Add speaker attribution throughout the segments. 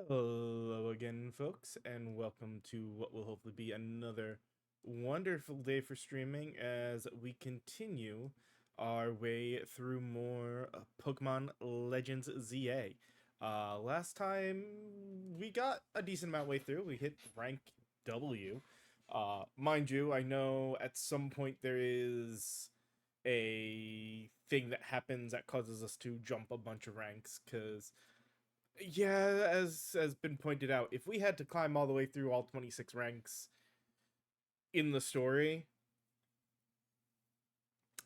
Speaker 1: Hello again, folks, and welcome to what will hopefully be another wonderful day for streaming as we continue our way through more Pokemon Legends ZA. Last time we got a decent amount way through. We hit rank W. Mind you, I know at some point there is a thing that happens that causes us to jump a bunch of ranks because yeah, as has been pointed out, if we had to climb all the way through all 26 ranks in the story,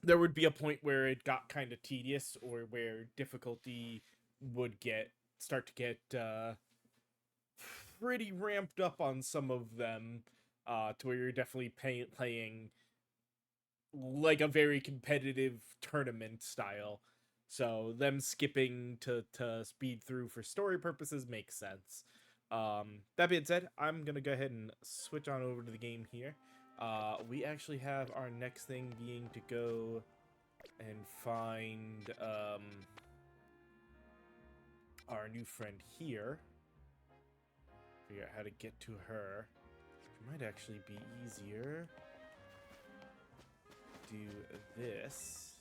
Speaker 1: there would be a point where it got kind of tedious or where difficulty would start to get pretty ramped up on some of them to where you're definitely playing like a very competitive tournament style. So them skipping to speed through for story purposes makes sense. That being said, I'm gonna go ahead and switch on over to the game here. We actually have our next thing being to go and find our new friend here. Figure out how to get to her. It might actually be easier. Do this.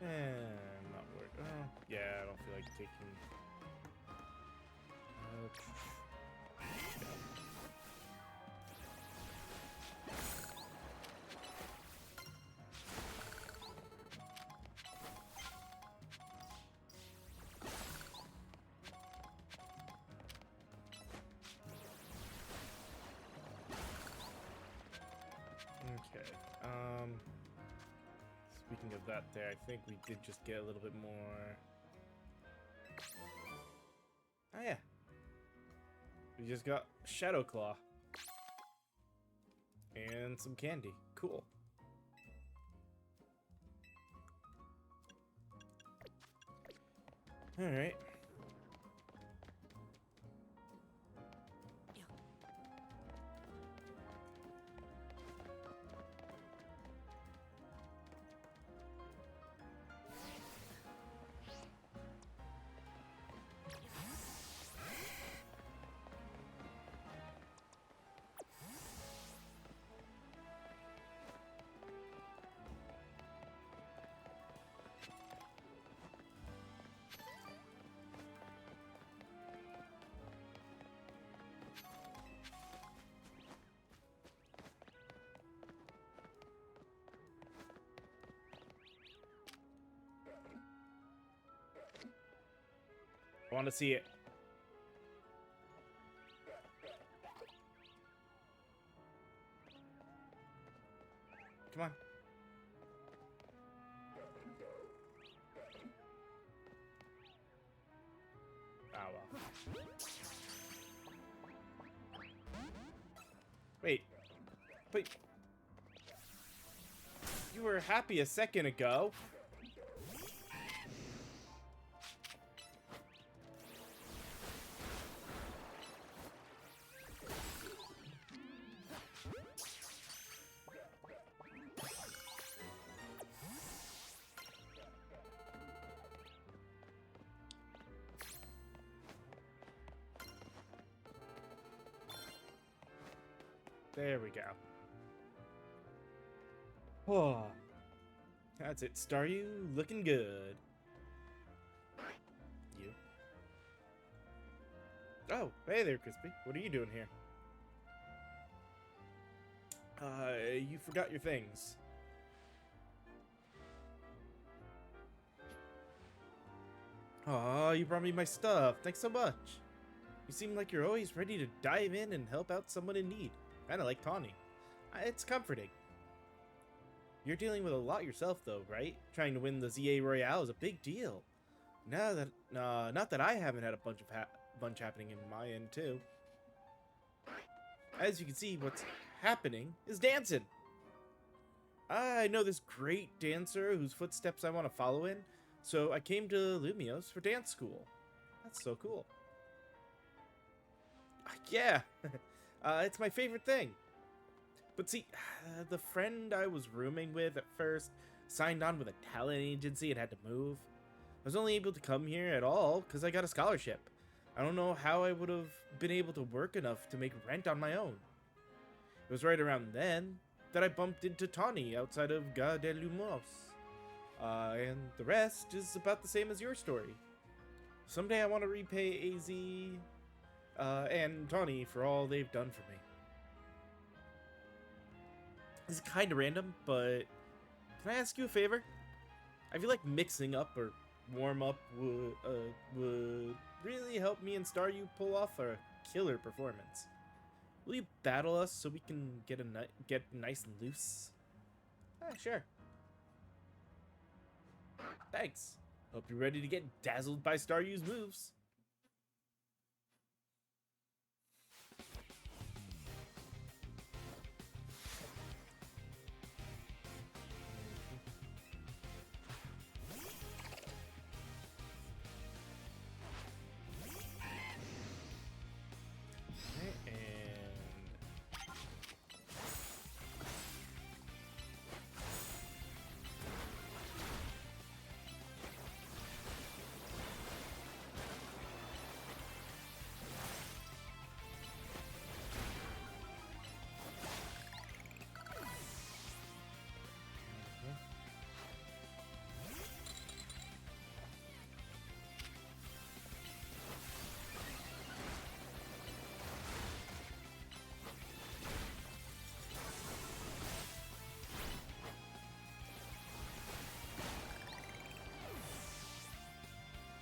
Speaker 1: Not worried. Oh, yeah, I don't feel like taking. Okay. Speaking of that, there, I think we did just get a little bit more. Oh yeah, we just got Shadow Claw and some candy. Cool. All right. I want to see it. Come on. Oh well. Wait. But you were happy a second ago. There we go. Oh, that's it. Staryu looking good. You. Oh, hey there, Crispy. What are you doing here? You forgot your things. Aw, you brought me my stuff. Thanks so much. You seem like you're always ready to dive in and help out someone in need. Kinda like Tawny. It's comforting. You're dealing with a lot yourself, though, right? Trying to win the ZA Royale is a big deal. Now that, not that I haven't had a bunch happening in my end too. As you can see, what's happening is dancing. I know this great dancer whose footsteps I want to follow in, so I came to Lumios for dance school. That's so cool. Yeah, it's my favorite thing. But see, the friend I was rooming with at first signed on with a talent agency and had to move. I was only able to come here at all because I got a scholarship. I don't know how I would have been able to work enough to make rent on my own. It was right around then that I bumped into Tawny outside of Gare de Lumos. And the rest is about the same as your story. Someday I want to repay AZ and Tawny for all they've done for me. This is kind of random, but can I ask you a favor? I feel like mixing up or warm up would really help me and Staryu pull off a killer performance. Will you battle us so we can get nice and loose? Sure. Thanks. Hope you're ready to get dazzled by Staryu's moves.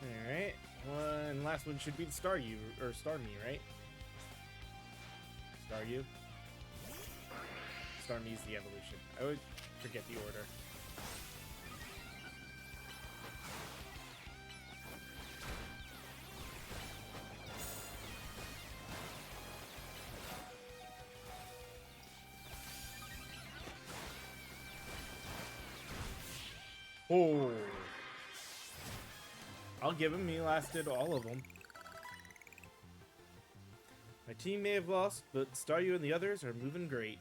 Speaker 1: Alright, and last one should be the Staryu, or Starmie, right? Staryu? Starmie's the evolution. I would forget the order. Oh! I'll give him, he lasted all of them. My team may have lost, but Staryu and the others are moving great.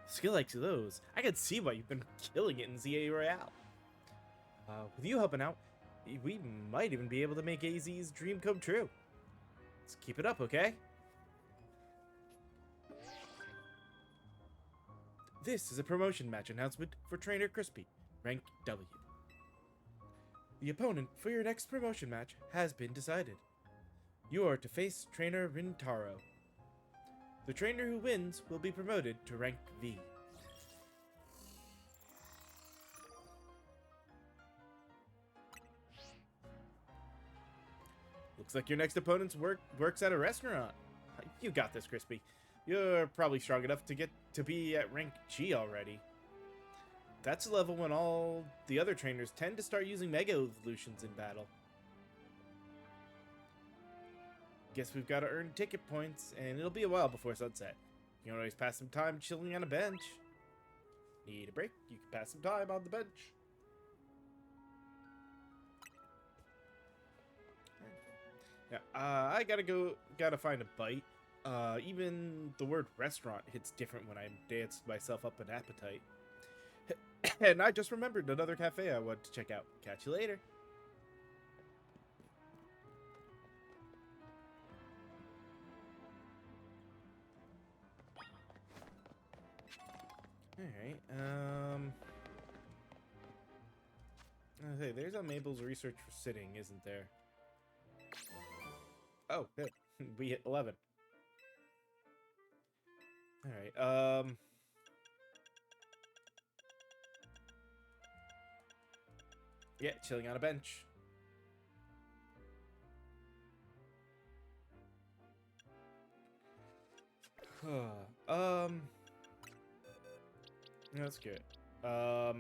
Speaker 1: Skill like those, I can see why you've been killing it in ZA Royale. With you helping out, we might even be able to make AZ's dream come true. Let's keep it up, okay? This is a promotion match announcement for Trainer Crispy, rank W. The opponent for your next promotion match has been decided. You are to face Trainer Rintaro. The trainer who wins will be promoted to rank V. Looks like your next opponent's works at a restaurant. You got this, Crispy. You're probably strong enough to be at rank G already. That's a level when all the other trainers tend to start using Mega Evolutions in battle. Guess we've got to earn ticket points, and it'll be a while before sunset. You can always pass some time chilling on a bench. Need a break? You can pass some time on the bench. Now, I gotta find a bite. Even the word restaurant hits different when I dance myself up an appetite. And I just remembered another cafe I want to check out. Catch you later. Alright, hey, there's a Mabel's research for sitting, isn't there? Oh, good. We hit 11. Alright, yeah, chilling on a bench. That's good. I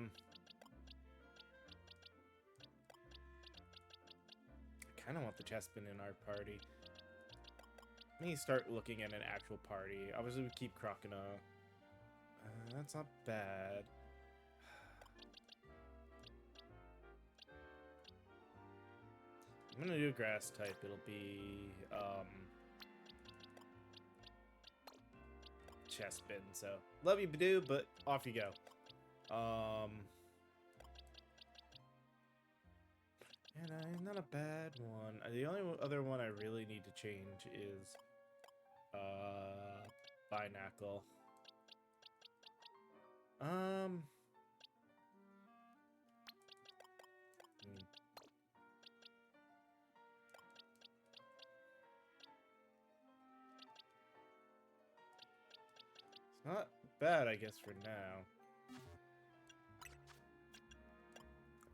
Speaker 1: kind of want the chestman in our party. Let me start looking at an actual party. Obviously, we keep Crocodile. That's not bad. I'm gonna do a grass type. It'll be chest bin. So love you, Badoo, but off you go. And not a bad one. The only other one I really need to change is Binacle. It's not bad, I guess, for now.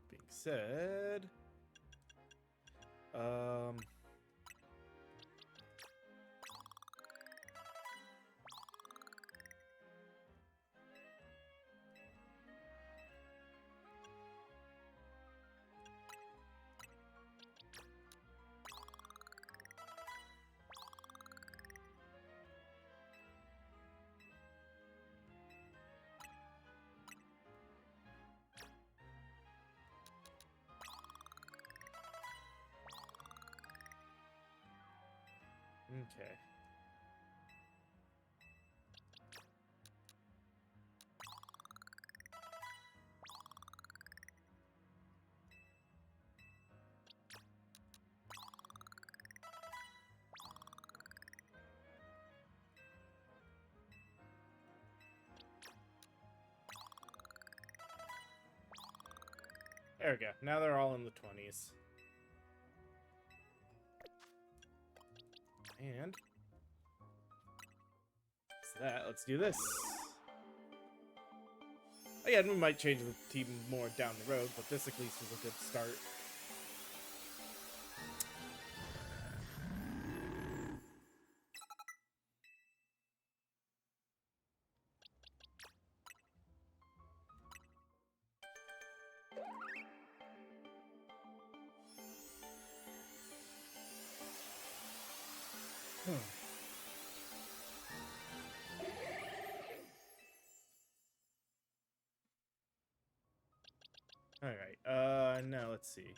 Speaker 1: That being said, okay. There we go. Now they're all in the 20s. And that's that. Let's do this. Again, we might change the team more down the road, but this at least is a good start. Alright, now let's see.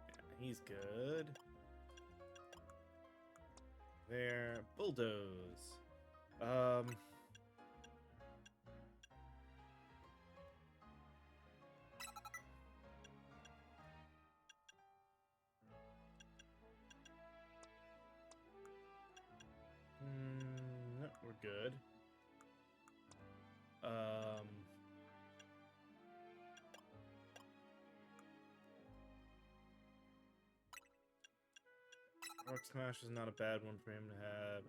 Speaker 1: Yeah, he's good. There, bulldoze. No, we're good. Rock Smash is not a bad one for him to have.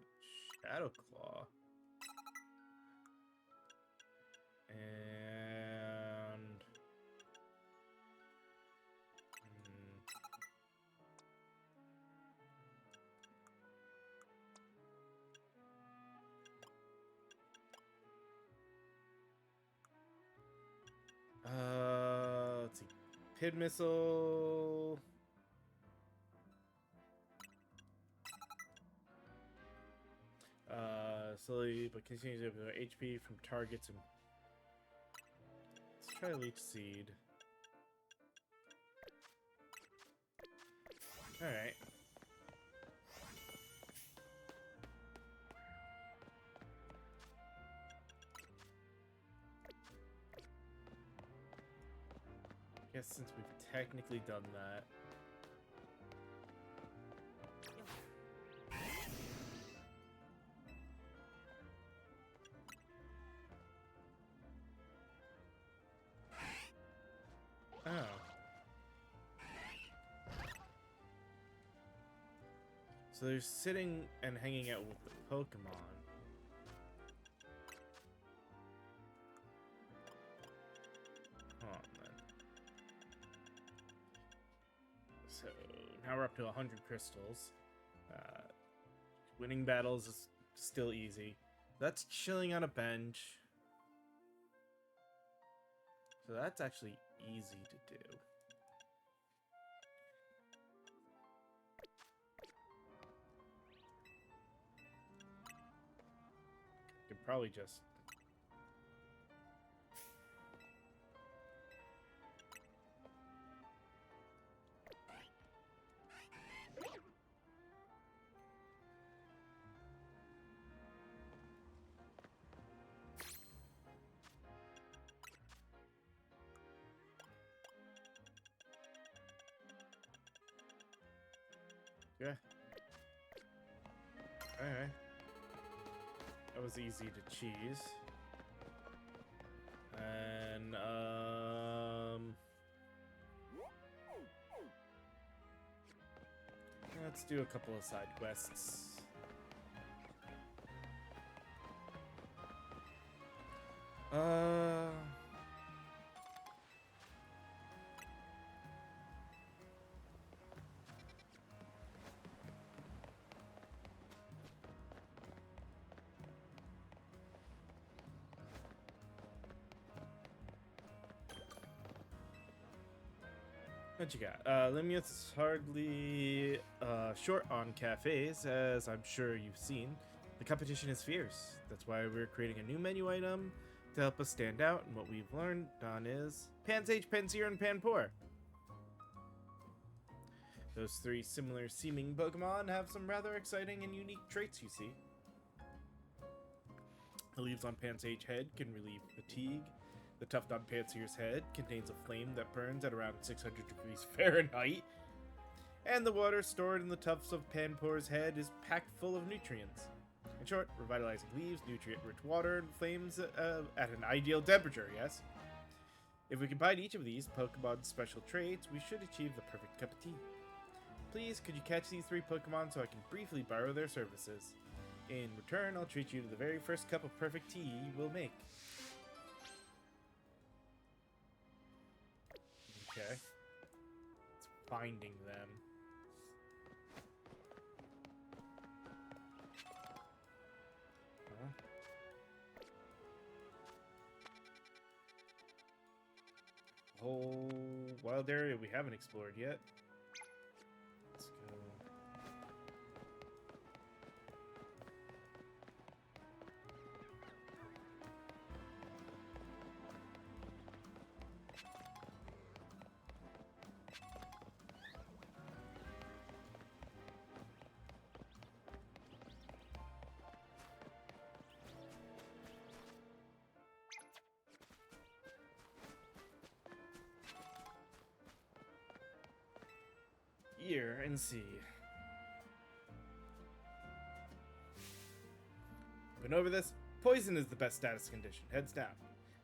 Speaker 1: Shadow Claw. And... let's see. Pid Missile... slowly but continues to have HP from targets and... Let's try Leech Seed. Alright. I guess since we've technically done that... Oh. So they're sitting and hanging out with the Pokemon. Oh, man. So now we're up to 100 crystals. Winning battles is still easy. That's chilling on a bench. So that's actually easy to do. Could probably just... Yeah. Alright. That was easy to cheese. And, let's do a couple of side quests. What you got? Limius hardly short on cafes, as I'm sure you've seen. The competition is fierce. That's why we're creating a new menu item to help us stand out, and what we've learned on is Pansage, Pansear, and Panpour. Those three similar seeming Pokemon have some rather exciting and unique traits, you see. The leaves on Pansage head can relieve fatigue. The tuft on Pansear's head contains a flame that burns at around 600 degrees Fahrenheit. And the water stored in the tufts of Panpour's head is packed full of nutrients. In short, revitalizing leaves, nutrient-rich water, and flames at an ideal temperature, yes? If we combine each of these Pokemon's special traits, we should achieve the perfect cup of tea. Please, could you catch these three Pokemon so I can briefly borrow their services? In return, I'll treat you to the very first cup of perfect tea we'll make. Okay. It's finding them. Huh? Whole wild area we haven't explored yet. Let's go. Ear and see. Been over this? Poison is the best status condition. Heads down.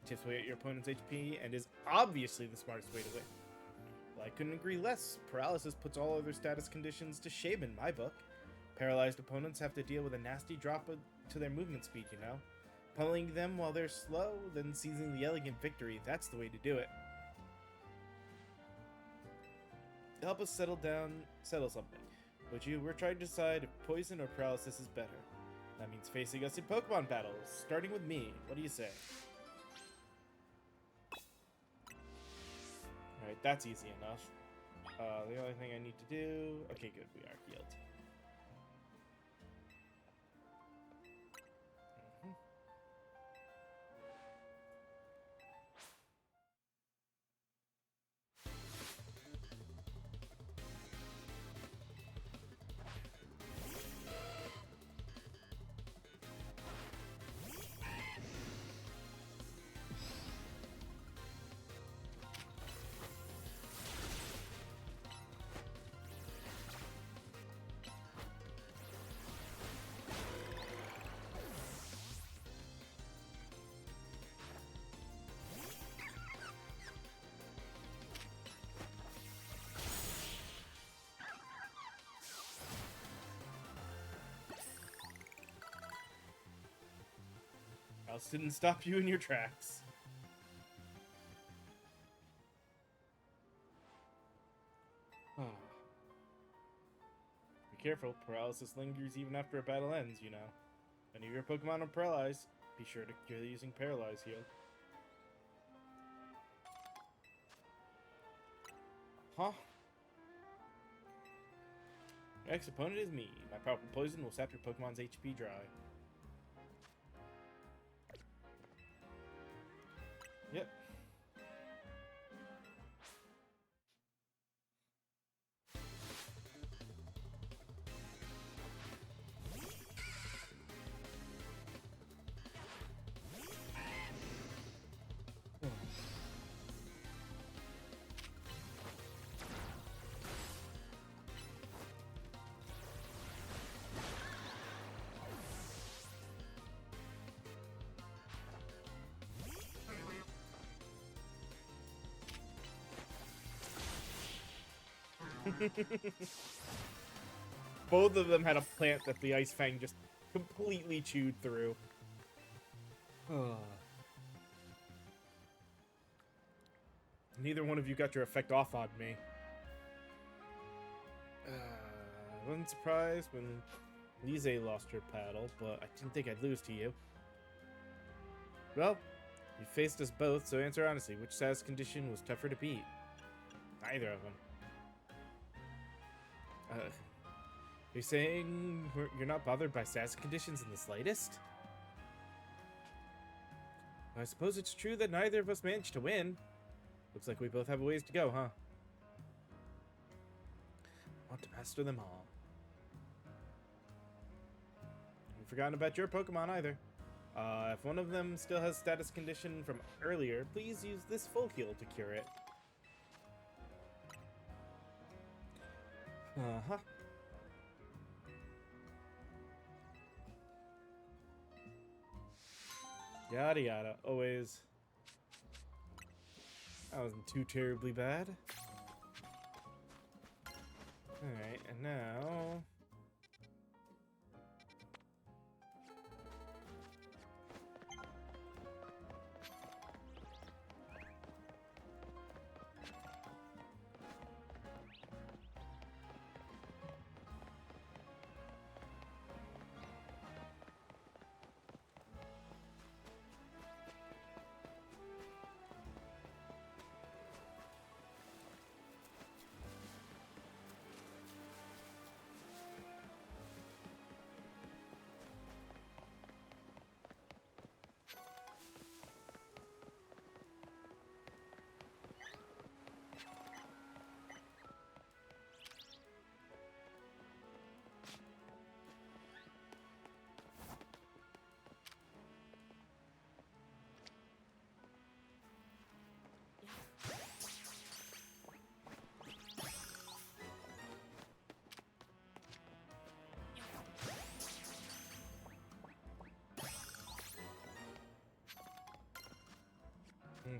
Speaker 1: Chips away at your opponent's HP and is obviously the smartest way to win. Well, I couldn't agree less. Paralysis puts all other status conditions to shame in my book. Paralyzed opponents have to deal with a nasty drop to their movement speed, you know? Pummeling them while they're slow, then seizing the elegant victory, that's the way to do it. To help us settle something. Would you? We're trying to decide if poison or paralysis is better. That means facing us in Pokemon battles, starting with me. What do you say? Alright, that's easy enough. The only thing I need to do... Okay, good, we are healed. Else didn't stop you in your tracks. Be careful, paralysis lingers even after a battle ends, you know. If any of your Pokemon are paralyzed, be sure to cure using Paralyze Heal. Huh? Your next opponent is me. My powerful poison will sap your Pokemon's HP dry. Yep. Both of them had a plant that the Ice Fang just completely chewed through. Neither one of you got your effect off on me. I wasn't surprised when Lise lost her paddle, but I didn't think I'd lose to you. Well, you faced us both, so answer honestly, which status condition was tougher to beat? Neither of them. You're saying you're not bothered by status conditions in the slightest? I suppose it's true that neither of us managed to win. Looks like we both have a ways to go, huh? Want to master them all. Haven't forgotten about your Pokemon either. If one of them still has status condition from earlier, please use this full heal to cure it. Uh-huh. Yada yada. Always. That wasn't too terribly bad. Alright, and now...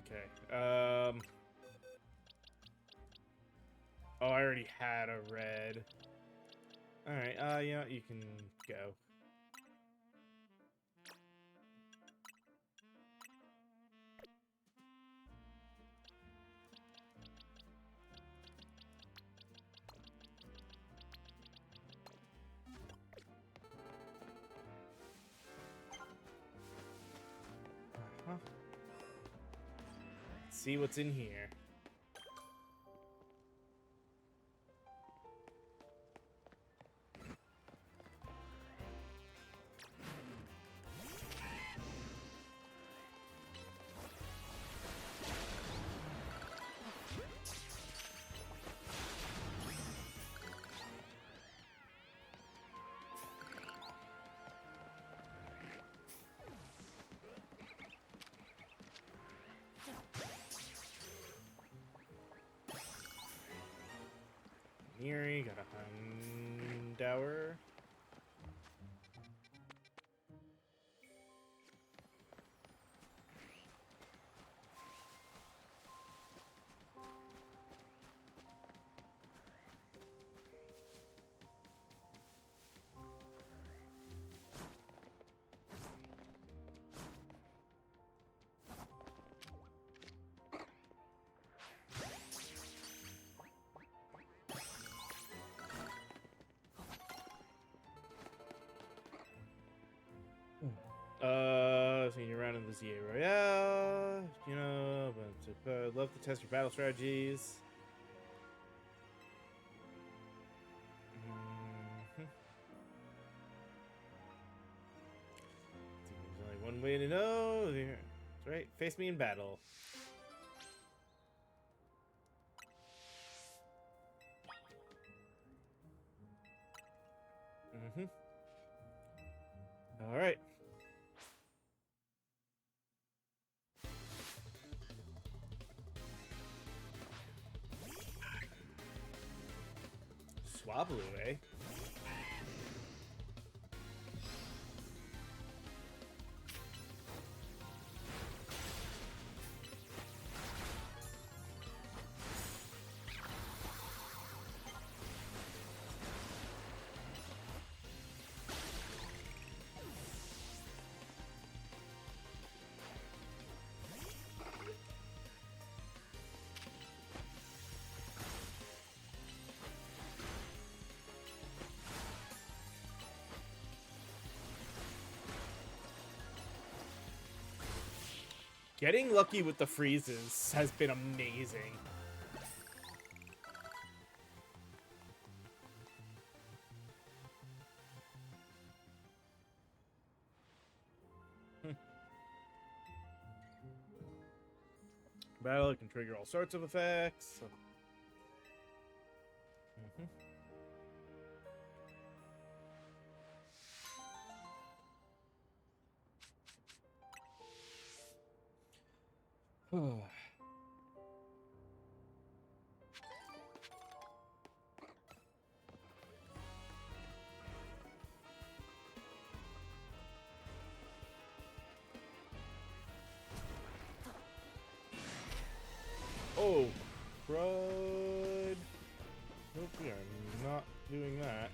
Speaker 1: Okay. Oh, I already had a red. Alright, you know, you can go. Uh-huh. Let's see what's in here. Neri, got a Houndour. Seeing you around in the ZA Royale, you know, but love to test your battle strategies. There's only one way to know. That's right, face me in battle. All right. Swablu, eh? Getting lucky with the freezes has been amazing. Battle can trigger all sorts of effects. Oh, crud. Nope, we are not doing that.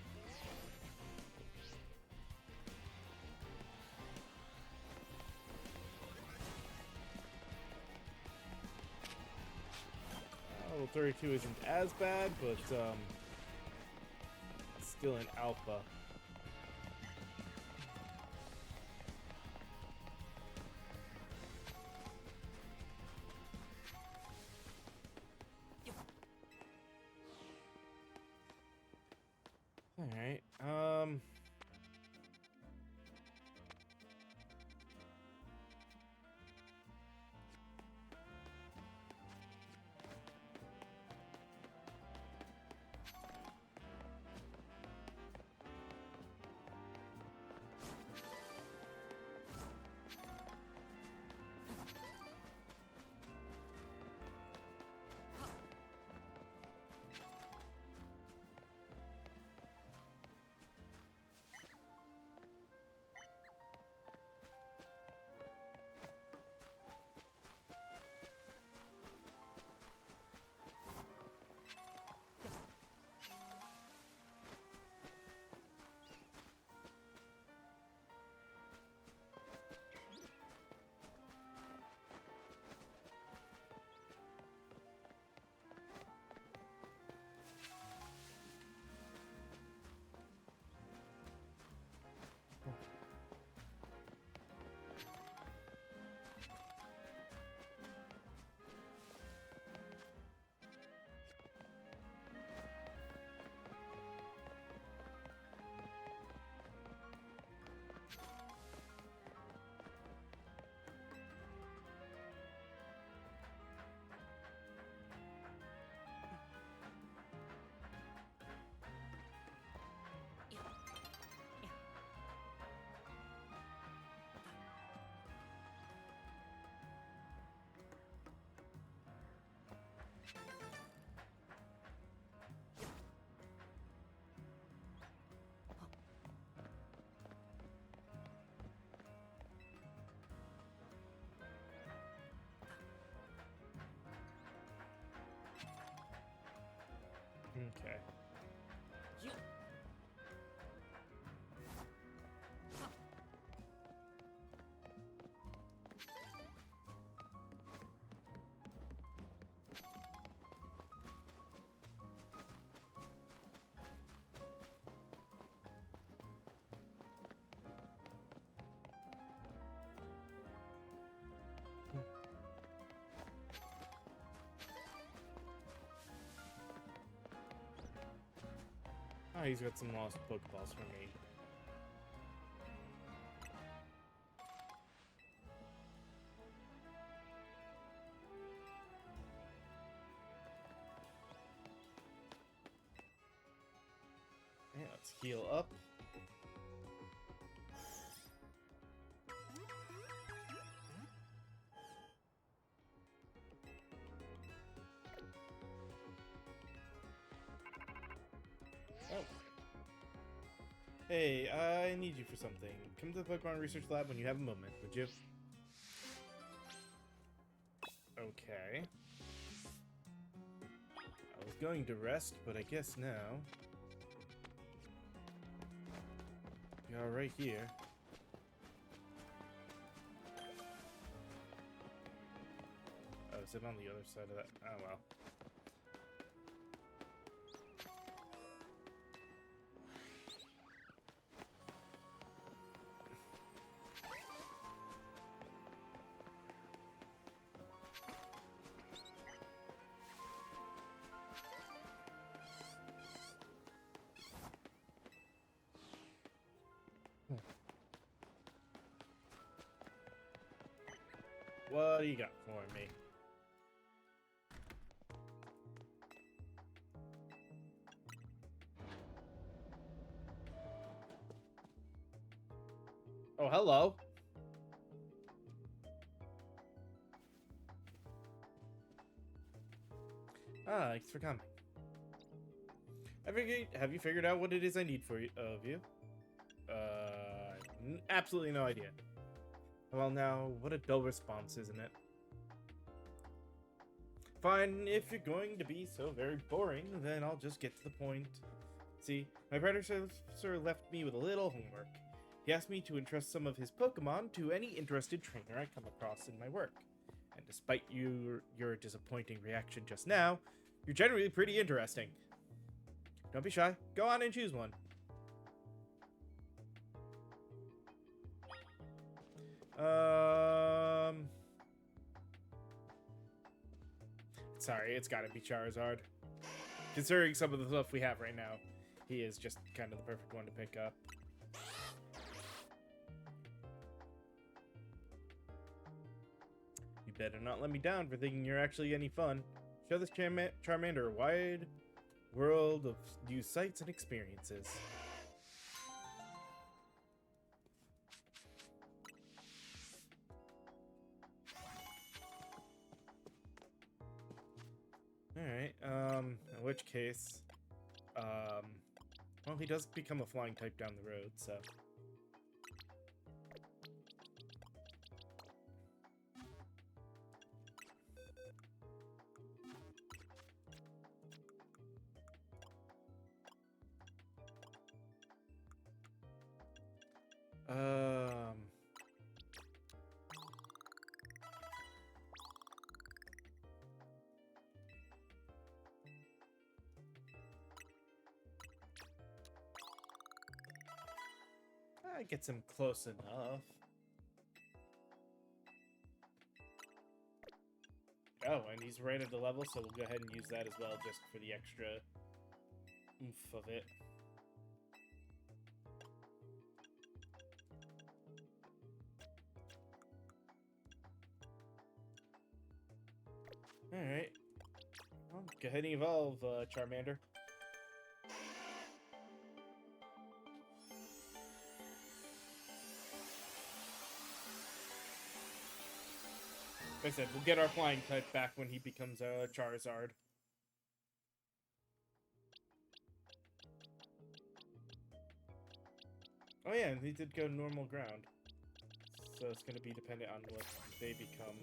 Speaker 1: Level 32 isn't as bad, but still an alpha. All right. Okay. Oh, he's got some lost Pokeballs for me. Yeah, let's heal up. Oh. Hey, I need you for something. Come to the Pokemon Research Lab when you have a moment, would you? Okay. I was going to rest, but I guess now... We are right here. Oh, is it on the other side of that? Oh, well. What do you got for me? Oh, hello. Ah, thanks for coming. Have you figured out what it is I need of you? Absolutely no idea. Well, now, what a dull response, isn't it? Fine, if you're going to be so very boring, then I'll just get to the point. See, my predecessor left me with a little homework. He asked me to entrust some of his Pokémon to any interested trainer I come across in my work. And despite your disappointing reaction just now, you're generally pretty interesting. Don't be shy. Go on and choose one. Sorry, it's gotta be Charizard. Considering some of the stuff we have right now, he is just kind of the perfect one to pick up. You better not let me down for thinking you're actually any fun. Show this Charmander a wide world of new sights and experiences. Alright, in which case, well, he does become a flying type down the road, so. That gets him close enough. Oh, and he's right at the level, so we'll go ahead and use that as well, just for the extra oomph of it. Alright. Well, go ahead and evolve, Charmander. Like I said, we'll get our flying type back when he becomes a Charizard. Oh yeah, and he did go normal ground. So it's going to be dependent on what they become.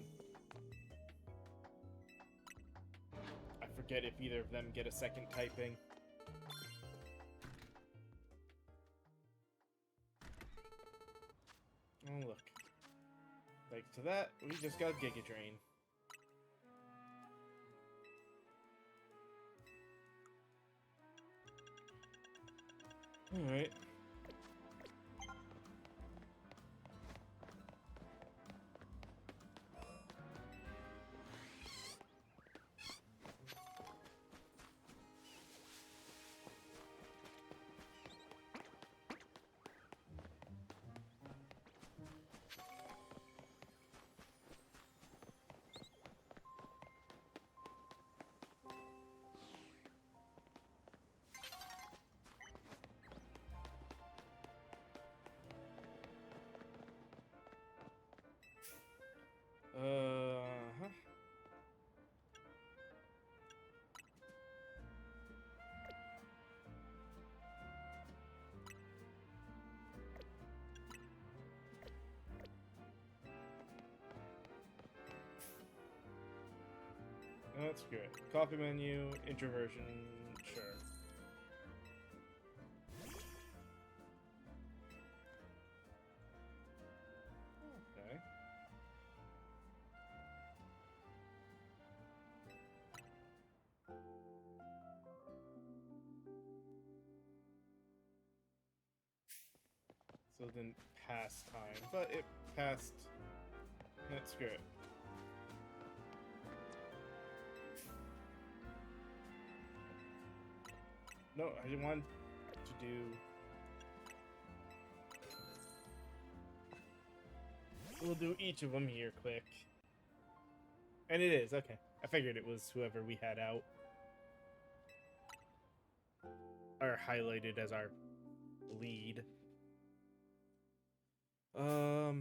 Speaker 1: I forget if either of them get a second typing. Oh look. Thanks to that, we just got Giga Drain. Alright. Uh-huh. That's good. Coffee menu, introversion, sure. Okay. So it didn't pass time, but it passed. That's good. No, I didn't want to do. We'll do each of them here quick. And it is, okay. I figured it was whoever we had out. Or highlighted as our lead. Oh,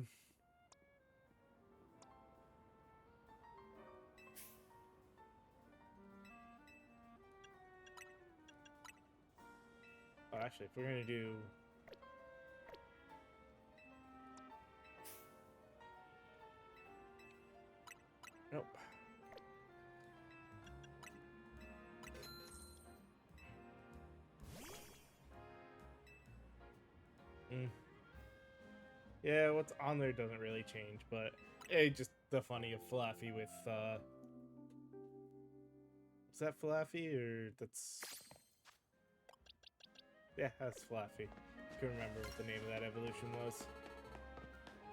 Speaker 1: actually, if we're gonna do... Nope. Yeah, what's on there doesn't really change, but it's just the funny of Fluffy with, is that Fluffy, or that's... Yeah, that's Fluffy. I couldn't remember what the name of that evolution was.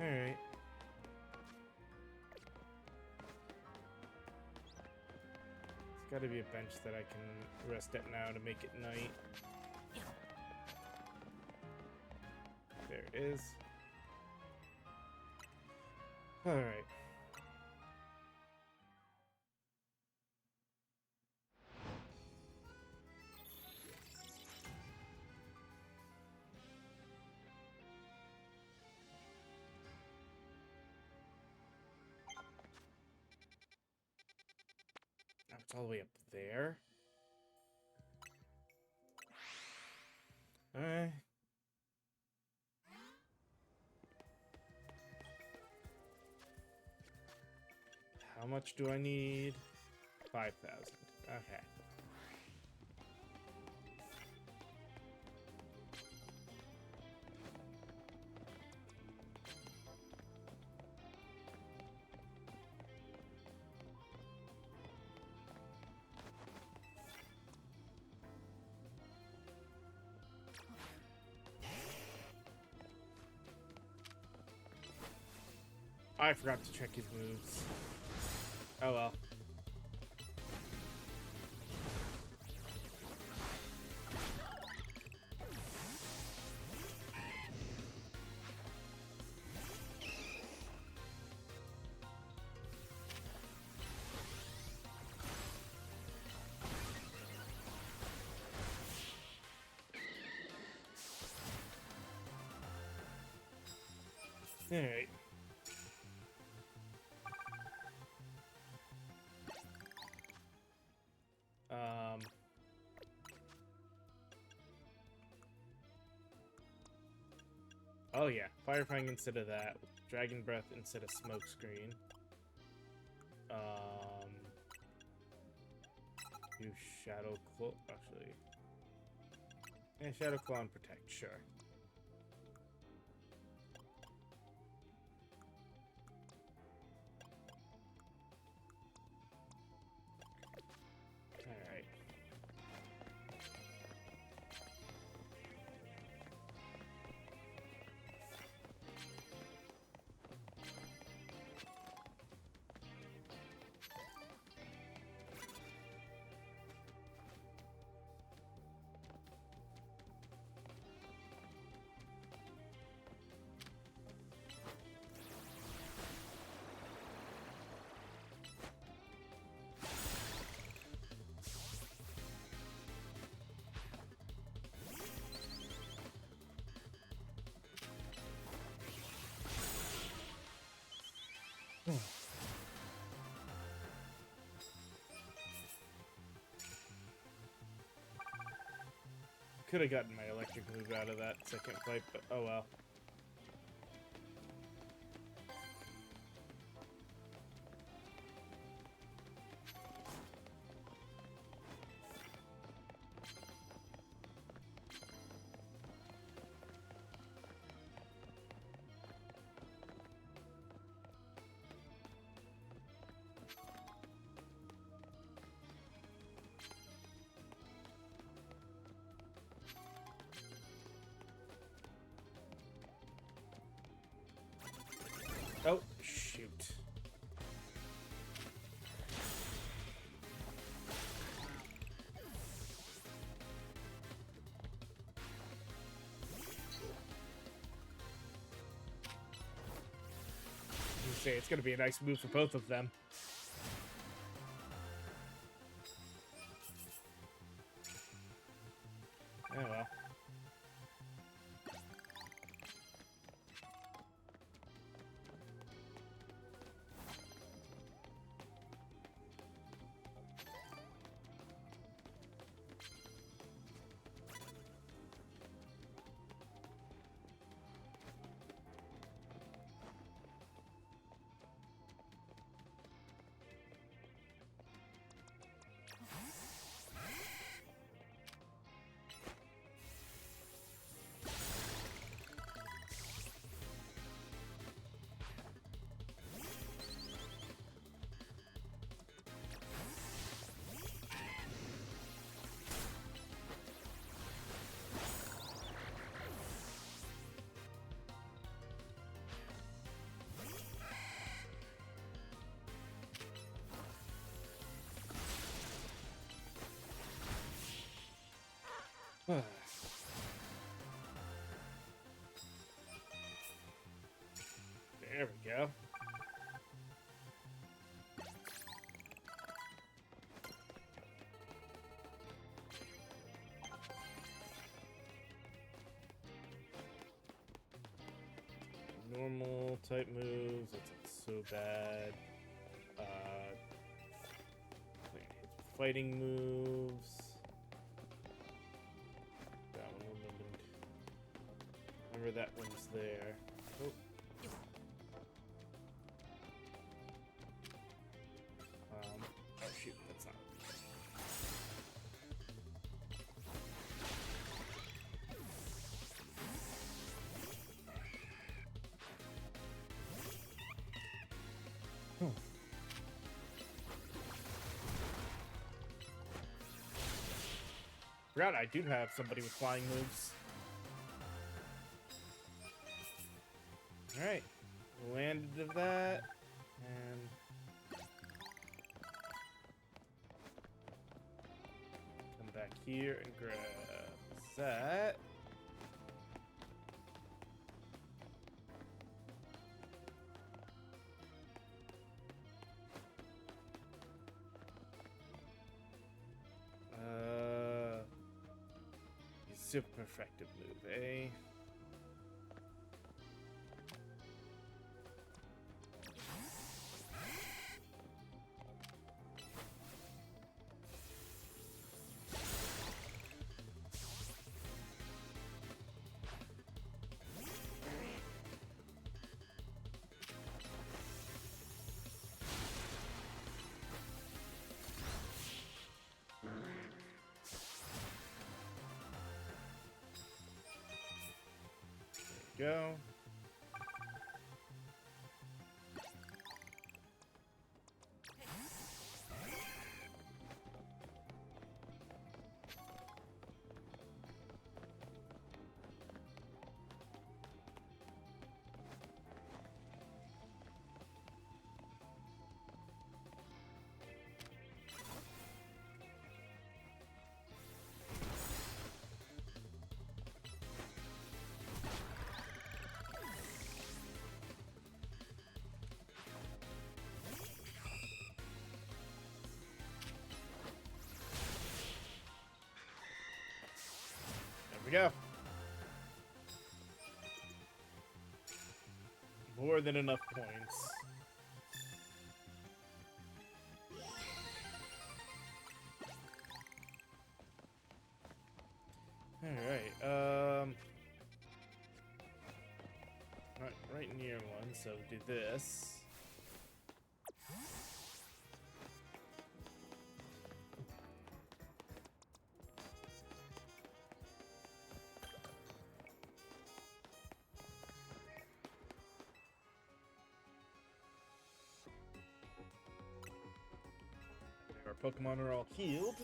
Speaker 1: Alright. There's gotta be a bench that I can rest at now to make it night. There it is. Alright. Now it's all the way up there. Alright. How much do I need? 5,000. Okay. I forgot to check his moves. Oh well. Alright. Oh yeah, Fire Fang instead of that. Dragon Breath instead of Smokescreen. Do Shadow Claw, actually. Yeah, Shadow Claw and Protect, sure. Alright. Could have gotten my electric move out of that second fight, but oh well. Oh, shoot. Say it's gonna be a nice move for both of them. There we go. Normal type moves, that's not so bad. Fighting moves. That one remembered. Remember that one's there. Oh. Oh shoot, that's not. Forgot I do have somebody with flying moves. Alright. Landed of that. And come back here and grab that. Super effective move, eh? Go. We go. More than enough points. Alright, right near one, so do this. Our Pokemon are all healed.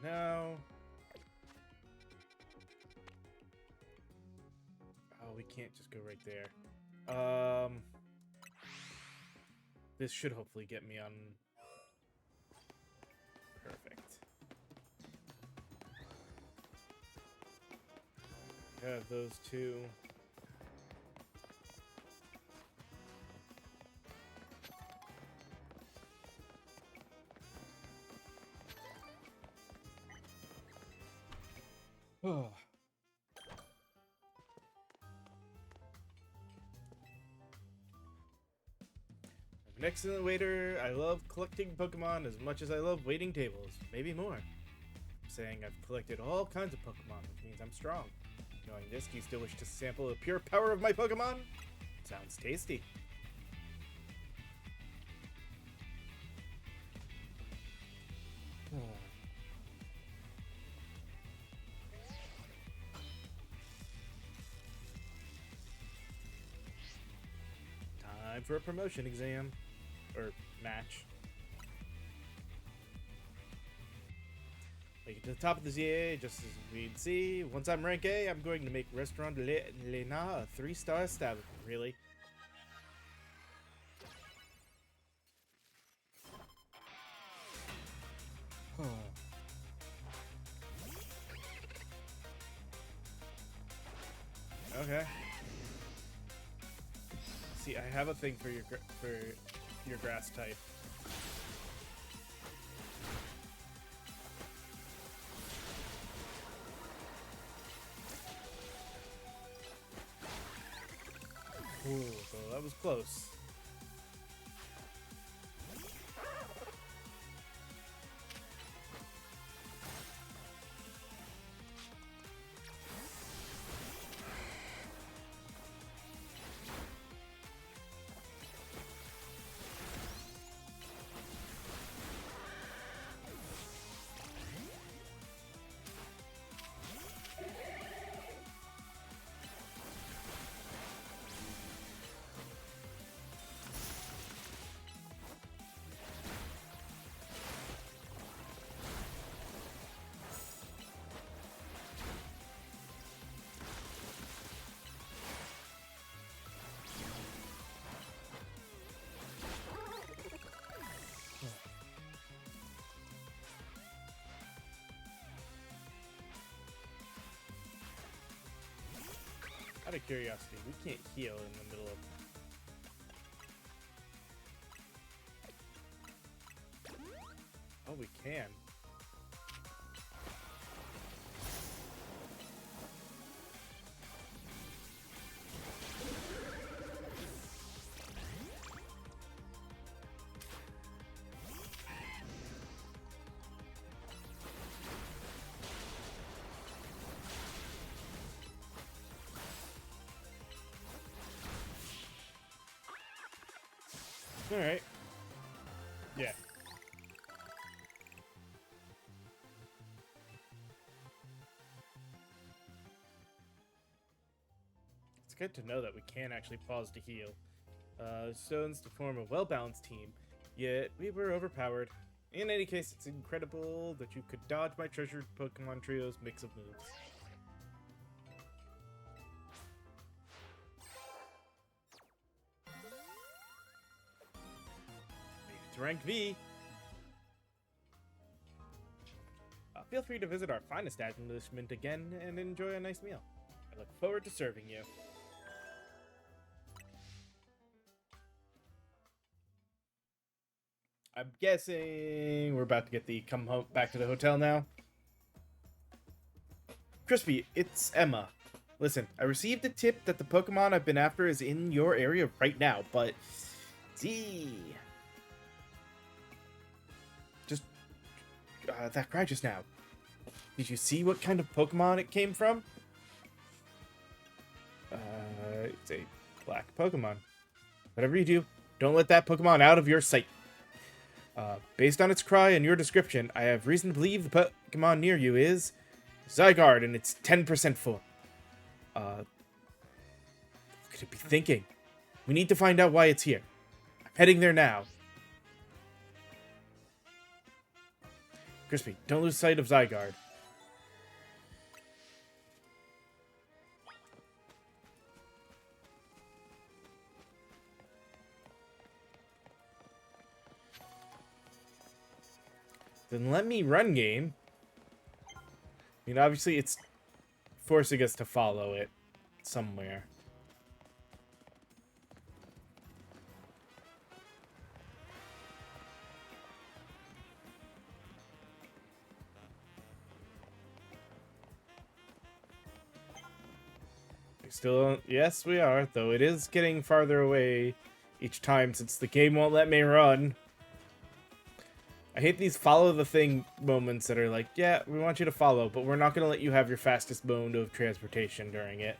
Speaker 1: Now... Oh, we can't just go right there. This should hopefully get me on... Perfect. Have those two. Oh. I'm an excellent waiter. I love collecting Pokemon as much as I love waiting tables. Maybe more. I'm saying I've collected all kinds of Pokemon, which means I'm strong. Knowing this, do you still wish to sample the pure power of my Pokemon? Sounds tasty. Time for a promotion exam. Or match. Make it to the top of the ZA, just as we'd see. Once I'm rank A, I'm going to make Restaurant Lena a 3-star establishment. Really? Okay. See, I have a thing for your grass type. Ooh, so that was close. Out of curiosity, we can't heal in the middle of... Oh, we can. Alright. Yeah. It's good to know that we can actually pause to heal. Stones to form a well-balanced team, yet we were overpowered. In any case, it's incredible that you could dodge my treasured Pokemon Trio's mix of moves. To rank V. Feel free to visit our finest establishment again and enjoy a nice meal. I look forward to serving you. I'm guessing we're about to get the come home back to the hotel now. Crispy, it's Emma. Listen, I received a tip that the Pokemon I've been after is in your area right now, but... Just... that cry just now. Did you see what kind of Pokemon it came from? It's a black Pokemon. Whatever you do, don't let that Pokemon out of your sight. Based on its cry and your description, I have reason to believe the Pokemon near you is Zygarde and it's 10% full. What could it be thinking? We need to find out why it's here. I'm heading there now. Crispy, don't lose sight of Zygarde. Then let me run game. I mean, obviously it's forcing us to follow it somewhere. We still don't... Yes, we are, though it is getting farther away each time since the game won't let me run. I hate these follow the thing moments that are like, yeah, we want you to follow, but we're not going to let you have your fastest mode of transportation during it.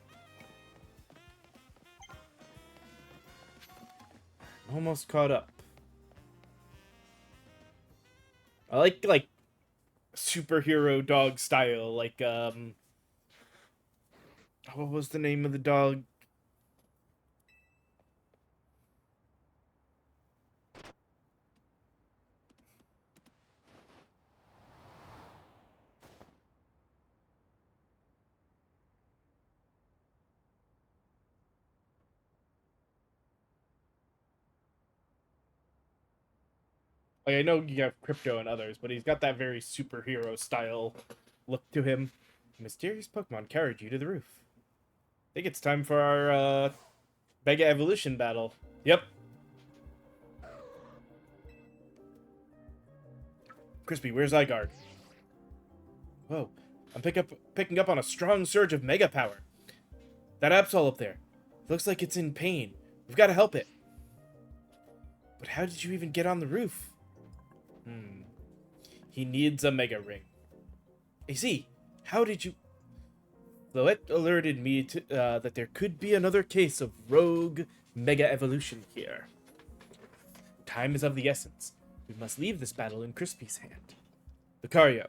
Speaker 1: Almost caught up. I like superhero dog style, like, what was the name of the dog? Like, I know you have Crypto and others, but he's got that very superhero style look to him. A mysterious Pokemon carried you to the roof. think it's time for our Mega Evolution battle. Yep. Crispy, where's Zygarde? Whoa. I'm picking up on a strong surge of Mega Power. That Absol up there. Looks like it's in pain. We've got to help it. But how did you even get on the roof? He needs a Mega Ring. AC, how did you... Floette alerted me to, that there could be another case of rogue Mega Evolution here. Time is of the essence. We must leave this battle in Crispy's hand. Lucario,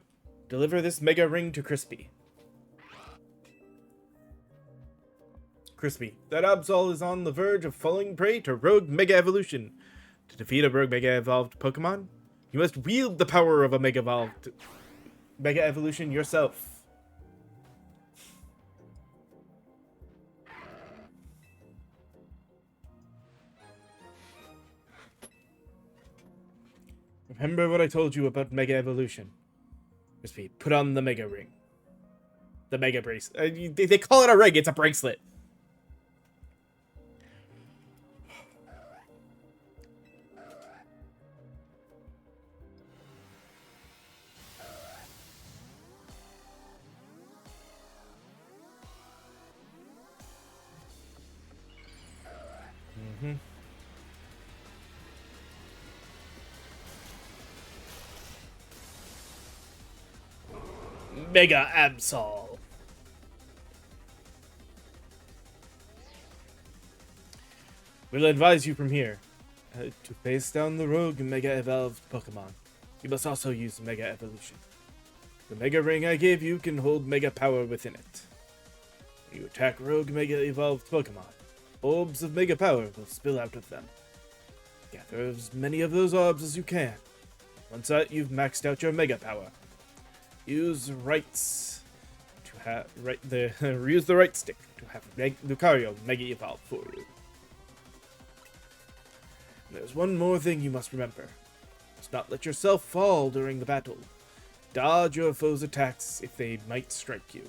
Speaker 1: deliver this Mega Ring to Crispy. Crispy, that Absol is on the verge of falling prey to rogue Mega Evolution. To defeat a rogue Mega Evolved Pokemon, you must wield the power of a Mega Evolved Mega Evolution yourself. Remember what I told you about Mega Evolution. Crispy, put on the Mega Ring. The Mega Bracelet. They call it a ring, it's a bracelet. Mega Absol. We'll advise you from here. To face down the rogue Mega Evolved Pokemon, you must also use Mega Evolution. The Mega Ring I gave you can hold Mega Power within it. When you attack rogue Mega Evolved Pokemon, orbs of Mega Power will spill out of them. Gather as many of those orbs as you can. Once you've maxed out your Mega Power, use the right stick to have Lucario Mega Evolve for you. And there's one more thing you must remember. You must not let yourself fall during the battle. Dodge your foes' attacks if they might strike you.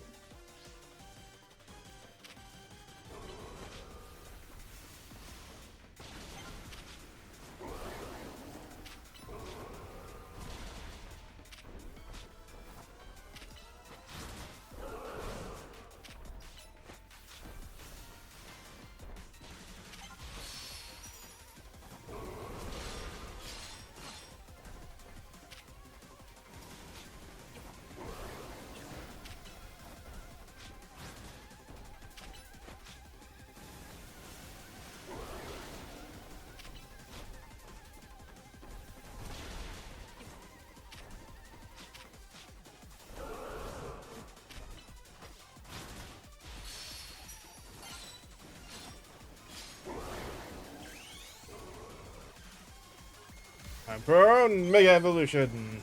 Speaker 1: Time for our own Mega Evolution!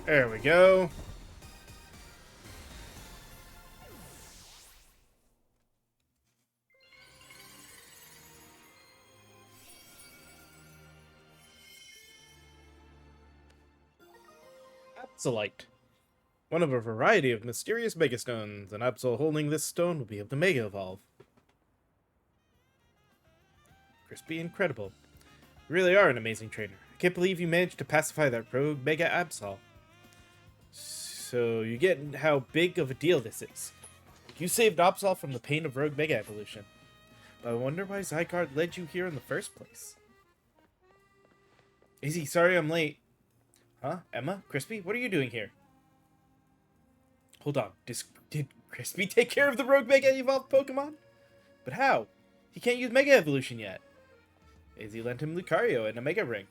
Speaker 1: There we go. Absolite. One of a variety of mysterious megastones. An Absol holding this stone will be able to Mega Evolve. Crispy, incredible. You really are an amazing trainer. I can't believe you managed to pacify that rogue Mega Absol. So you get how big of a deal this is. You saved Absol from the pain of rogue Mega Evolution. But I wonder why Zygarde led you here in the first place. Izzy, sorry I'm late. Huh? Emma? Crispy? What are you doing here? Hold on. Did Crispy take care of the rogue Mega Evolved Pokemon? But how? He can't use Mega Evolution yet. Izzy lent him Lucario and a Mega Ring.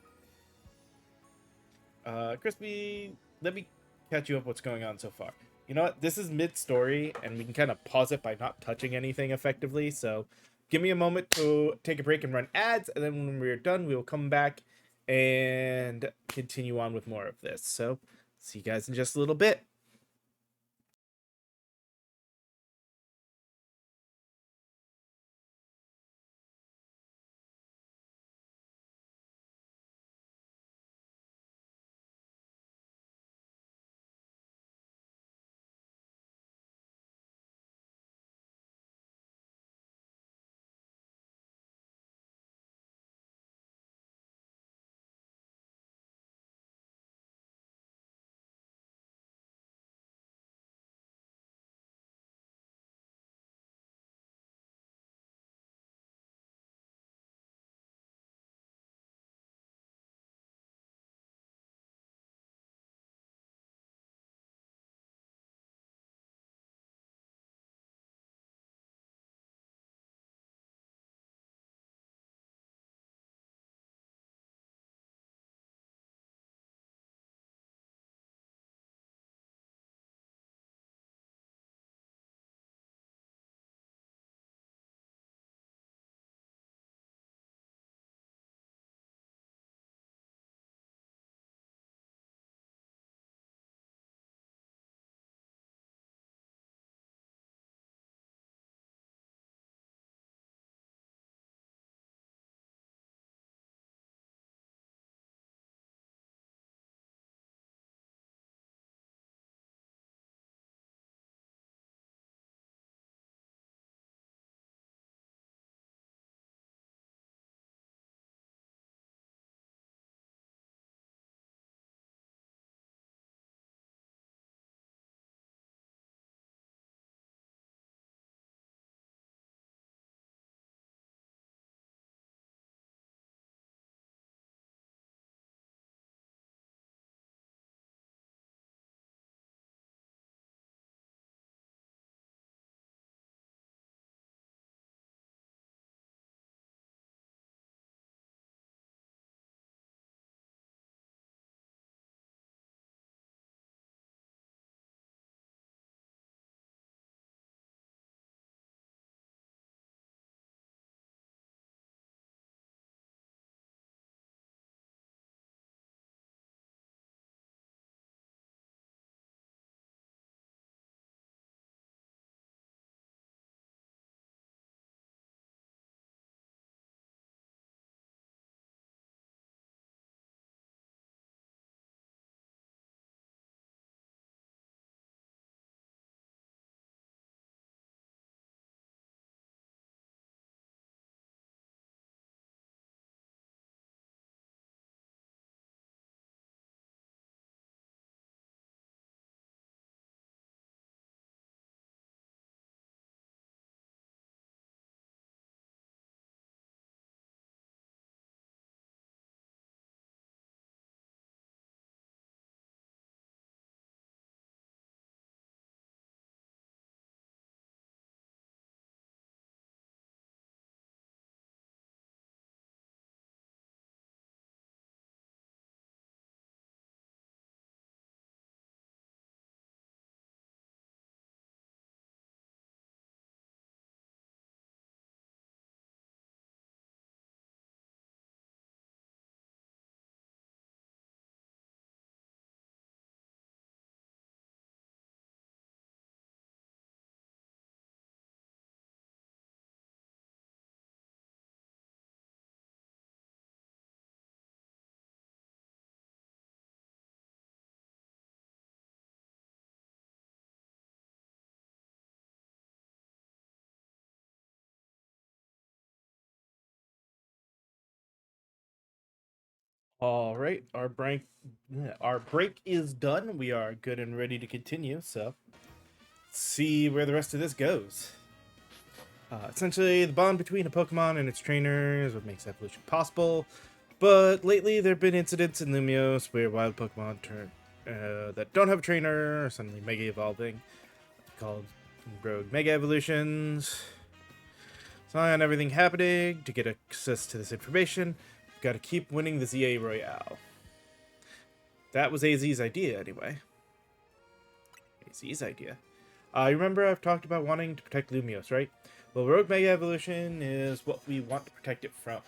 Speaker 1: Crispy, let me catch you up what's going on so far. You know what? This is mid-story, and we can kind of pause it by not touching anything effectively, so give me a moment to take a break and run ads, and then when we're done, we will come back and continue on with more of this. So, see you guys in just a little bit. All right, our break is done. We are good and ready to continue. So, let's see where the rest of this goes. Essentially, the bond between a Pokemon and its trainer is what makes evolution possible. But lately, there have been incidents in Lumios where wild Pokemon that don't have a trainer are suddenly Mega Evolving, called Rogue Mega Evolutions. So, on everything happening, to get access to this information, we've got to keep winning the ZA Royale. That was AZ's idea, anyway. AZ's idea. You remember I've talked about wanting to protect Lumios, right? Well, Rogue Mega Evolution is what we want to protect it from.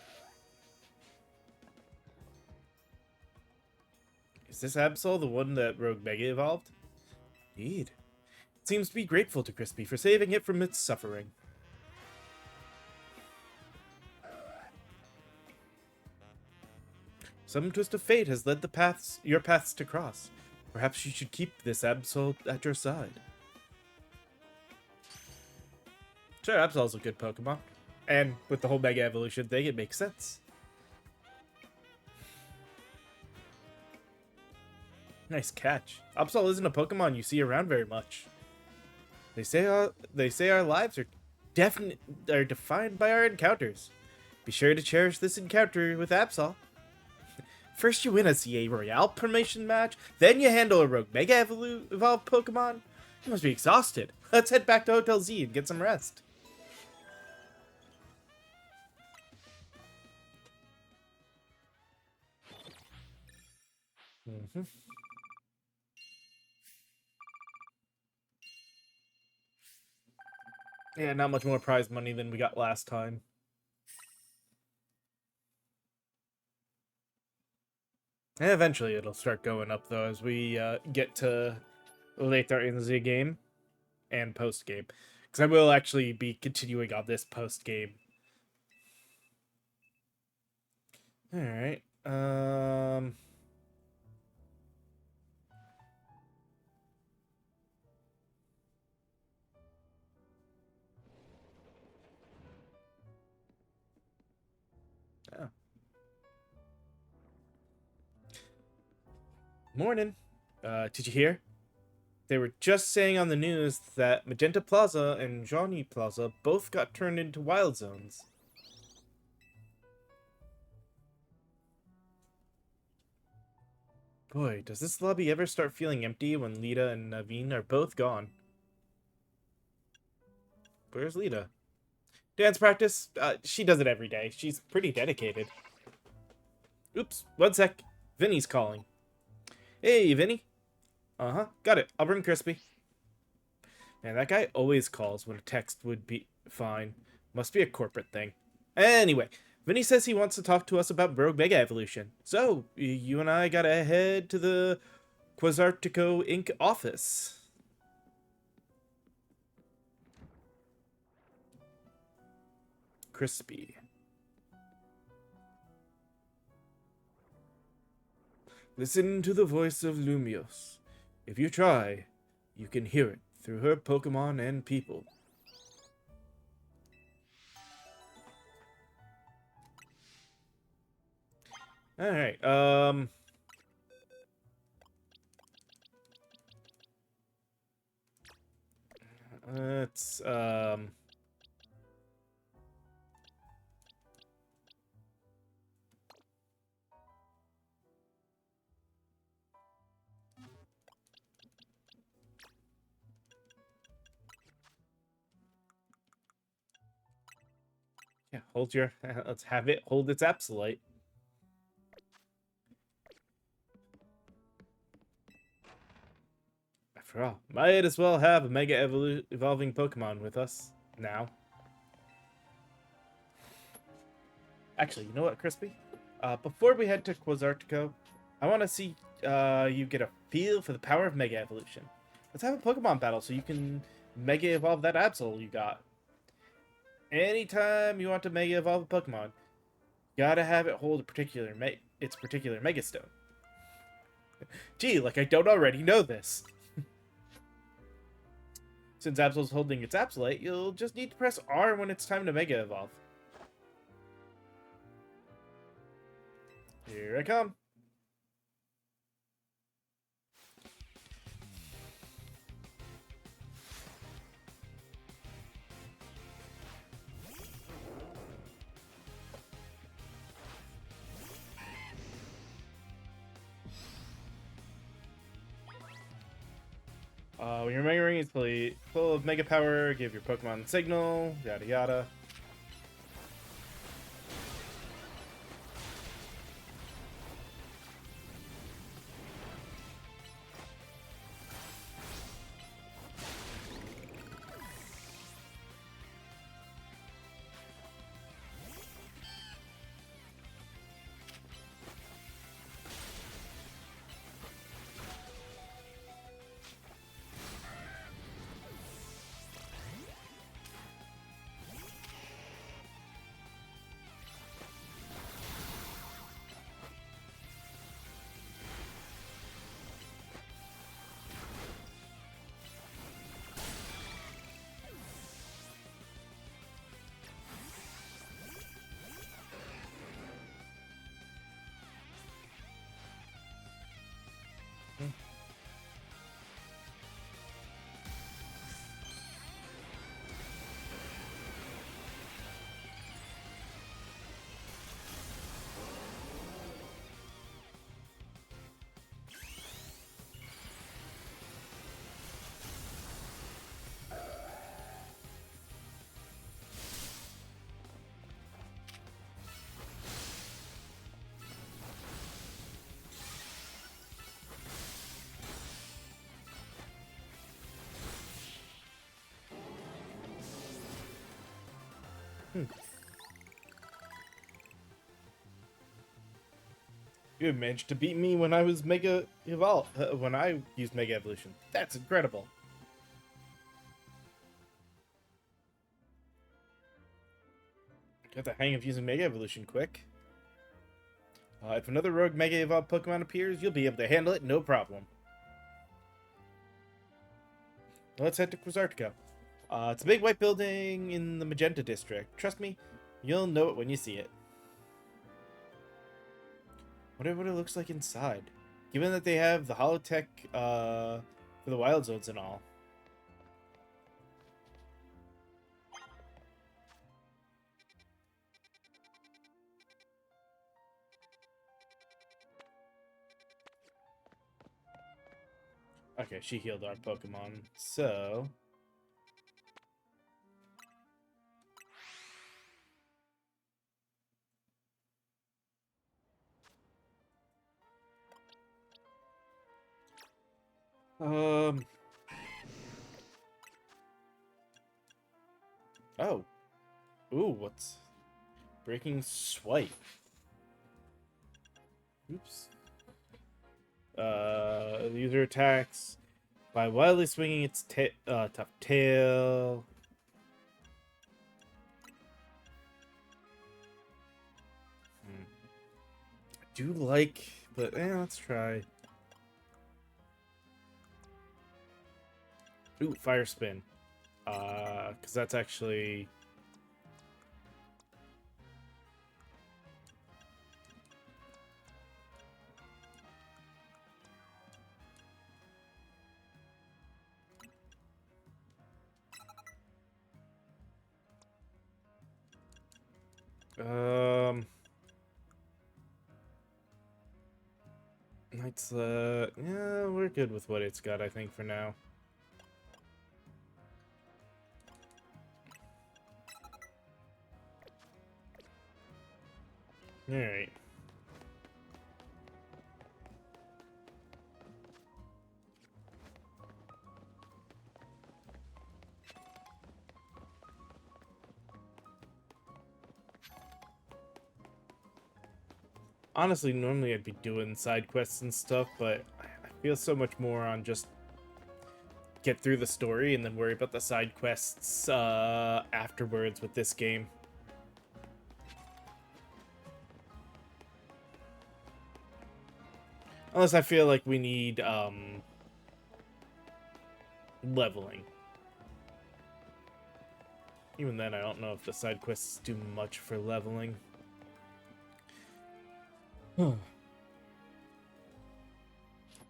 Speaker 1: Is this Absol the one that Rogue Mega evolved? Indeed. It seems to be grateful to Crispy for saving it from its suffering. Some twist of fate has led your paths to cross. Perhaps you should keep this Absol at your side. Sure, Absol's a good Pokemon. And with the whole Mega Evolution thing, it makes sense. Nice catch. Absol isn't a Pokemon you see around very much. They say our lives are defined by our encounters. Be sure to cherish this encounter with Absol. First you win a CA Royale promotion match, then you handle a Rogue Mega Evolved Pokemon. You must be exhausted. Let's head back to Hotel Z and get some rest. Yeah, not much more prize money than we got last time. And eventually it'll start going up, though, as we get to later in the game and post-game. Because I will actually be continuing on this post-game. Alright. Oh. Morning. Did you hear? They were just saying on the news that Magenta Plaza and Johnny Plaza both got turned into wild zones. Boy, does this lobby ever start feeling empty when Lita and Naveen are both gone? Where's Lita? Dance practice? She does it every day. She's pretty dedicated. Oops, one sec. Vinny's calling. Hey, Vinny. Uh-huh, got it. I'll bring Crispy. Man, that guy always calls when a text would be fine. Must be a corporate thing. Anyway, Vinny says he wants to talk to us about Rogue Mega Evolution. So, you and I gotta head to the Quasartico Inc. office. Crispy. Listen to the voice of Lumios. If you try, you can hear it through her Pokemon and people. Alright, let's, yeah, let's have it hold its Absolite. After all, might as well have a Mega Evolving Pokemon with us now. Actually, you know what, Crispy? Before we head to Quasartico, I want to see you get a feel for the power of Mega Evolution. Let's have a Pokemon battle so you can Mega Evolve that Absol you got. Anytime you want to Mega Evolve a Pokemon, gotta have it hold its particular Mega Stone. Gee, like I don't already know this. Since Absol's holding its Absolite, you'll just need to press R when it's time to Mega Evolve. Here I come. When your Mega Ring is full of Mega Power, give your Pokemon a signal, yada yada. You managed to beat me when I was Mega Evolve, when I used Mega Evolution. That's incredible. Got the hang of using Mega Evolution quick. If another rogue Mega Evolved Pokemon appears, you'll be able to handle it no problem. Let's head to Quasartico. It's a big white building in the Magenta District. Trust me, you'll know it when you see it. Wonder what it looks like inside. Given that they have the holotech for the wild zones and all. Okay, she healed our Pokemon, so... Oh. Ooh, what's... Breaking Swipe. Oops. The user attacks by wildly swinging its tough tail. I do like, but let's try. Ooh, Fire Spin. Because that's actually... It's, yeah, we're good with what it's got, I think, for now. Alright. Honestly, normally I'd be doing side quests and stuff, but I feel so much more on just get through the story and then worry about the side quests afterwards with this game. Unless I feel like we need leveling. Even then, I don't know if the side quests do much for leveling.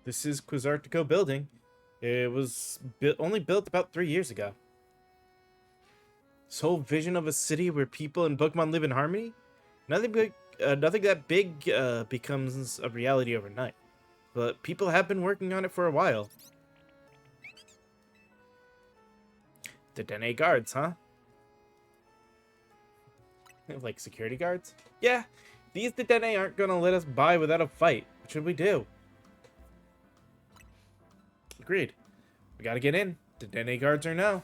Speaker 1: This is Quizartico building. It was only built about 3 years ago. This whole vision of a city where people and Pokemon live in harmony? Nothing that big becomes a reality overnight. But people have been working on it for a while. The Dene guards, huh? Like security guards? Yeah, these Dene aren't gonna let us by without a fight. What should we do? Agreed. We gotta get in. The Dene guards are now.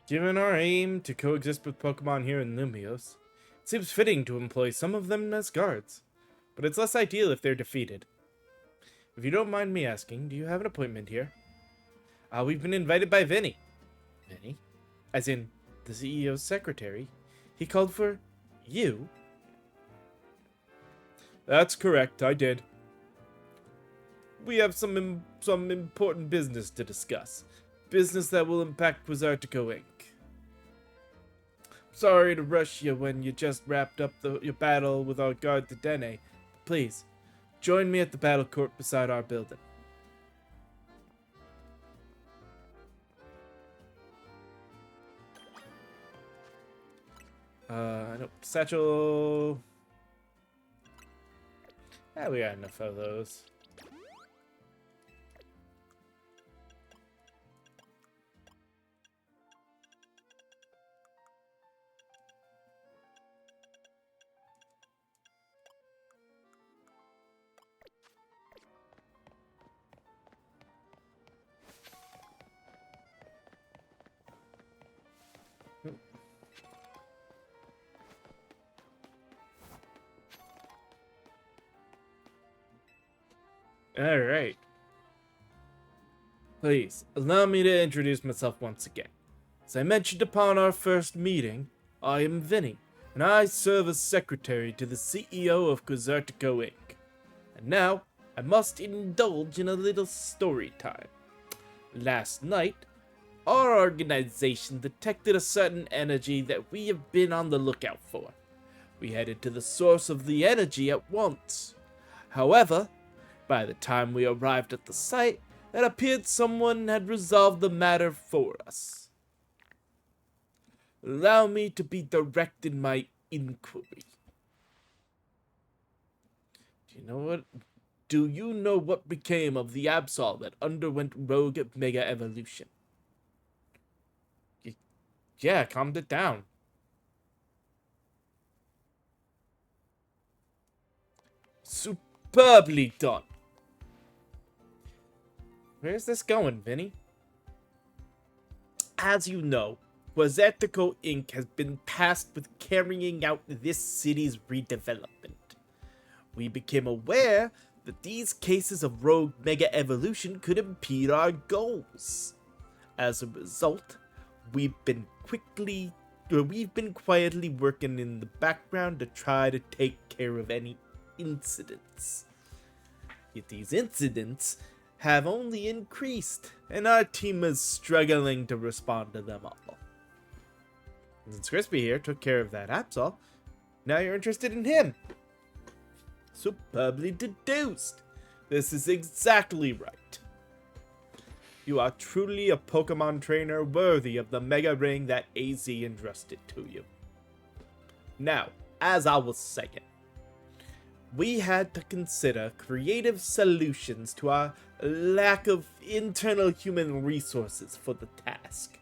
Speaker 1: Given our aim to coexist with Pokemon here in Lumios, it seems fitting to employ some of them as guards, but it's less ideal if they're defeated. If you don't mind me asking, do you have an appointment here? We've been invited by Vinny. Vinny? As in, the CEO's secretary. He called for you? That's correct, I did. We have some important business to discuss. Business that will impact Quizartico Inc. Sorry to rush you when you just wrapped up your battle with our guard the Dene. Please, join me at the battle court beside our building. Nope. Satchel. We got enough of those. Alright. Please, allow me to introduce myself once again. As I mentioned upon our first meeting, I am Vinny, and I serve as secretary to the CEO of Quizartico Inc. And now, I must indulge in a little story time. Last night, our organization detected a certain energy that we have been on the lookout for. We headed to the source of the energy at once. However, by the time we arrived at the site, it appeared someone had resolved the matter for us. Allow me to be direct in my inquiry. Do you know what became of the Absol that underwent rogue Mega Evolution? Yeah, calmed it down. Superbly done. Where's this going, Vinny? As you know, Quizartico Inc. has been tasked with carrying out this city's redevelopment. We became aware that these cases of rogue Mega Evolution could impede our goals. As a result, we've been quietly working in the background to try to take care of any incidents. Yet these incidents have only increased, and our team is struggling to respond to them all. Since Crispy here took care of that Absol, now you're interested in him. Superbly deduced. This is exactly right. You are truly a Pokemon trainer worthy of the Mega Ring that AZ entrusted to you. Now, as I was saying, we had to consider creative solutions to our lack of internal human resources for the task.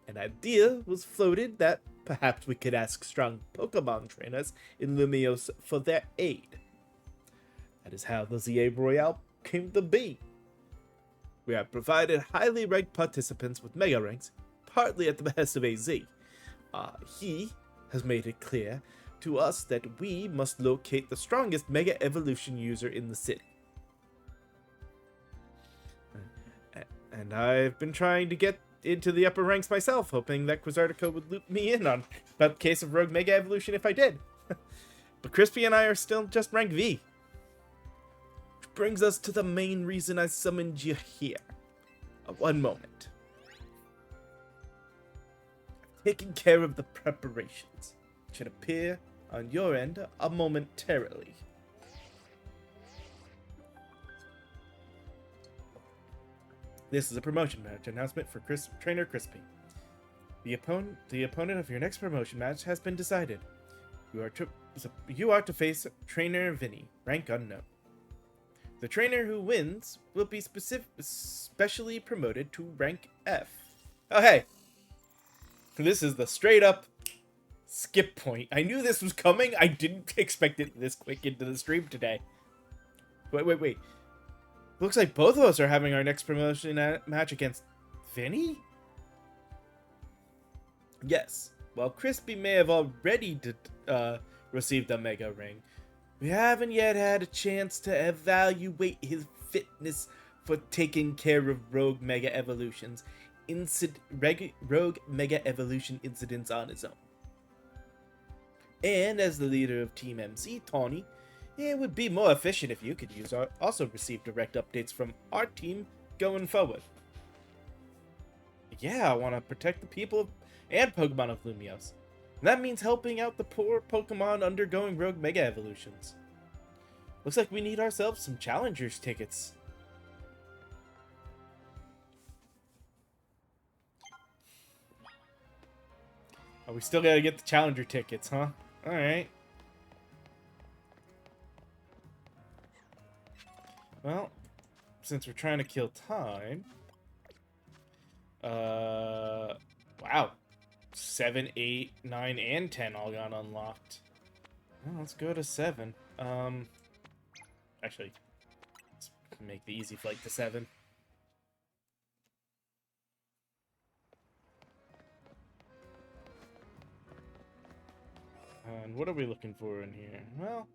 Speaker 1: An idea was floated that perhaps we could ask strong Pokemon trainers in Lumios for their aid. That is how the ZA Royale came to be. We have provided highly ranked participants with mega ranks, partly at the behest of AZ. He has made it clear to us that we must locate the strongest mega evolution user in the city. And I've been trying to get into the upper ranks myself, hoping that Quizartico would loop me in on about the case of Rogue Mega Evolution if I did. But Crispy and I are still just rank V. Which brings us to the main reason I summoned you here. One moment. Taking care of the preparations. It should appear on your end momentarily. This is a promotion match announcement for Trainer Crispy. The opponent of your next promotion match has been decided. You are to face Trainer Vinny, rank unknown. The trainer who wins will be specially promoted to rank F. Oh hey, this is the straight up skip point. I knew this was coming. I didn't expect it this quick into the stream today. Wait. Looks like both of us are having our next promotion match against Vinny? Yes. While Crispy may have already received a Mega Ring, we haven't yet had a chance to evaluate his fitness for taking care of Rogue Mega Evolution incidents on his own. And as the leader of Team MC, Tawny, it would be more efficient if you could also receive direct updates from our team going forward. Yeah, I want to protect the people and Pokemon of Lumios. And that means helping out the poor Pokemon undergoing Rogue Mega Evolutions. Looks like we need ourselves some Challengers tickets. Oh, we still gotta get the Challenger tickets, huh? Alright. Well, since we're trying to kill time... wow. 7, 8, 9, and 10 all got unlocked. Well, let's go to 7. Actually, let's make the easy flight to 7. And what are we looking for in here? Well,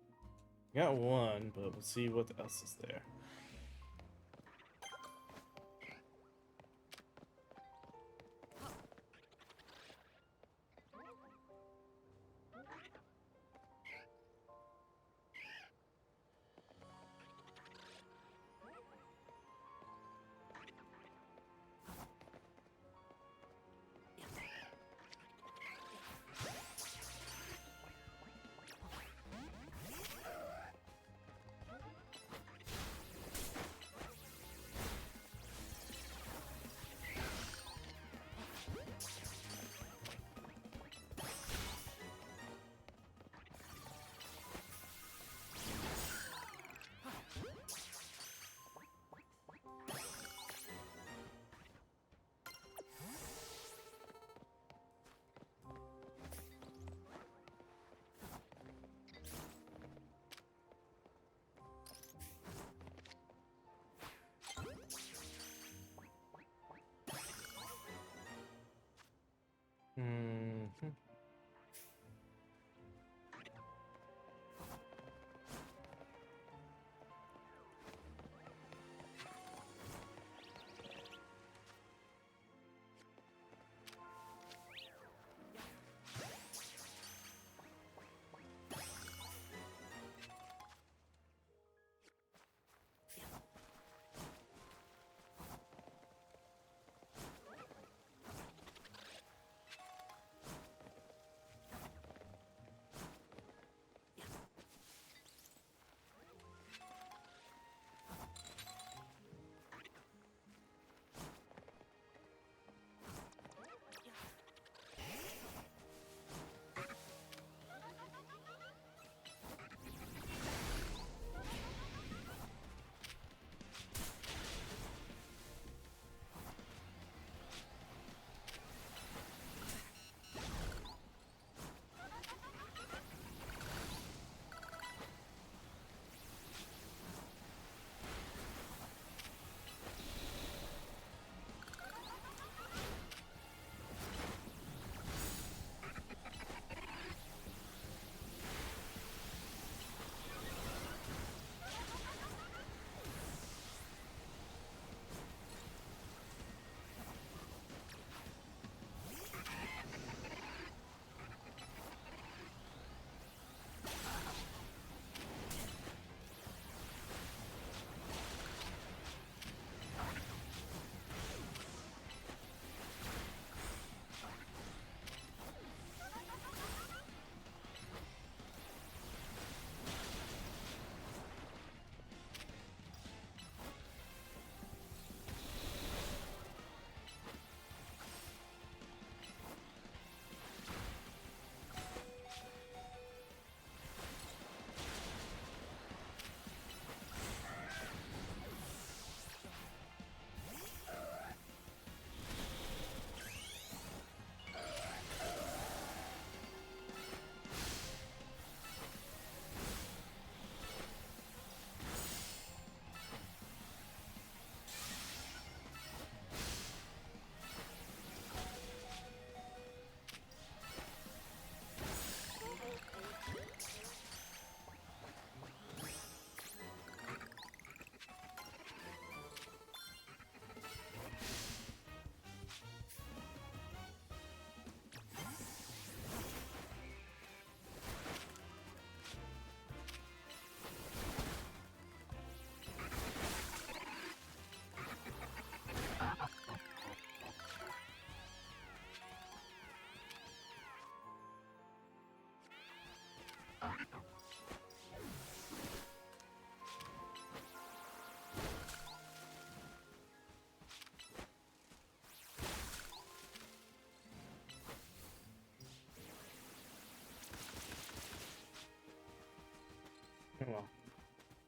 Speaker 1: got one, but we'll see what else is there.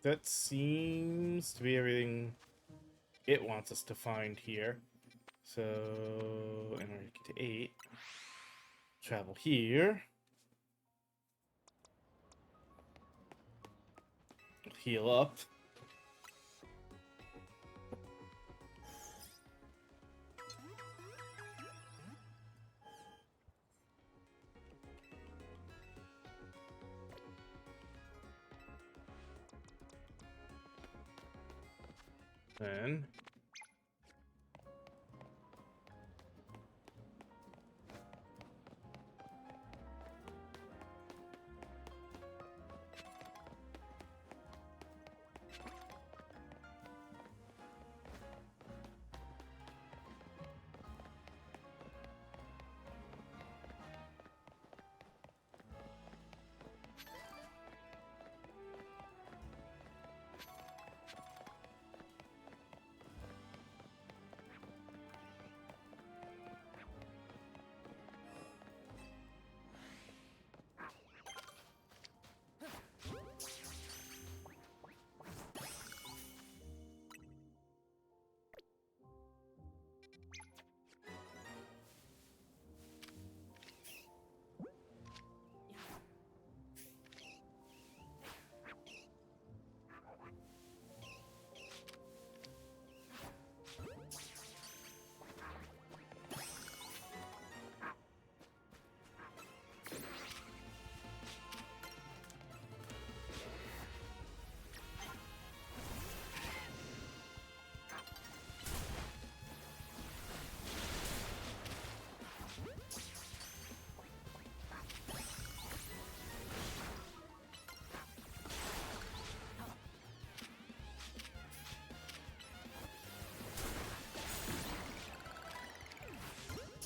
Speaker 1: That seems to be everything it wants us to find here. So, in order to get to 8, travel here. Heal up. Then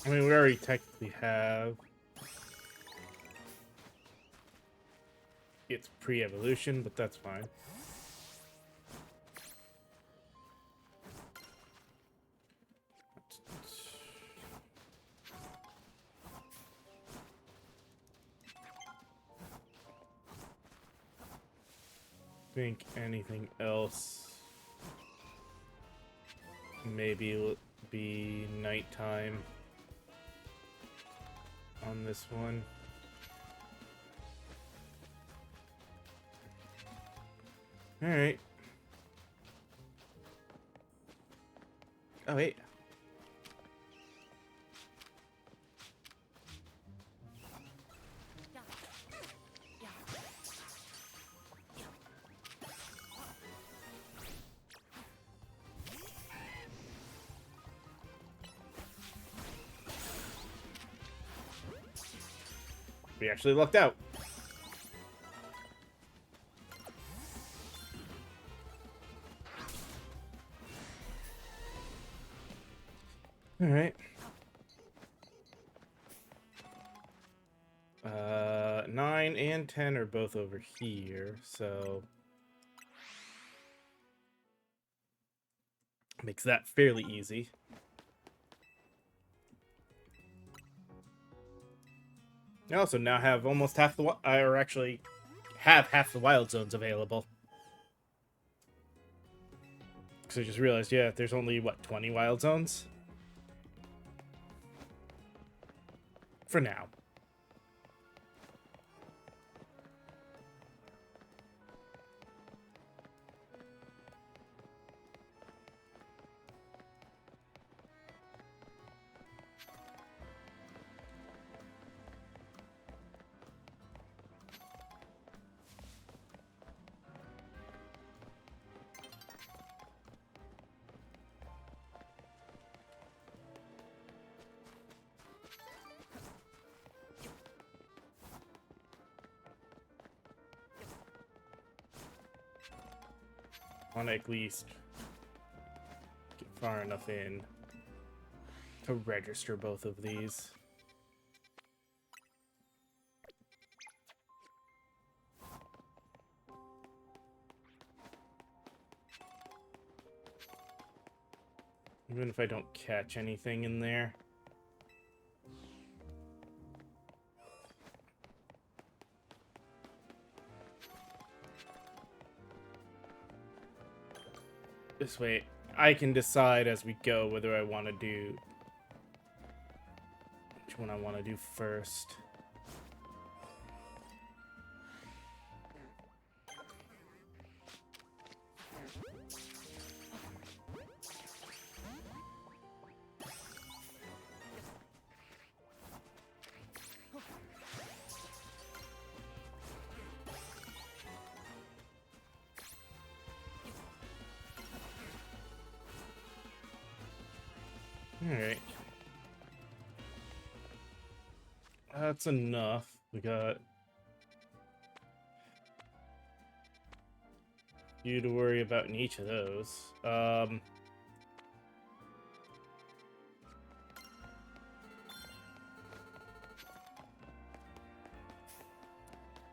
Speaker 1: I mean, we already technically have its pre-evolution, but that's fine. Think anything else maybe it'll be nighttime on this one. All right. Oh wait. We actually lucked out. All right. 9 and 10 are both over here, so makes that fairly easy. I also now have almost half the or actually have half the wild zones available. Because I just realized, yeah, there's only what, 20 wild zones for now. Want to at least get far enough in to register both of these. Even if I don't catch anything in there. This way, I can decide as we go whether I want to do... which one I want to do first. Alright. That's enough. We got you to worry about in each of those.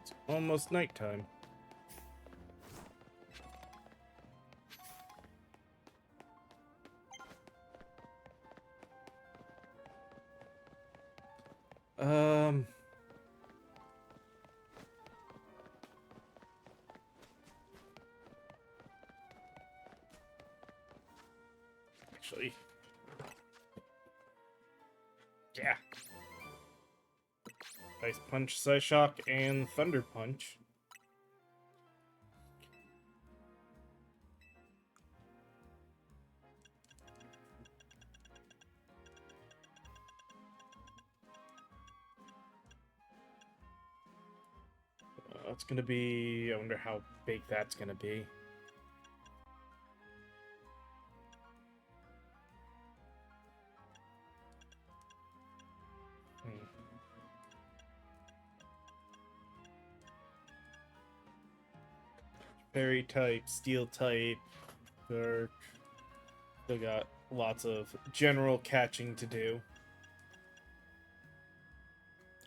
Speaker 1: It's almost nighttime. Actually, yeah. Ice Punch, Psyshock, and Thunder Punch. It's gonna be... I wonder how big that's gonna be. Fairy type, steel type, dark. Still got lots of general catching to do.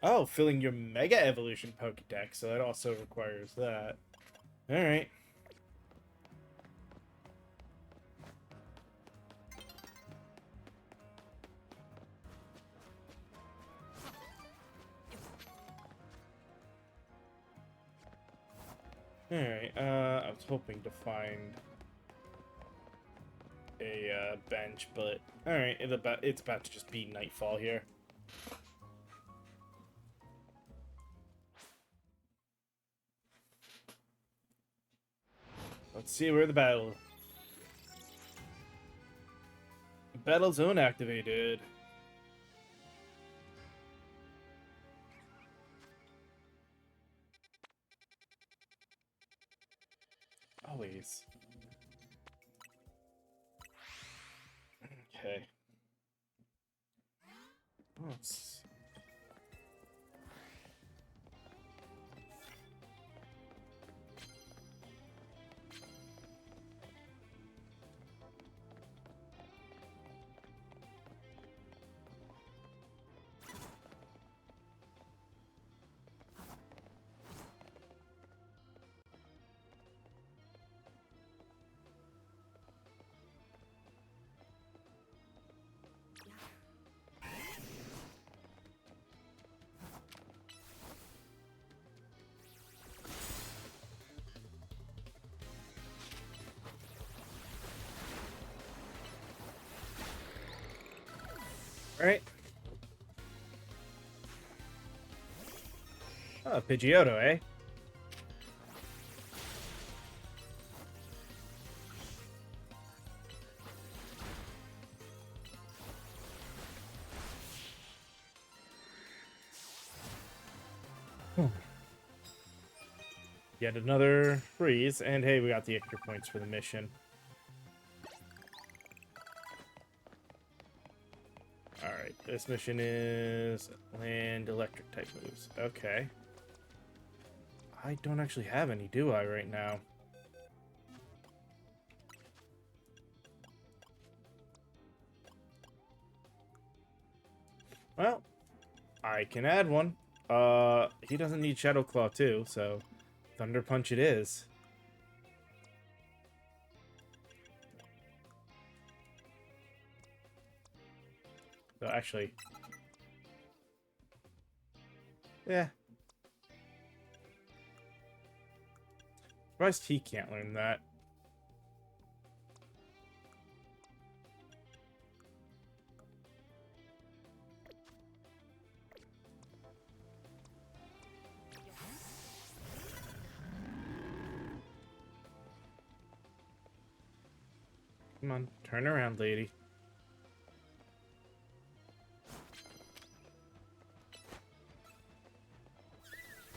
Speaker 1: Oh, filling your Mega Evolution Pokédex, so that also requires that. Alright. Alright, I was hoping to find a bench, but alright, it's about to just be nightfall here. Let's see where the battle zone activated. Always. Okay. Let's... Alright. Oh, Pidgeotto, eh? Yet another freeze, and hey, we got the extra points for the mission. Alright, this mission is land electric type moves. Okay. I don't actually have any, do I, right now? Well, I can add one. He doesn't need Shadow Claw too, so Thunder Punch it is. So actually, yeah. Surprised he can't learn that. Come on, turn around, lady.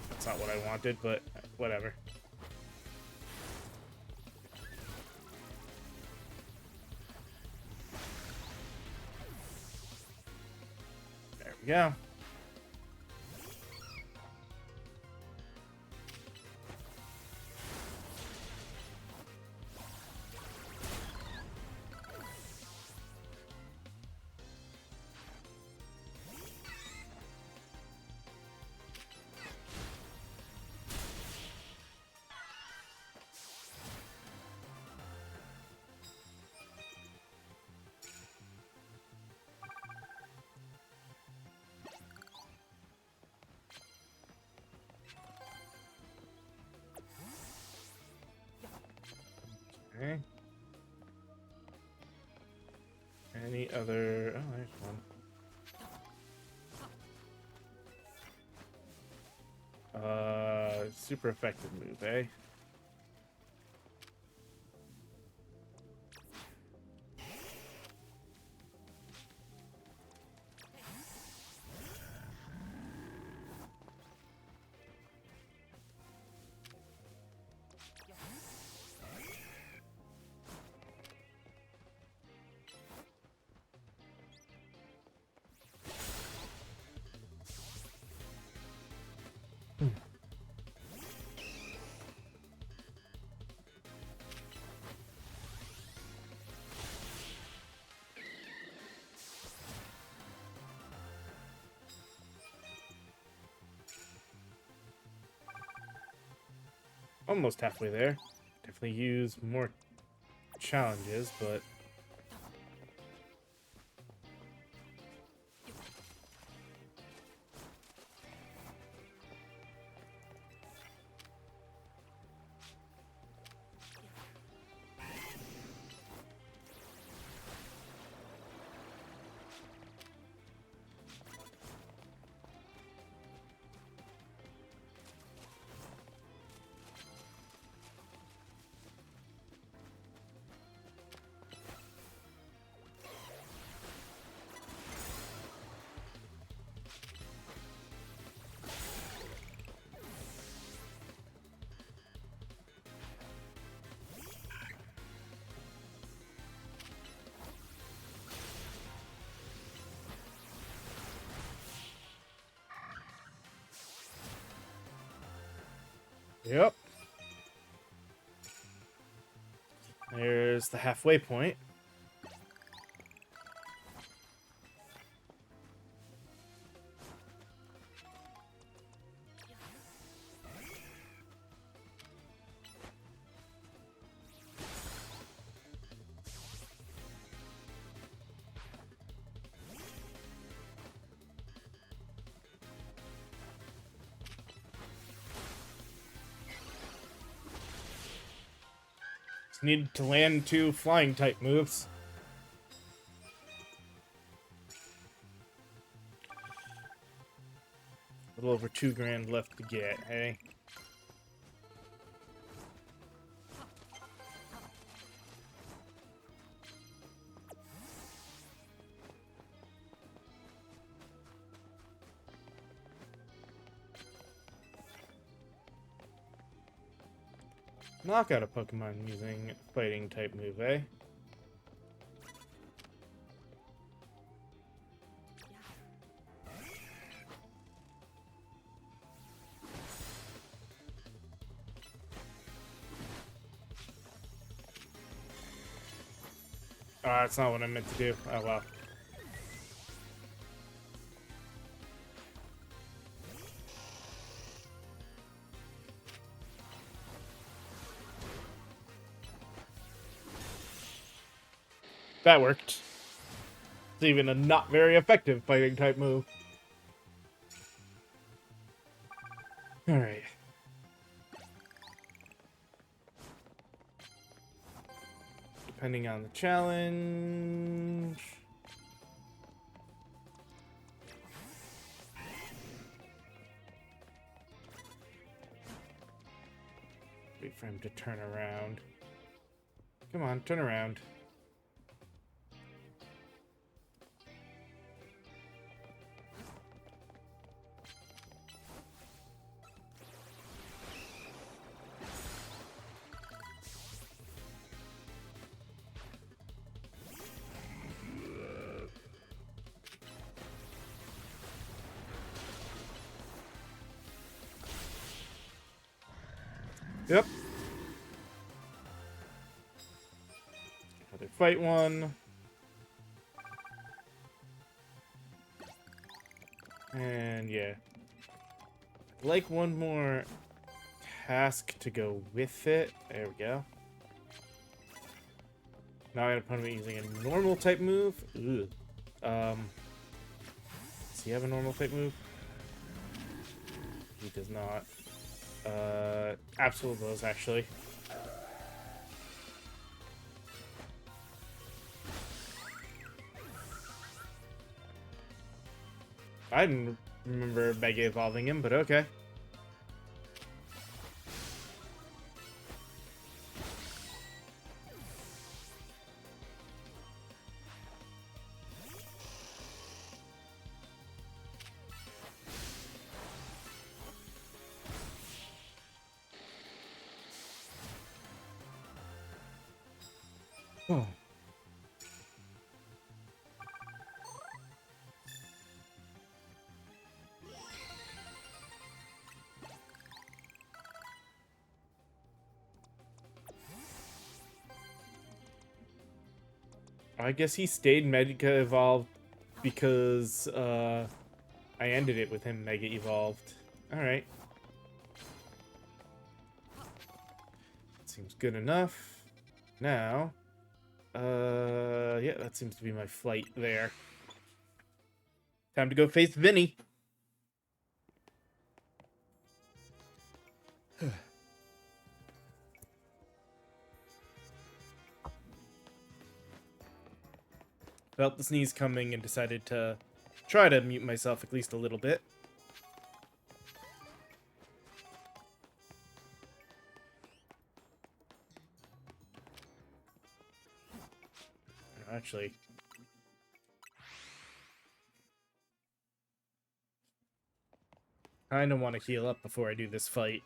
Speaker 1: That's not what I wanted, but whatever. There we go. Okay. Any other... Oh, there's one. Super effective move, eh? Almost halfway there. Definitely use more challenges, but... Yep. There's the halfway point. Just need to land 2 flying type moves. A little over 2 grand left to get, hey? Knock out a Pokemon using fighting type move, eh? That's not what I meant to do. Oh well. That worked. It's even a not very effective fighting type move. Alright. Depending on the challenge... Wait for him to turn around. Come on, turn around. Yep. Another fight one. And yeah. I'd like one more task to go with it. There we go. Now I got a opponent using a normal type move. Ugh. Does he have a normal type move? He does not. Absolute blows, actually. I didn't remember Mega evolving him, but okay. Oh. I guess he stayed Mega Evolved because I ended it with him Mega Evolved. Alright. Seems good enough. Now, yeah, that seems to be my flight there. Time to go face Vinny. Felt the sneeze coming and decided to try to mute myself at least a little bit. Actually, I kinda want to heal up before I do this fight.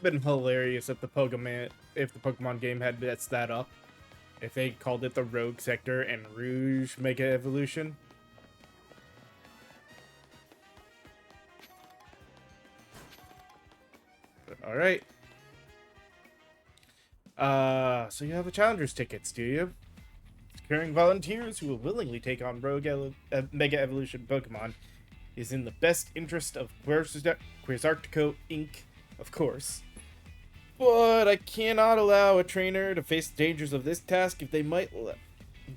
Speaker 1: Would have been hilarious if the Pokemon game had messed that up. If they called it the Rogue Sector and Rouge Mega Evolution. Alright. So you have a Challenger's tickets, do you? Securing volunteers who will willingly take on Mega Evolution Pokemon is in the best interest of Quasartico Inc., of course. But I cannot allow a trainer to face the dangers of this task if they might.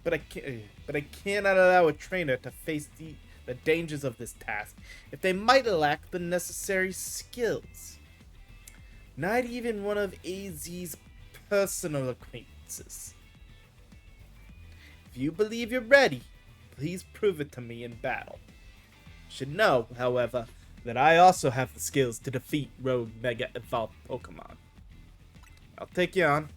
Speaker 1: But I cannot allow a trainer to face the dangers of this task if they might lack the necessary skills. Not even one of AZ's personal acquaintances. If you believe you're ready, please prove it to me in battle. You should know, however, that I also have the skills to defeat Rogue Mega Evolved Pokemon. I'll take you on.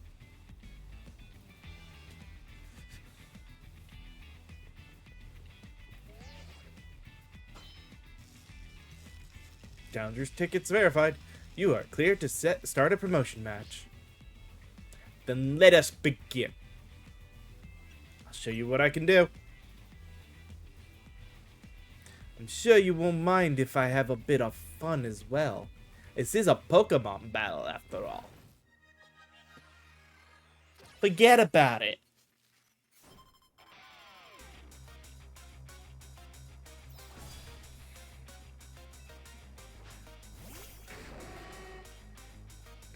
Speaker 1: Challenger's tickets verified. You are clear to start a promotion match. Then let us begin. I'll show you what I can do. I'm sure you won't mind if I have a bit of fun as well. This is a Pokemon battle after all. Forget about it.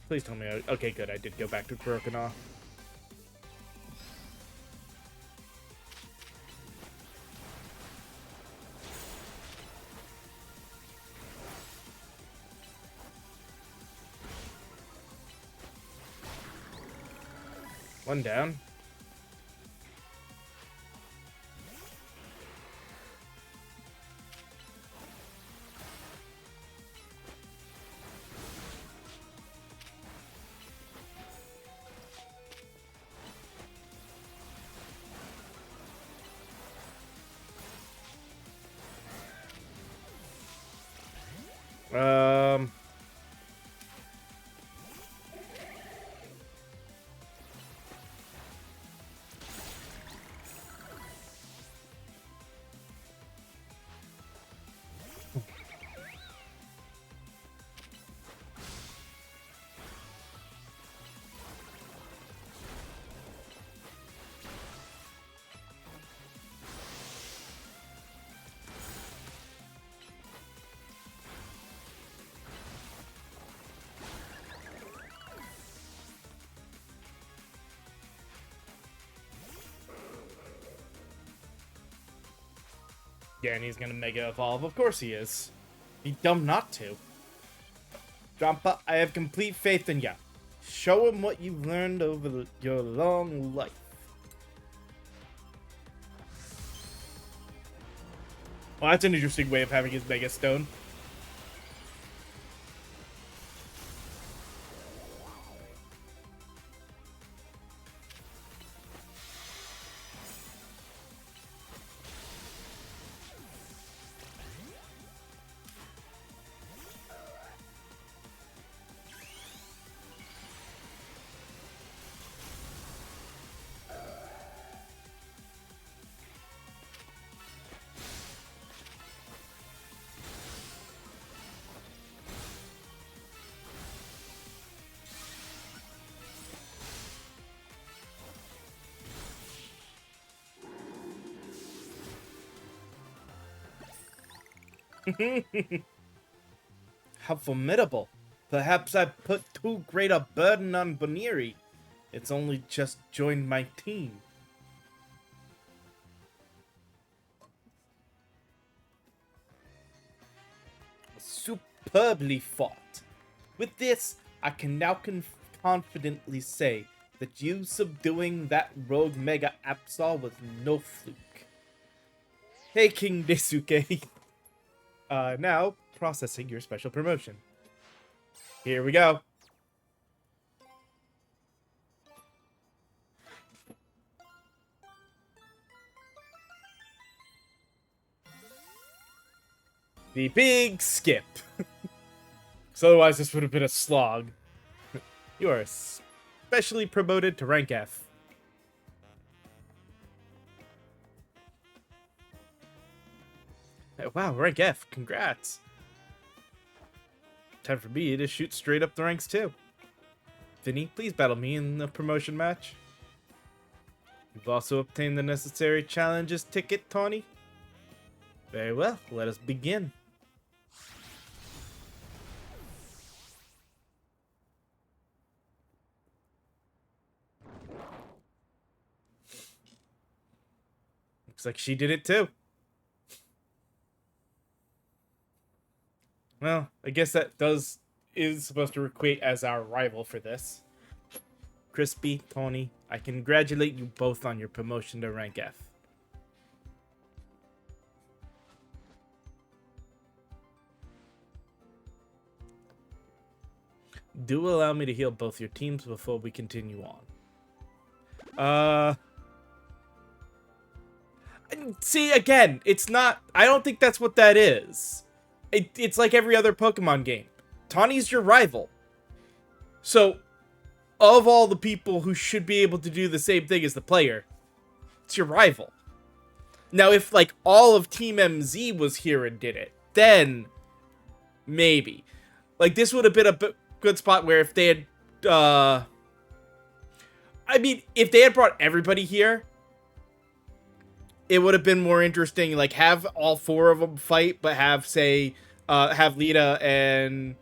Speaker 1: Please tell me. Okay, good. I did go back to Brokenaw. One down. Um... Yeah, and he's gonna Mega Evolve. Of course he is. Be dumb not to. Jumpa, I have complete faith in ya. Show him what you've learned over your long life. Well, that's an interesting way of having his Mega Stone. How formidable. Perhaps I put too great a burden on Boniri. It's only just joined my team. Superbly fought. With this, I can now confidently say that you subduing that rogue Mega Absol was no fluke. Hey, King Desuke. Now, processing your special promotion. Here we go. The big skip. So otherwise this would have been a slog. You are specially promoted to rank F. Wow, rank F. Congrats. Time for me to shoot straight up the ranks too. Vinny, please battle me in the promotion match. You've also obtained the necessary challenges ticket, Tawny. Very well, let us begin. Looks like she did it too. Well, I guess that is supposed to equate as our rival for this. Crispy, Tony, I congratulate you both on your promotion to rank F. Do allow me to heal both your teams before we continue on. See, again, it's not... I don't think that's what that is. It's like every other Pokemon game. Tawny's your rival. So, of all the people who should be able to do the same thing as the player, it's your rival. Now, if, like, all of Team MZ was here and did it, then maybe. Like, this would have been a good spot where if they had... I mean, if they had brought everybody here, it would have been more interesting. Like, have all four of them fight, but have, say, have Lita and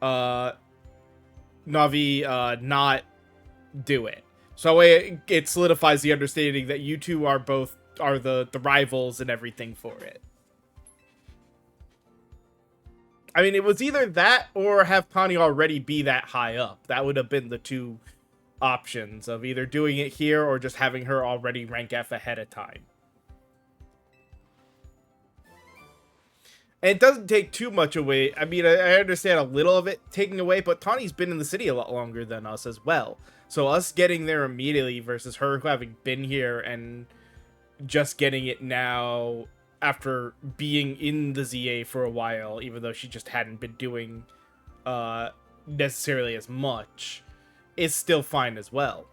Speaker 1: Navi not do it. So that way it solidifies the understanding that you two are both the rivals and everything for it. I mean, it was either that or have Connie already be that high up. That would have been the two options of either doing it here or just having her already rank F ahead of time. And it doesn't take too much away. I mean, I understand a little of it taking away, but Tawny's been in the city a lot longer than us as well. So us getting there immediately versus her having been here and just getting it now after being in the ZA for a while, even though she just hadn't been doing necessarily as much, is still fine as well.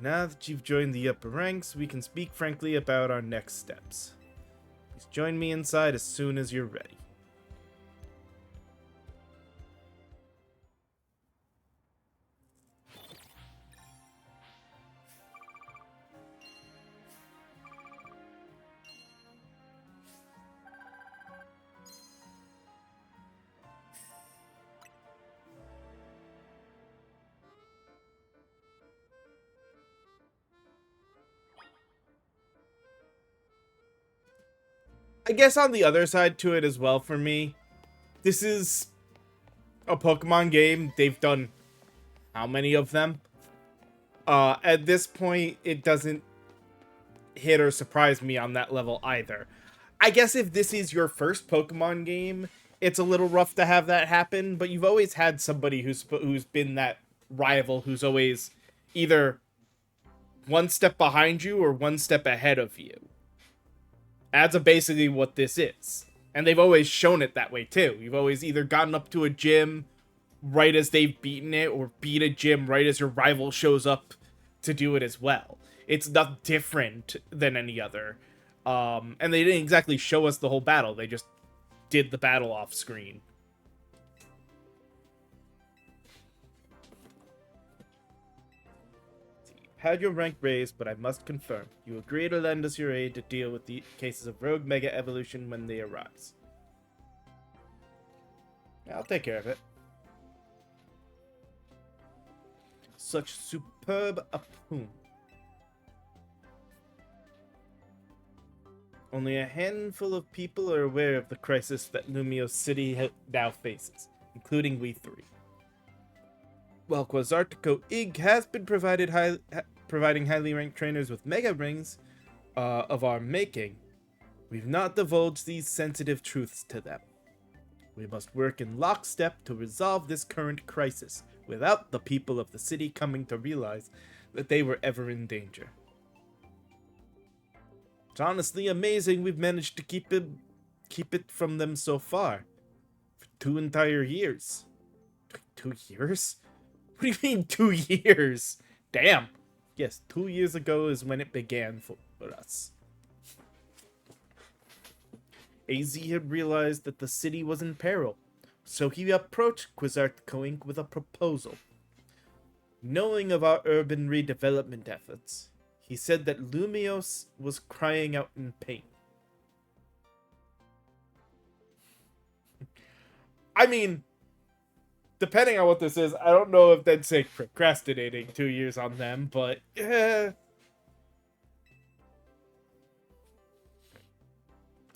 Speaker 1: Now that you've joined the upper ranks, we can speak frankly about our next steps. Please join me inside as soon as you're ready. I guess on the other side to it as well for me, this is a Pokemon game. They've done how many of them? At this point, it doesn't hit or surprise me on that level either. I guess if this is your first Pokemon game, it's a little rough to have that happen, but you've always had somebody who's been that rival who's always either one step behind you or one step ahead of you. That's basically what this is. And they've always shown it that way too. You've always either gotten up to a gym right as they've beaten it, or beat a gym right as your rival shows up to do it as well. It's not different than any other. And they didn't exactly show us the whole battle. They just did the battle off screen. Had your rank raised, but I must confirm. You agree to lend us your aid to deal with the cases of rogue mega evolution when they arise. Yeah, I'll take care of it. Such superb aplomb. Only a handful of people are aware of the crisis that Lumio City now faces, including we three. While Quasartico Ig has been providing highly ranked trainers with mega rings of our making, we've not divulged these sensitive truths to them. We must work in lockstep to resolve this current crisis without the people of the city coming to realize that they were ever in danger. It's honestly amazing we've managed to keep it from them so far. For 2 entire years. 2 years? What do you mean 2 years? Damn. Yes, 2 years ago is when it began for us. AZ had realized that the city was in peril, so he approached Quasartico Inc. with a proposal. Knowing of our urban redevelopment efforts, he said that Lumios was crying out in pain. I mean, depending on what this is, I don't know if that's like procrastinating 2 years on them, but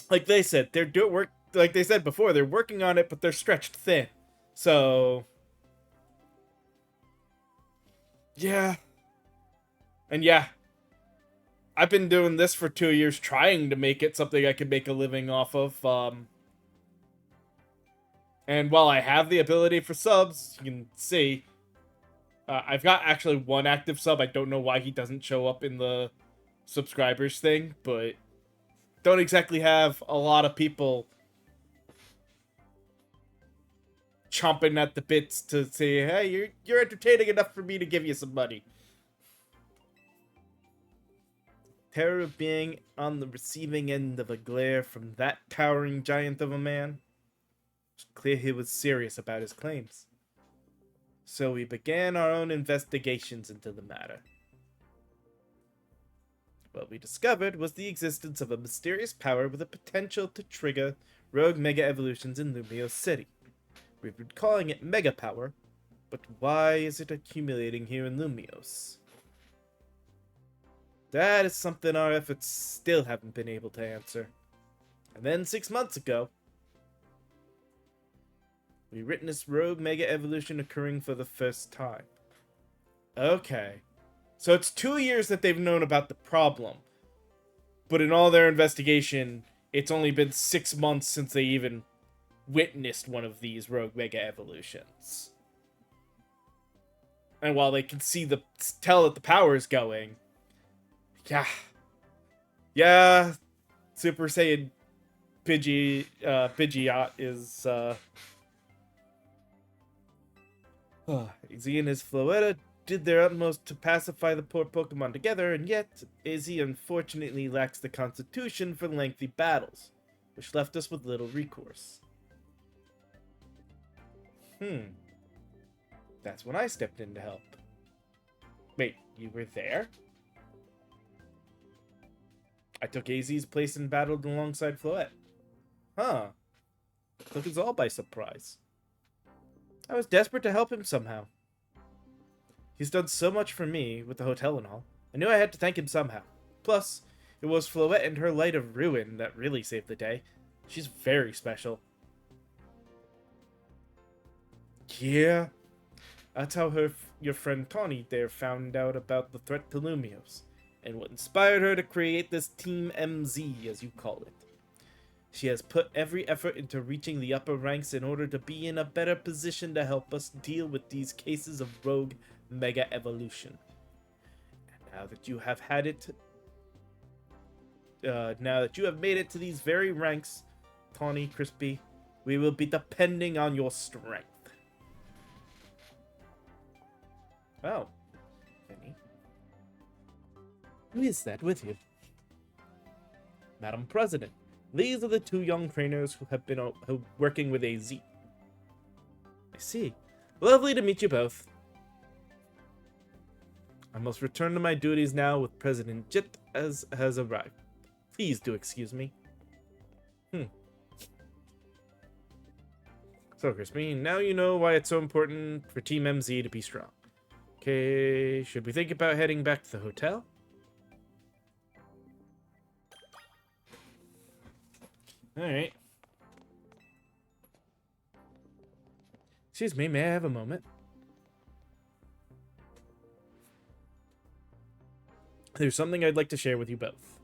Speaker 1: like they said, they're doing work. Like they said before, they're working on it, but they're stretched thin. So yeah, and yeah, I've been doing this for 2 years, trying to make it something I can make a living off of. And while I have the ability for subs, you can see, I've got actually one active sub. I don't know why he doesn't show up in the subscribers thing, but don't exactly have a lot of people chomping at the bits to say, hey, you're entertaining enough for me to give you some money. Terror of being on the receiving end of a glare from that towering giant of a man. It's clear he was serious about his claims. So we began our own investigations into the matter. What we discovered was the existence of a mysterious power with the potential to trigger rogue mega evolutions in Lumio City. We've been calling it Mega Power, but why is it accumulating here in Lumios? That is something our efforts still haven't been able to answer. And then 6 months ago, We witnessed rogue mega evolution occurring for the first time. Okay. So it's 2 years that they've known about the problem. But in all their investigation, it's only been 6 months since they even witnessed one of these rogue mega evolutions. And while they can tell that the power is going, yeah, Super Saiyan Pidgeot is AZ and his Floetta did their utmost to pacify the poor Pokemon together, and yet AZ unfortunately lacks the constitution for lengthy battles, which left us with little recourse. That's when I stepped in to help. Wait, you were there? I took AZ's place and battled alongside Floette. Huh. Took us all by surprise. I was desperate to help him somehow. He's done so much for me, with the hotel and all. I knew I had to thank him somehow. Plus, it was Floette and her Light of Ruin that really saved the day. She's very special. Yeah. That's how your friend Tawny there found out about the threat to Lumios, and what inspired her to create this Team MZ, as you call it. She has put every effort into reaching the upper ranks in order to be in a better position to help us deal with these cases of rogue mega evolution. And now that you have made it to these very ranks, Tawny, Crispy, we will be depending on your strength. Oh, Penny. Who is that with you? Madam President, these are the 2 young trainers who have been working with AZ. I see. Lovely to meet you both. I must return to my duties now with President Jit has arrived. Please do excuse me. So, Crispy, now you know why it's so important for Team MZ to be strong. Okay, should we think about heading back to the hotel? Alright. Excuse me, may I have a moment? There's something I'd like to share with you both.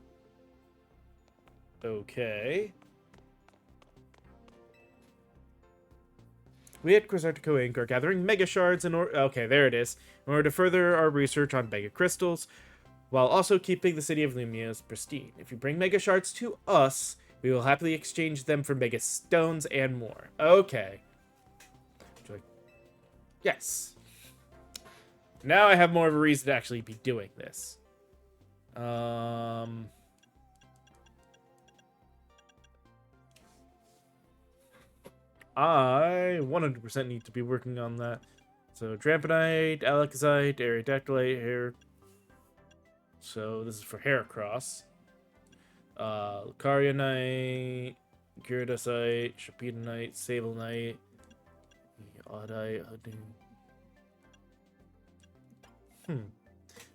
Speaker 1: Okay. We at Quasartico Inc. are gathering Mega Shards in order... Okay, there it is. In order to further our research on Mega Crystals, while also keeping the city of Lumios pristine. If you bring Mega Shards to us, we will happily exchange them for Mega Stones and more. Okay. Yes. Now I have more of a reason to actually be doing this. I 100% need to be working on that. So, Drampinite, Alakazite, Aerodactylite, Hair. So, this is for Heracross. Lucarionite, Gyarados-ite, Sharpedo-nite, Sableye-nite, Oddite,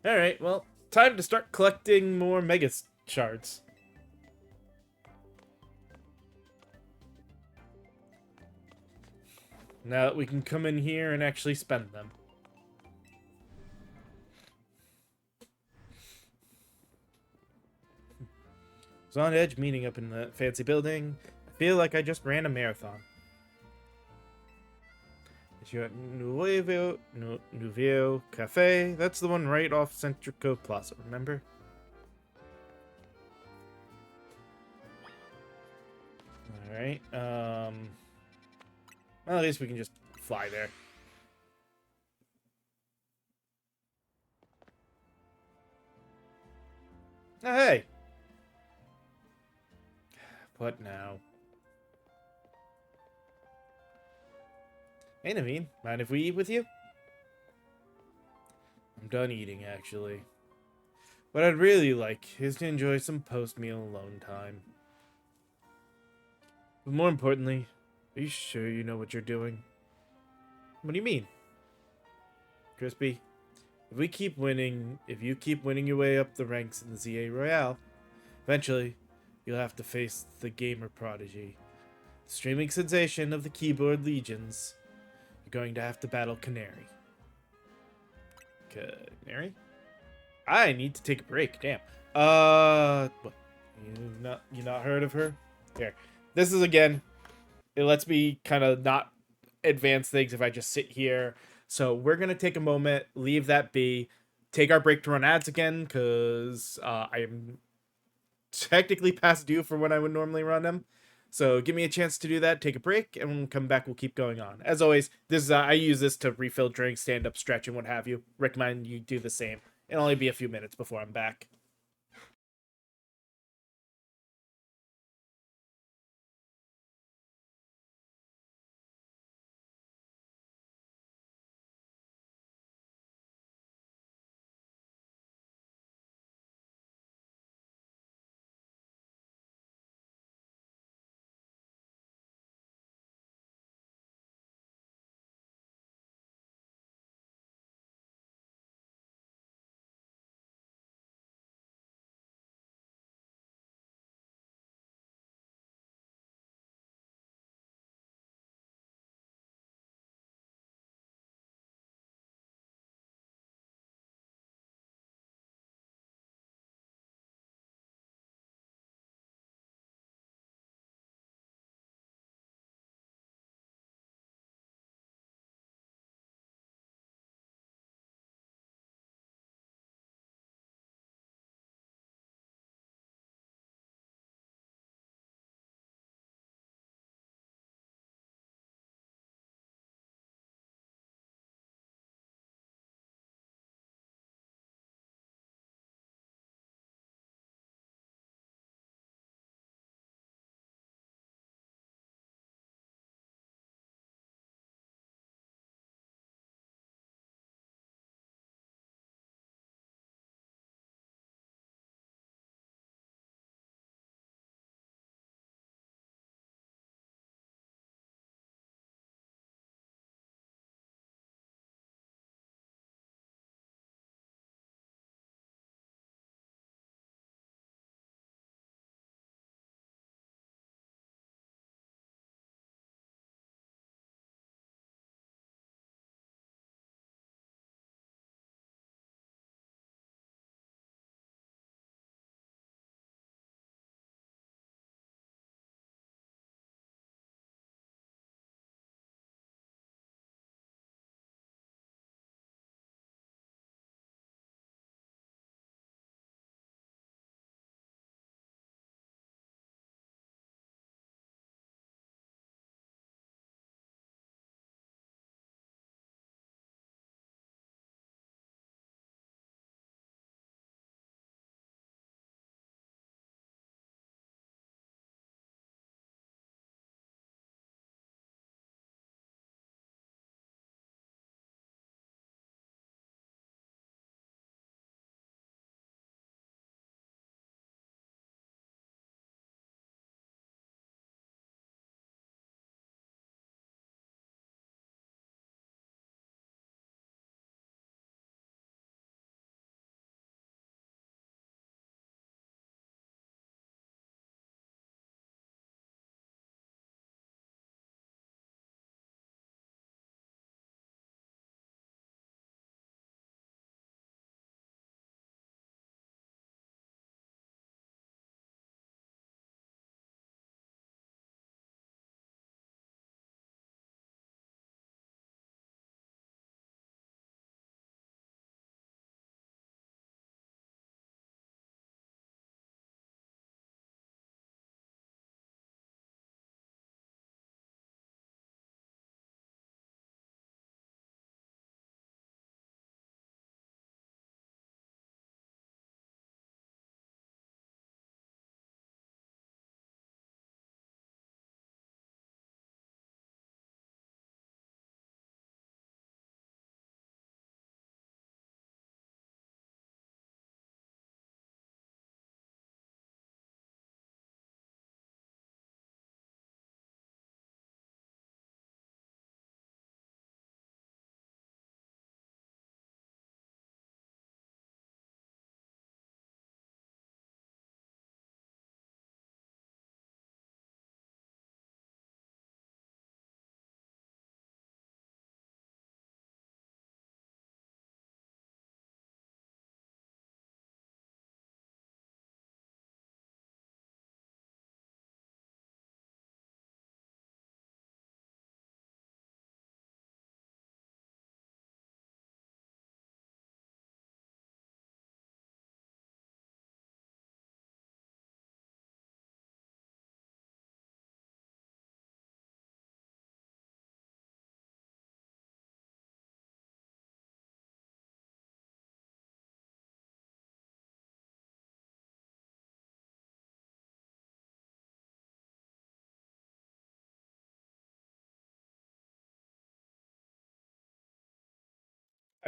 Speaker 1: Alright, well, time to start collecting more Mega Shards. Now that we can come in here and actually spend them. I was on edge meeting up in the fancy building. I feel like I just ran a marathon. It's your Nuevo Cafe. That's the one right off Centrico Plaza, remember? Alright, well, at least we can just fly there. Oh, hey! What now? Hey, Naveen, mind if we eat with you? I'm done eating, actually. What I'd really like is to enjoy some post-meal alone time. But more importantly, are you sure you know what you're doing? What do you mean? Crispy, if you keep winning your way up the ranks in the ZA Royale, eventually, you'll have to face the gamer prodigy. streaming sensation of the keyboard legions, you're going to have to battle Canary. Canary? I need to take a break. Damn. What? You not heard of her? Here. This is again. It lets me kind of not advance things if I just sit here. So we're gonna take a moment, leave that be, take our break to run ads again, because I am technically past due for when I would normally run them. So give me a chance to do that, take a break, and when we come back, we'll keep going on. As always, this is I use this to refill drinks, stand up, stretch, and what have you. Recommend you do the same. It'll only be a few minutes before I'm back.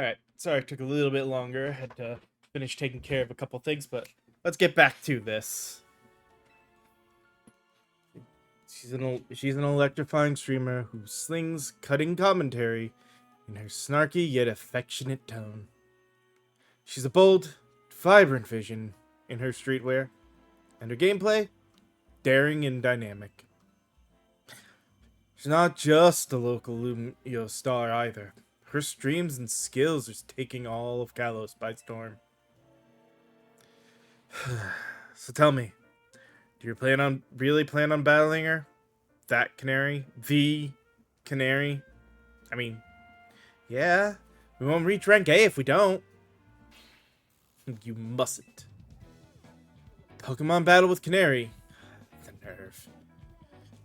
Speaker 1: Alright, sorry it took a little bit longer. I had to finish taking care of a couple things, but let's get back to this. She's an electrifying streamer who slings cutting commentary in her snarky yet affectionate tone. She's a bold, vibrant vision in her streetwear, and her gameplay, daring and dynamic. She's not just a local Lumio star either. Her streams and skills are taking all of Kalos by storm. So tell me, do you really plan on battling her? That canary? The canary? I mean, yeah, we won't reach rank A if we don't. You mustn't. Pokemon battle with Canary. The nerve.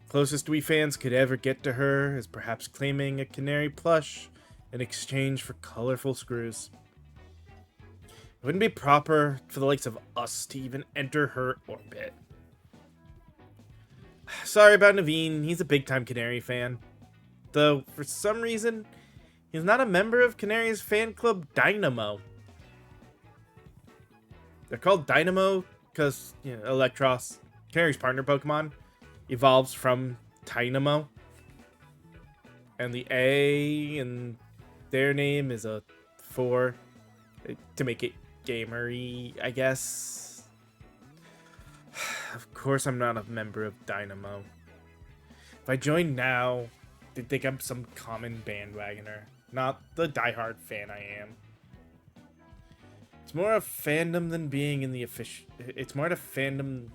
Speaker 1: Closest we fans could ever get to her is perhaps claiming a Canary plush in exchange for colorful screws. It wouldn't be proper for the likes of us to even enter her orbit. Sorry about Naveen, he's a big-time Canary fan. Though, for some reason, he's not a member of Canary's fan club Dynamo. They're called Dynamo because, you know, Electros, Canary's partner Pokemon, evolves from Dynamo. And the A in their name is a 4 to make it gamery, I guess. Of course I'm not a member of Dynamo. If I join now, they'd think I'm some common bandwagoner, not the diehard fan I am. It's more a fandom than being in the official... It's more to fandom...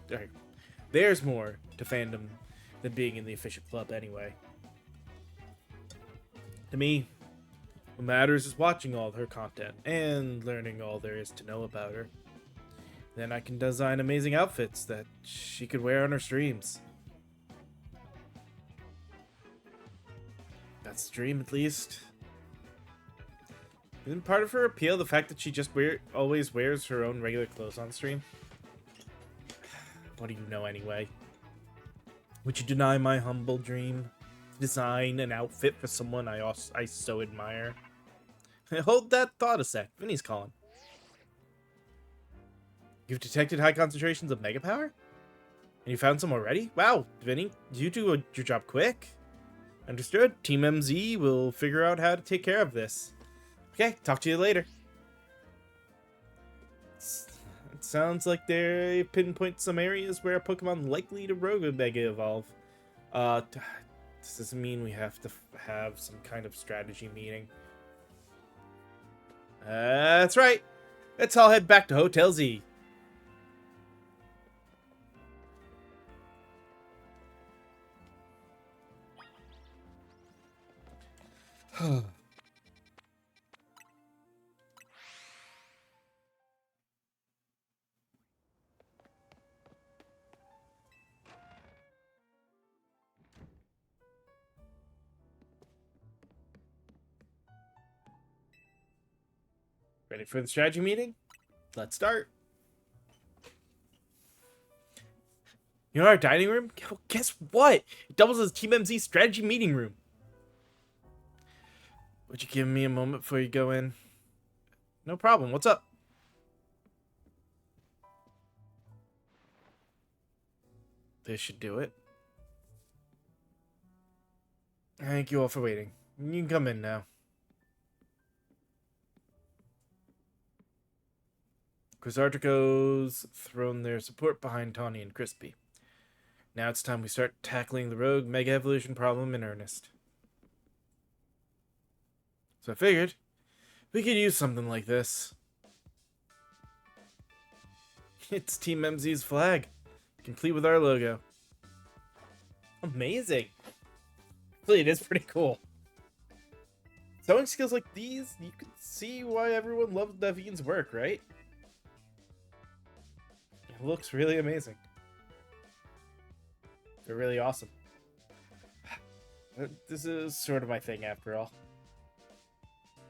Speaker 1: There's more to fandom than being in the official club anyway. To me, what matters is watching all of her content and learning all there is to know about her. Then I can design amazing outfits that she could wear on her streams. That's the dream, at least. Isn't part of her appeal the fact that she just always wears her own regular clothes on stream? What do you know anyway? Would you deny my humble dream? Design an outfit for someone I so admire? Hold that thought a sec. Vinny's calling. You've detected high concentrations of mega power? And you found some already? Wow, Vinny, you do your job quick. Understood. Team MZ will figure out how to take care of this. Okay, talk to you later. It sounds like they pinpoint some areas where a Pokemon likely to Rogue Mega Evolve. This doesn't mean we have to have some kind of strategy meeting. That's right. Let's all head back to Hotel Z. Ready for the strategy meeting? Let's start. You know our dining room? Yo, guess what? It doubles as Team MZ strategy meeting room. Would you give me a moment before you go in? No problem. What's up? This should do it. Thank you all for waiting. You can come in now. Quasartico's thrown their support behind Tawny and Crispy. Now it's time we start tackling the rogue Mega Evolution problem in earnest. So I figured we could use something like this. It's Team MZ's flag, complete with our logo. Amazing. Really, it is pretty cool. Sewing skills like these, you can see why everyone loves Davin's work, right? It looks really amazing. They're really awesome. This is sort of my thing after all.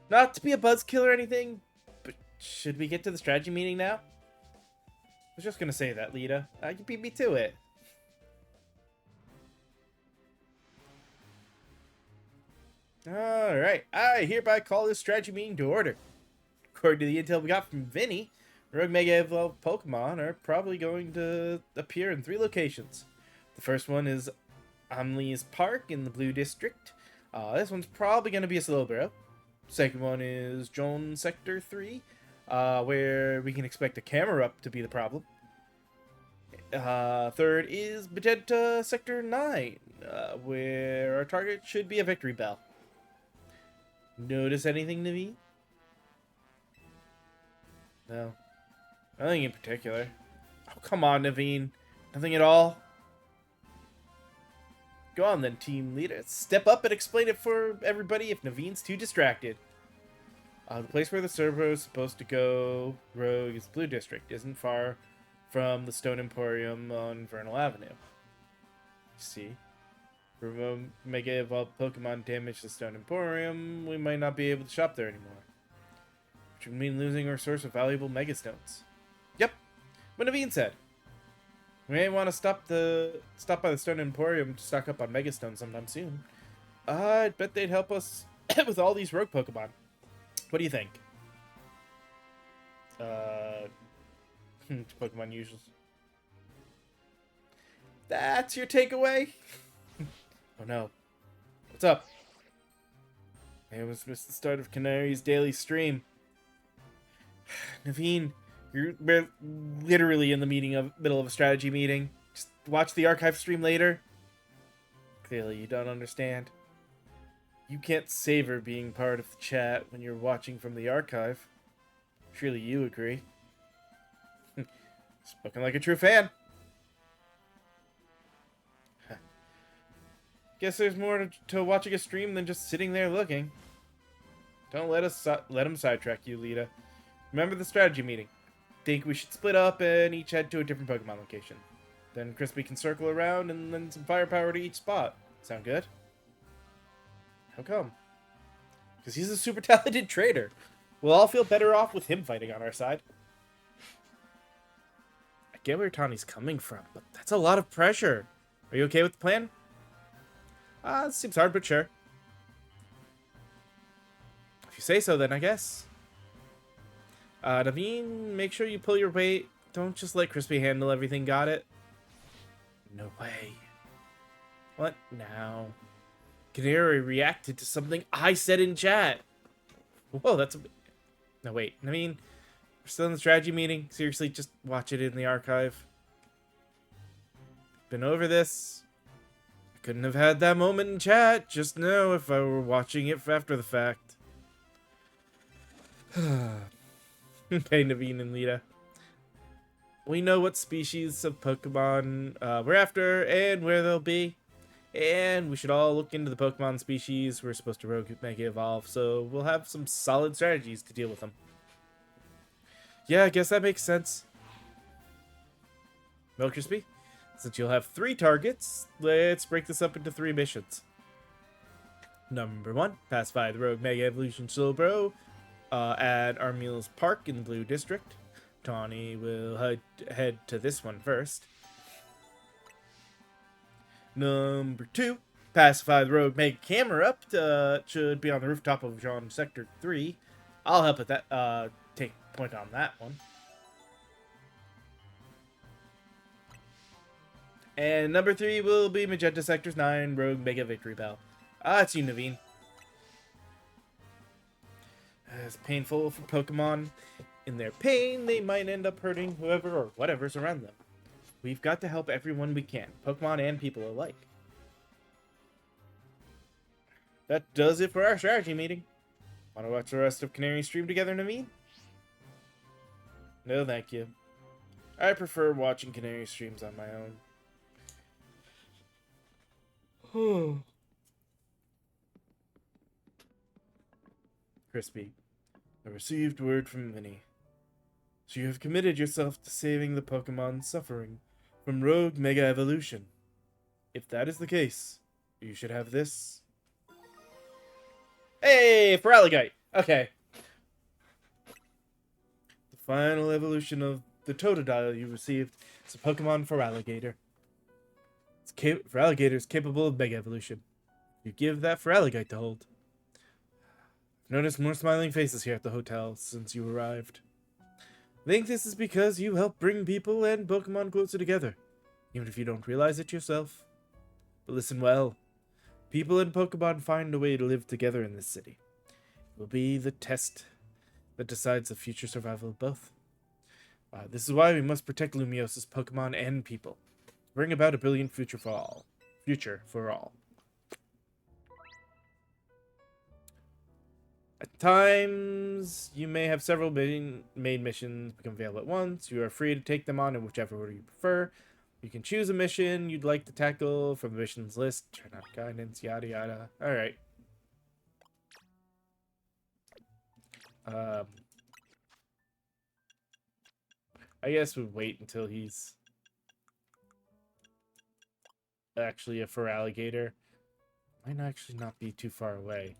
Speaker 1: Not to be a buzzkill or anything, but should we get to the strategy meeting now? I was just gonna say that, Lita. You beat me to it. Alright, I hereby call this strategy meeting to order. According to the intel we got from Vinny, Rogue Mega Evolved Pokemon are probably going to appear in 3 locations. The first one is Amli's Park in the Blue District. This one's probably going to be a Slowbro. Second one is Joan Sector 3, where we can expect a camera up to be the problem. Third is Magenta Sector 9, where our target should be a Victory Bell. Notice anything to me? No. Nothing in particular. Oh, come on, Naveen. Nothing at all? Go on then, team leader. Step up and explain it for everybody if Naveen's too distracted. The place where the servo is supposed to go rogue is Blue District. Isn't far from the Stone Emporium on Vernal Avenue. See? If Mega Evolved Pokemon damage the Stone Emporium, we might not be able to shop there anymore. Which would mean losing our source of valuable Mega Stones. Yep, what Naveen said. We may want to stop by the Stone Emporium to stock up on Mega Stones sometime soon. I bet they'd help us with all these rogue Pokemon. What do you think? Pokemon usuals. That's your takeaway? Oh no. What's up? I almost missed the start of Canary's daily stream. Naveen, we're literally in the middle of a strategy meeting. Just watch the archive stream later. Clearly you don't understand. You can't savor being part of the chat when you're watching from the archive. Surely you agree. Spoken like a true fan. Guess there's more to watching a stream than just sitting there looking. Don't let him sidetrack you, Lita. Remember the strategy meeting. Think we should split up and each head to a different Pokemon location. Then Crispy can circle around and then some firepower to each spot. Sound good? How come? Because he's a super talented trader. We'll all feel better off with him fighting on our side. I get where Tawny's coming from, but that's a lot of pressure. Are you okay with the plan? It seems hard, but sure. If you say so, then I guess. Naveen, make sure you pull your weight. Don't just let Crispy handle everything, got it? No way. What now? Canary reacted to something I said in chat. Whoa, that's a... No, wait. Naveen, we're still in the strategy meeting. Seriously, just watch it in the archive. Been over this. I couldn't have had that moment in chat. Just know if I were watching it after the fact. Okay, Naveen and Lita. We know what species of Pokemon we're after and where they'll be. And we should all look into the Pokemon species we're supposed to Mega Evolve, so we'll have some solid strategies to deal with them. Yeah, I guess that makes sense. Well, Crispy, since you'll have 3 targets, let's break this up into 3 missions. Number 1, pacify the Rogue Mega Evolution Slowbro at Armil's Park in the Blue District. Tawny will head to this one first. Number 2, pacify the Rogue Mega Camera up. Should be on the rooftop of Jean Sector 3. I'll help with that. Take point on that one. And number 3 will be Magenta Sectors 9, Rogue Mega Victory Bell. It's you, Naveen. It's painful for Pokemon. In their pain, they might end up hurting whoever or whatever's around them. We've got to help everyone we can, Pokemon and people alike. That does it for our strategy meeting. Want to watch the rest of Canary's stream together, Naveen? No, thank you. I prefer watching Canary streams on my own. Crispy, I received word from Vinny. So you have committed yourself to saving the Pokemon suffering from Rogue Mega Evolution. If that is the case, you should have this. Hey, Feraligatr! Okay. The final evolution of the Totodile you received is a Pokemon Feraligatr. Feraligatr is capable of Mega Evolution. You give that Feraligatr to hold. Noticed more smiling faces here at the hotel since you arrived. I think this is because you help bring people and Pokemon closer together, even if you don't realize it yourself. But listen well. People and Pokemon find a way to live together in this city. It will be the test that decides the future survival of both. This is why we must protect Lumios's Pokemon and people. Bring about a brilliant future for all. At times, you may have several main missions become available at once. You are free to take them on in whichever order you prefer. You can choose a mission you'd like to tackle from the missions list. Turn out guidance, yada yada. Alright. I guess we'll wait until he's actually a fur alligator. Might actually not be too far away.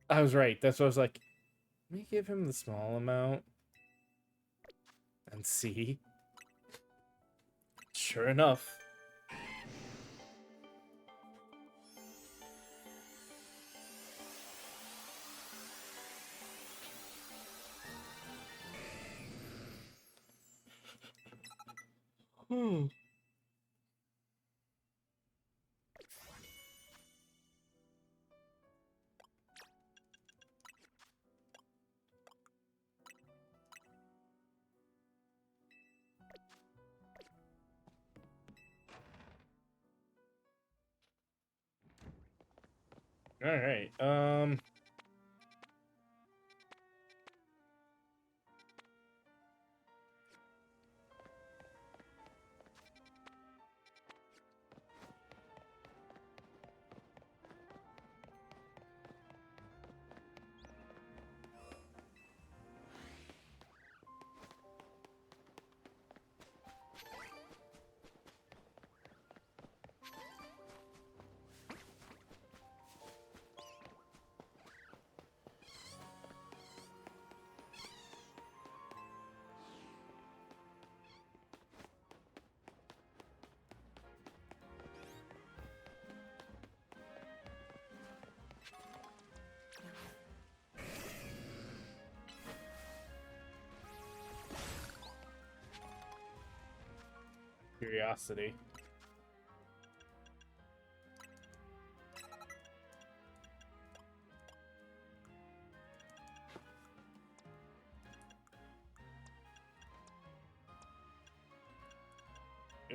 Speaker 1: I was right. That's what I was like. Let me give him the small amount. And see. Sure enough. Hmm. All right. Curiosity.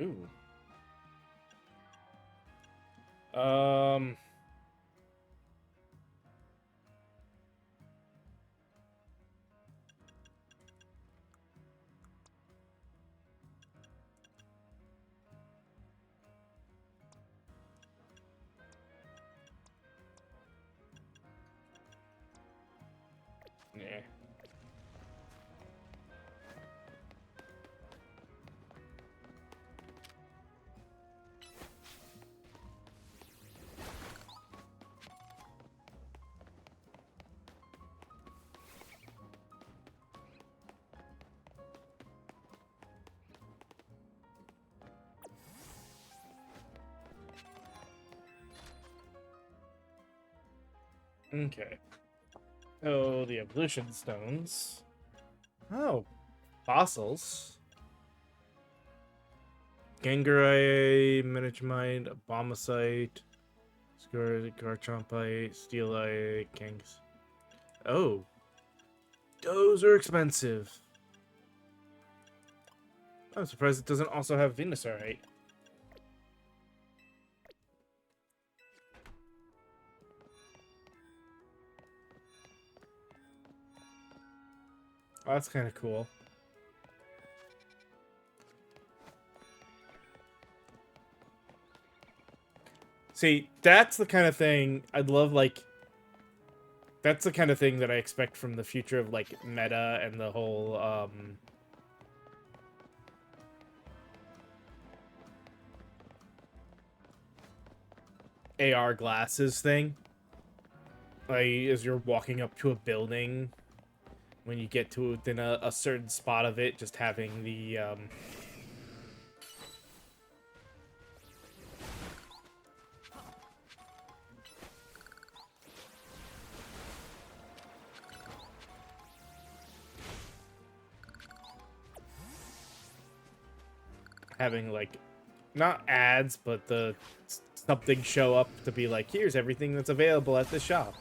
Speaker 1: Ooh. Um. Yeah. Okay. Oh, the evolution stones. Oh, fossils. Gengarite, Medichmite, Abomasite, Garchompite, Steelite, Kangs. Oh, those are expensive. I'm surprised it doesn't also have Venusaurite. Oh, that's kind of cool. See, that's the kind of thing I'd love, like... That's the kind of thing that I expect from the future of, like, meta and the whole, AR glasses thing. Like, as you're walking up to a building, when you get to within a certain spot of it, just having the, having like not ads, but the something show up to be like, here's everything that's available at the shop.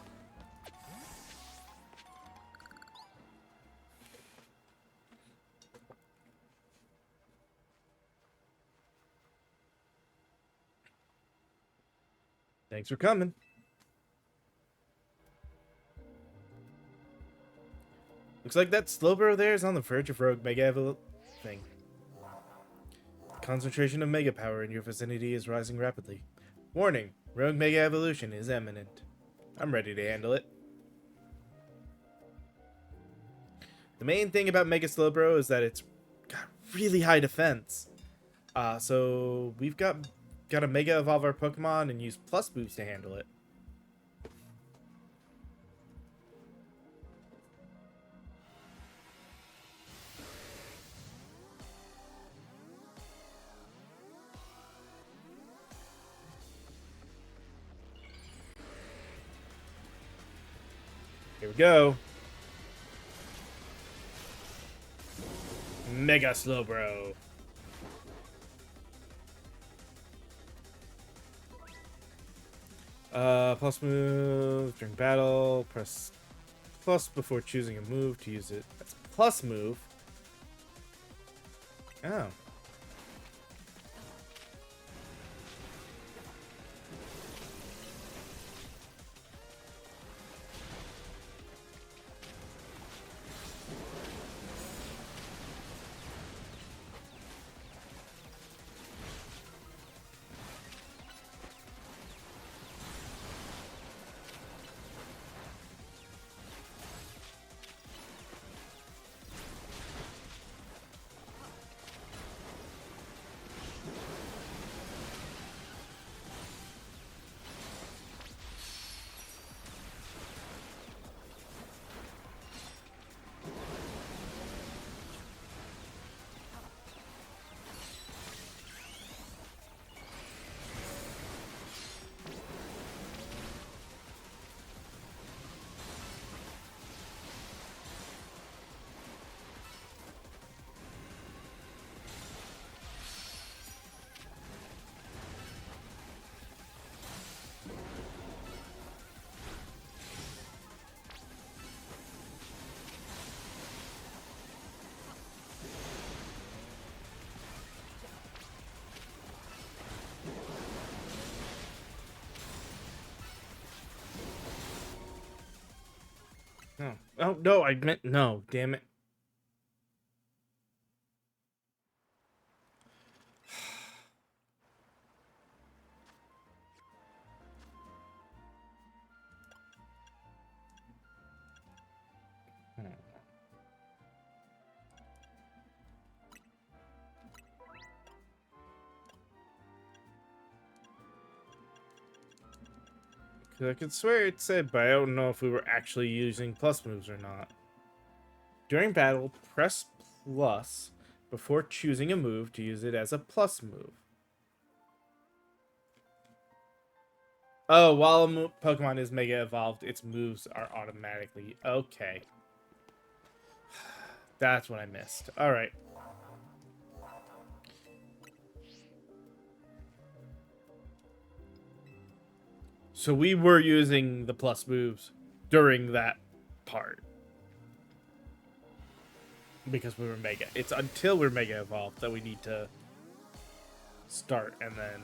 Speaker 1: Thanks for coming. Looks like that Slowbro there is on the verge of Rogue Mega thing. Concentration of Mega Power in your vicinity is rising rapidly. Warning, Rogue Mega Evolution is imminent. I'm ready to handle it. The main thing about Mega Slowbro is that it's got really high defense. So we've got to Mega Evolve our Pokemon and use plus moves to handle it. Here we go. Mega Slowbro. Plus move during battle. Press plus before choosing a move to use it as a plus move. Oh. Oh. Oh, no, I meant no. Damn it. I could swear it said, but I don't know if we were actually using plus moves or not. During battle, press plus before choosing a move to use it as a plus move. Oh, while a Pokemon is Mega Evolved, its moves are automatically... Okay. That's what I missed. Alright. So we were using the plus moves during that part. Because we were Mega. It's until we're Mega Evolved that we need to start and then...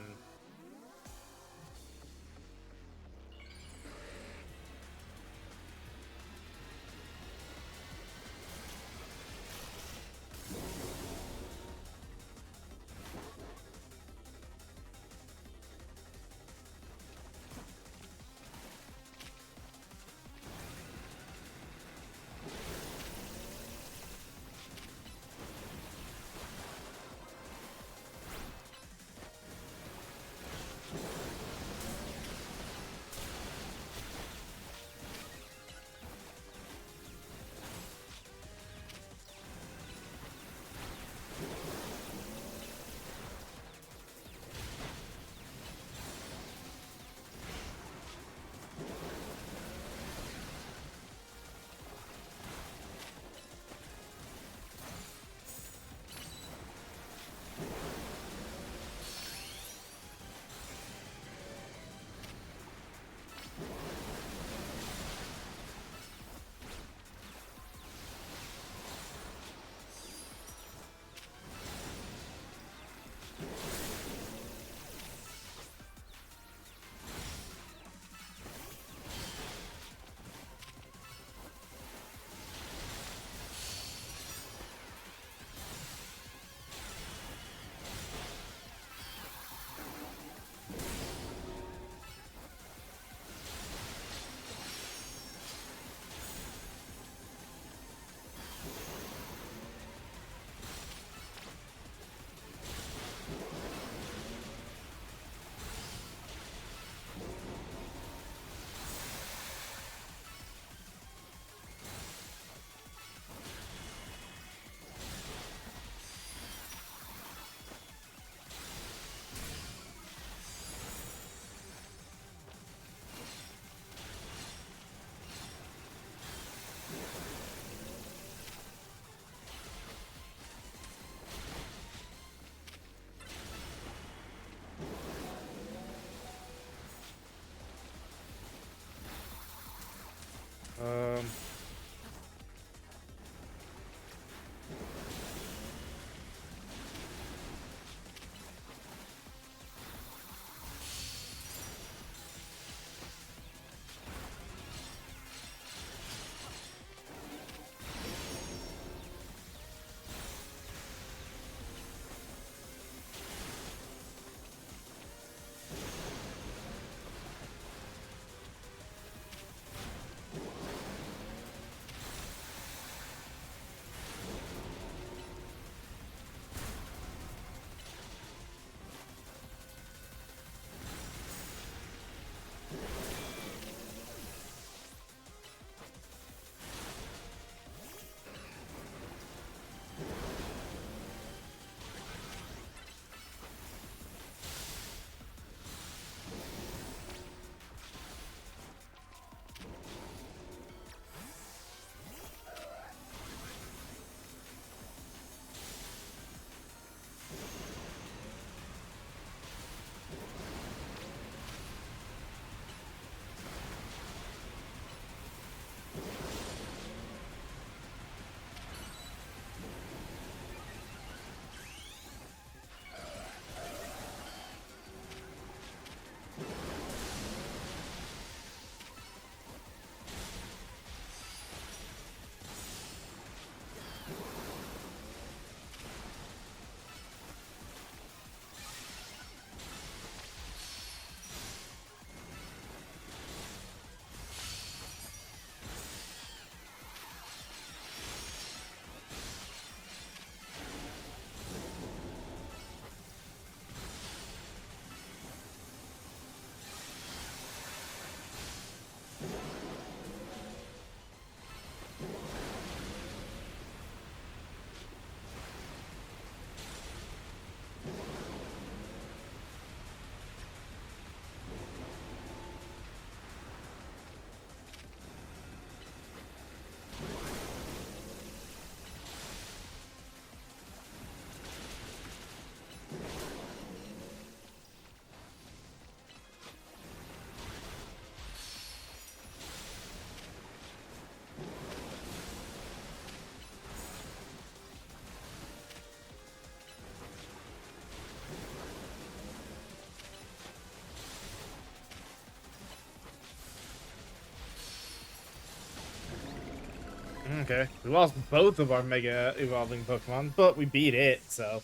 Speaker 1: okay. We lost both of our Mega Evolving Pokemon, but we beat it, so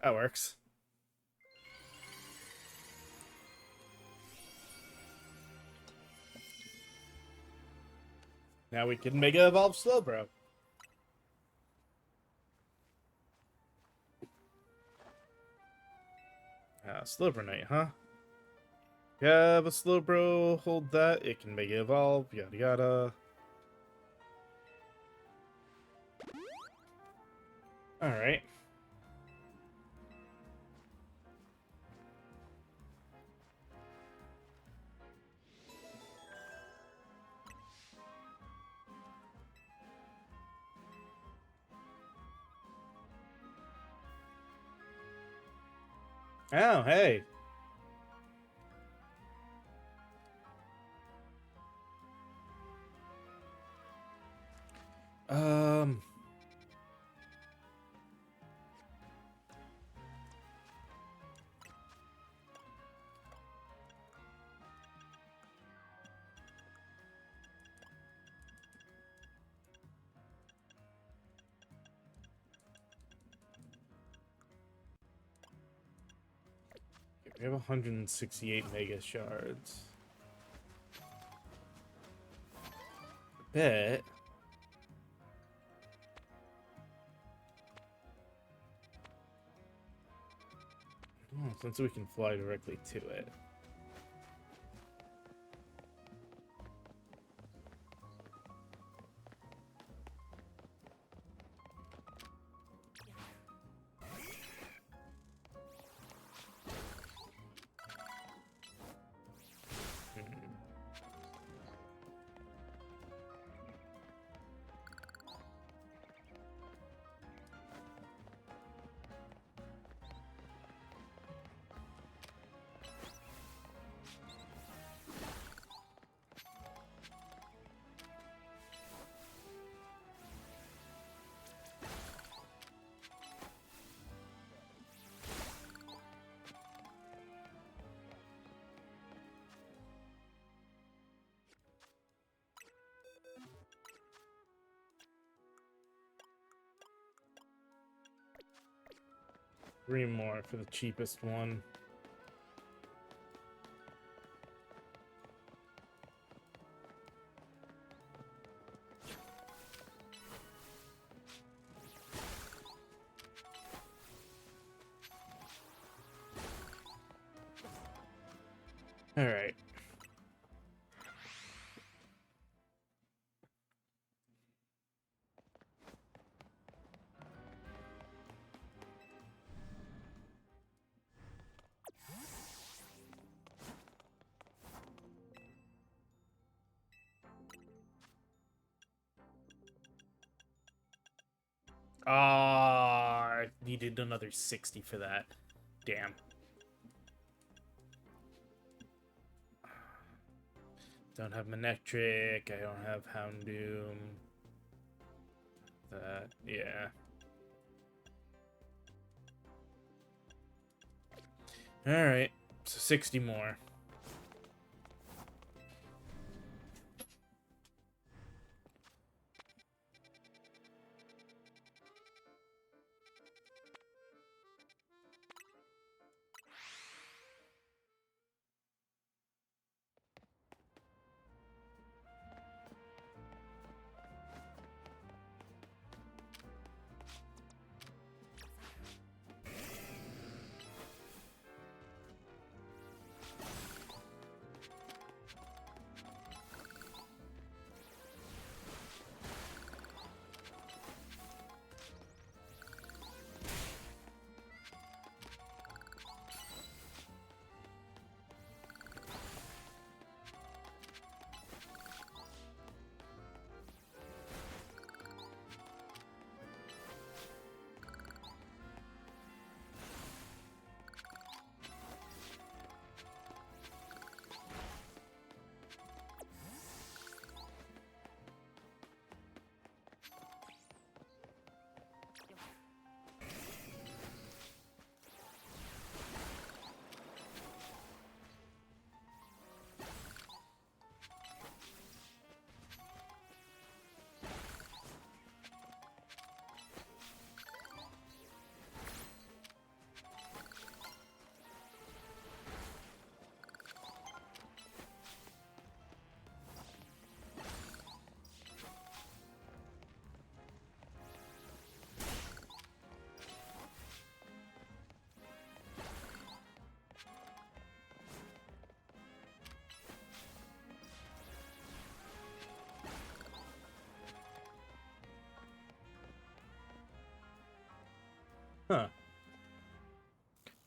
Speaker 1: that works. Now we can Mega Evolve Slowbro. Slowbronite, huh? Yeah, but Slowbro, hold that. It can Mega Evolve, yada yada. Alright. Oh, hey. Um... We have 168 Mega Shards. Bet. Oh, since we can fly directly to it. Three more for the cheapest one. Alright. I needed another 60 for that. Damn. Don't have Manectric. I don't have Houndoom. That, yeah. Alright, so 60 more.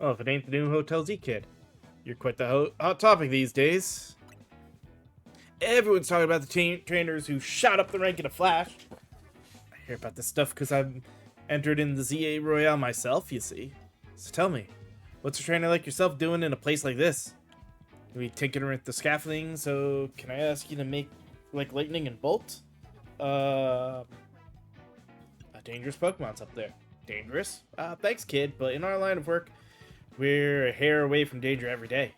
Speaker 1: Well, if it ain't the new Hotel Z kid. You're quite the hot topic these days. Everyone's talking about the trainers who shot up the rank in a flash. I hear about this stuff because I've entered in the ZA Royale myself, you see. So tell me, what's a trainer like yourself doing in a place like this? We tinkering with the scaffolding, so can I ask you to make like lightning and bolt? A dangerous Pokemon's up there. Dangerous? Thanks, kid, but in our line of work, we're a hair away from danger every day.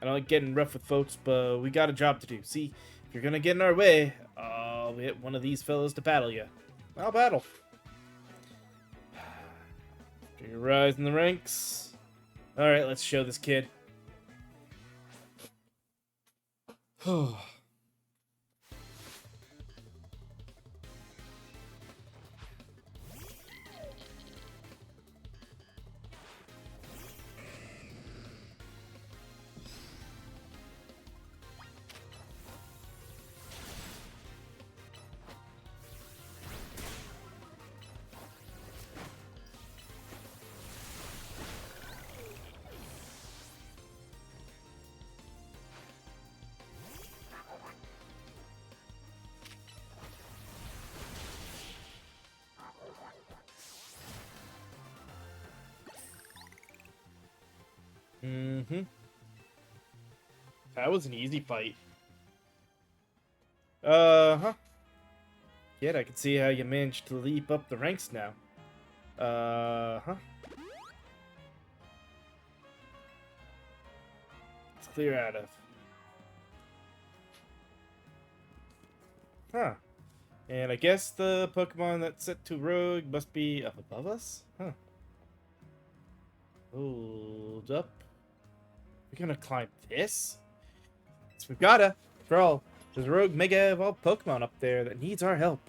Speaker 1: I don't like getting rough with folks, but we got a job to do. See, if you're gonna get in our way, I'll hit one of these fellas to battle you. I'll battle. After you rise in the ranks. Alright, let's show this kid. That was an easy fight. Uh-huh. Yet I can see how you managed to leap up the ranks now. Uh-huh. It's clear out of. Huh. And I guess the Pokemon that's set to Rogue must be up above us? Huh. Hold up. We're gonna climb this? So we've gotta. After all, there's a Rogue Mega Evolved Pokemon up there that needs our help.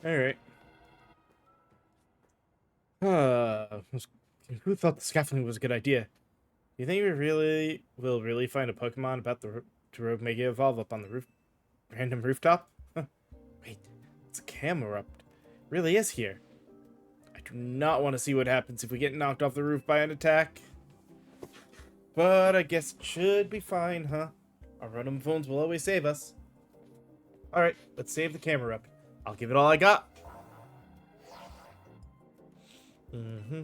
Speaker 1: Alright. Who thought the scaffolding was a good idea? Do you think we will really find a Pokemon about the Rogue Mega Evolve up on the random rooftop? Huh. Wait, it's a Camerupt. Really is here. I do not want to see what happens if we get knocked off the roof by an attack. But I guess it should be fine, huh? Our Rotom phones will always save us. Alright, let's save the Camerupt. I'll give it all I got. Mm-hmm.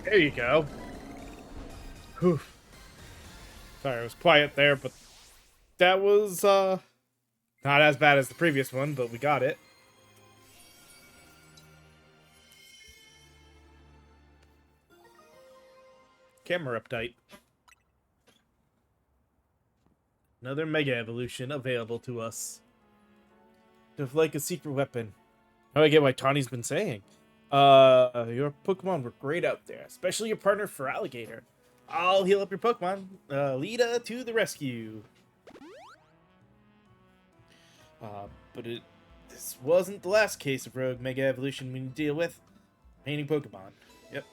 Speaker 1: There you go. Whew. Sorry, it was quiet there, but that was not as bad as the previous one, but we got it. Camera update. Another Mega Evolution available to us. Just like a secret weapon. Oh, I get why Tawny's been saying. Your Pokemon were great out there, especially your partner for Alligator. I'll heal up your Pokemon. Lita to the rescue. But this wasn't the last case of Rogue Mega Evolution we need to deal with. Painting Pokemon. Yep.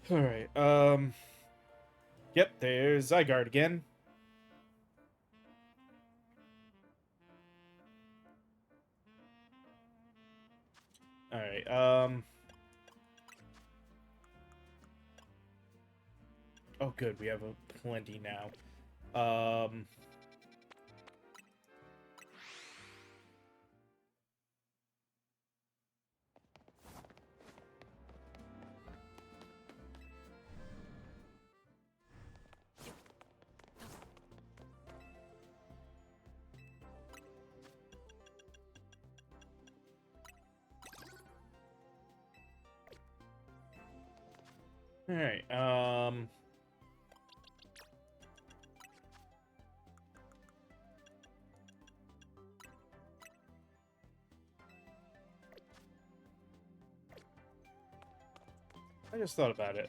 Speaker 1: Alright, yep, there's Zygarde again. Alright, oh good, we have plenty now. Alright, I just thought about it.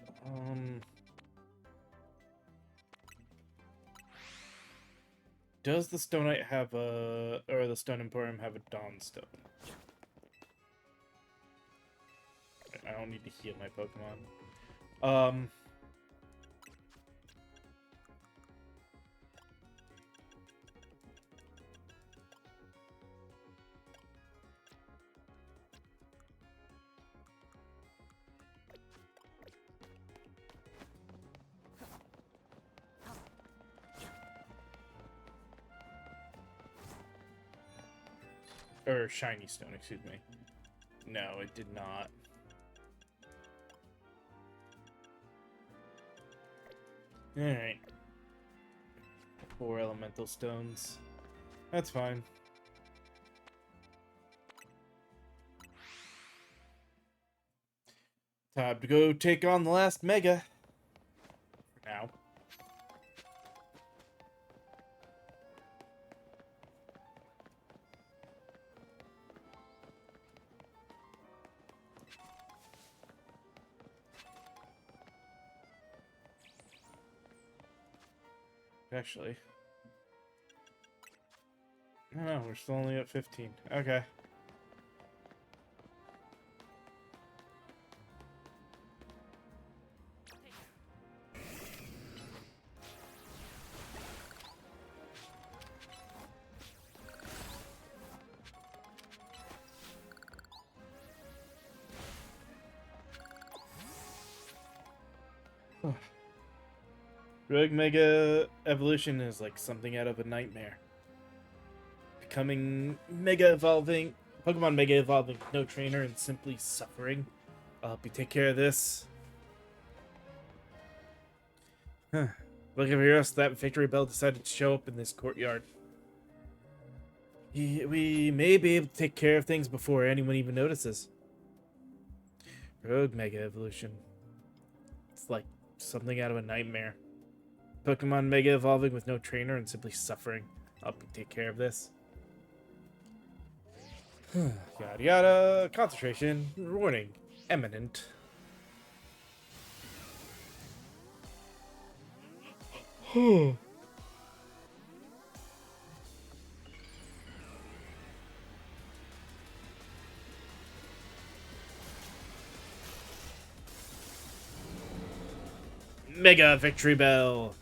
Speaker 1: Does the Stonite have or the Stone Emporium have a Dawn Stone? I don't need to heal my Pokemon. Or Shiny Stone, excuse me. No, it did not. Alright. 4 Elemental Stones. That's fine. Time to go take on the last Mega. For now. Actually. No, we're still only at 15. Okay. Rogue Mega Evolution is like something out of a nightmare. Becoming Mega Evolving, Pokemon Mega Evolving, no trainer, and simply suffering. I'll help you take care of this. Huh. Look over here, that Victory Bell decided to show up in this courtyard. We may be able to take care of things before anyone even notices. Rogue Mega Evolution. It's like something out of a nightmare. Pokemon Mega Evolving with no trainer and simply suffering. I'll take care of this. Yada yada. Concentration. Warning. Imminent. Mega Victory Bell.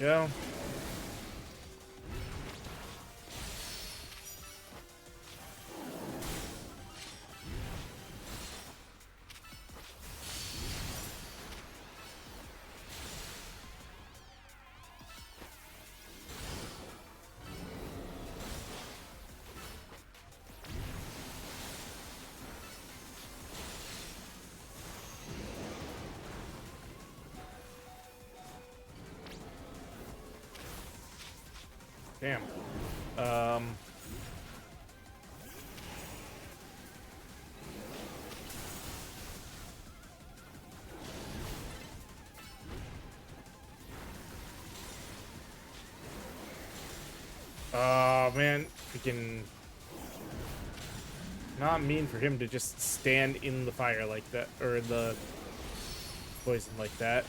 Speaker 1: go. Damn. Oh, man. Freaking... Not mean for him to just stand in the fire like that, or the poison like that.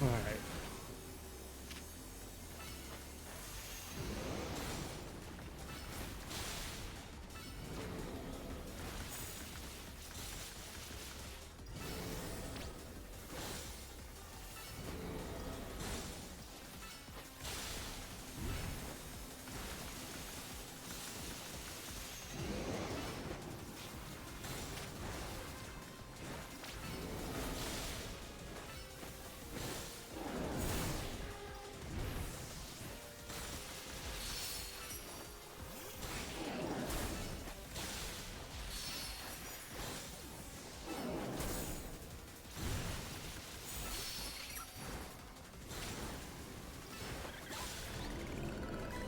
Speaker 1: Alright.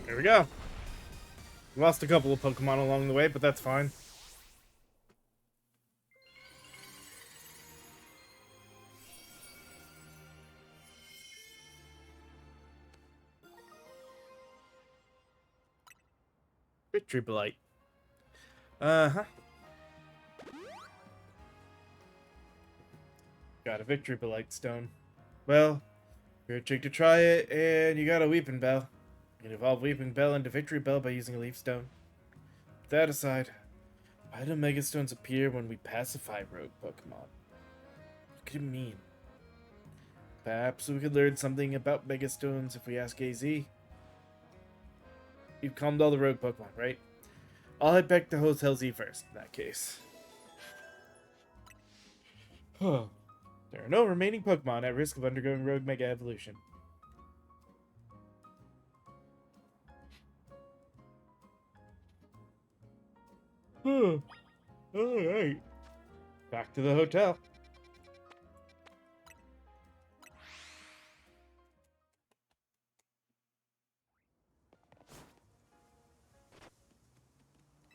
Speaker 1: There we go. Lost a couple of Pokemon along the way, but that's fine. Victory Blight. Uh-huh. Got a Victory Blight stone. Well, you're a chick to try it, and you got a Weeping Bell. You can evolve Weeping Bell into Victory Bell by using a Leaf Stone. That aside, why do Mega Stones appear when we pacify rogue Pokemon? What could it mean? Perhaps we could learn something about Mega Stones if we ask AZ. You've calmed all the rogue Pokemon, right? I'll head back to Hotel Z first, in that case. There are no remaining Pokemon at risk of undergoing rogue Mega Evolution. Alright. Back to the hotel.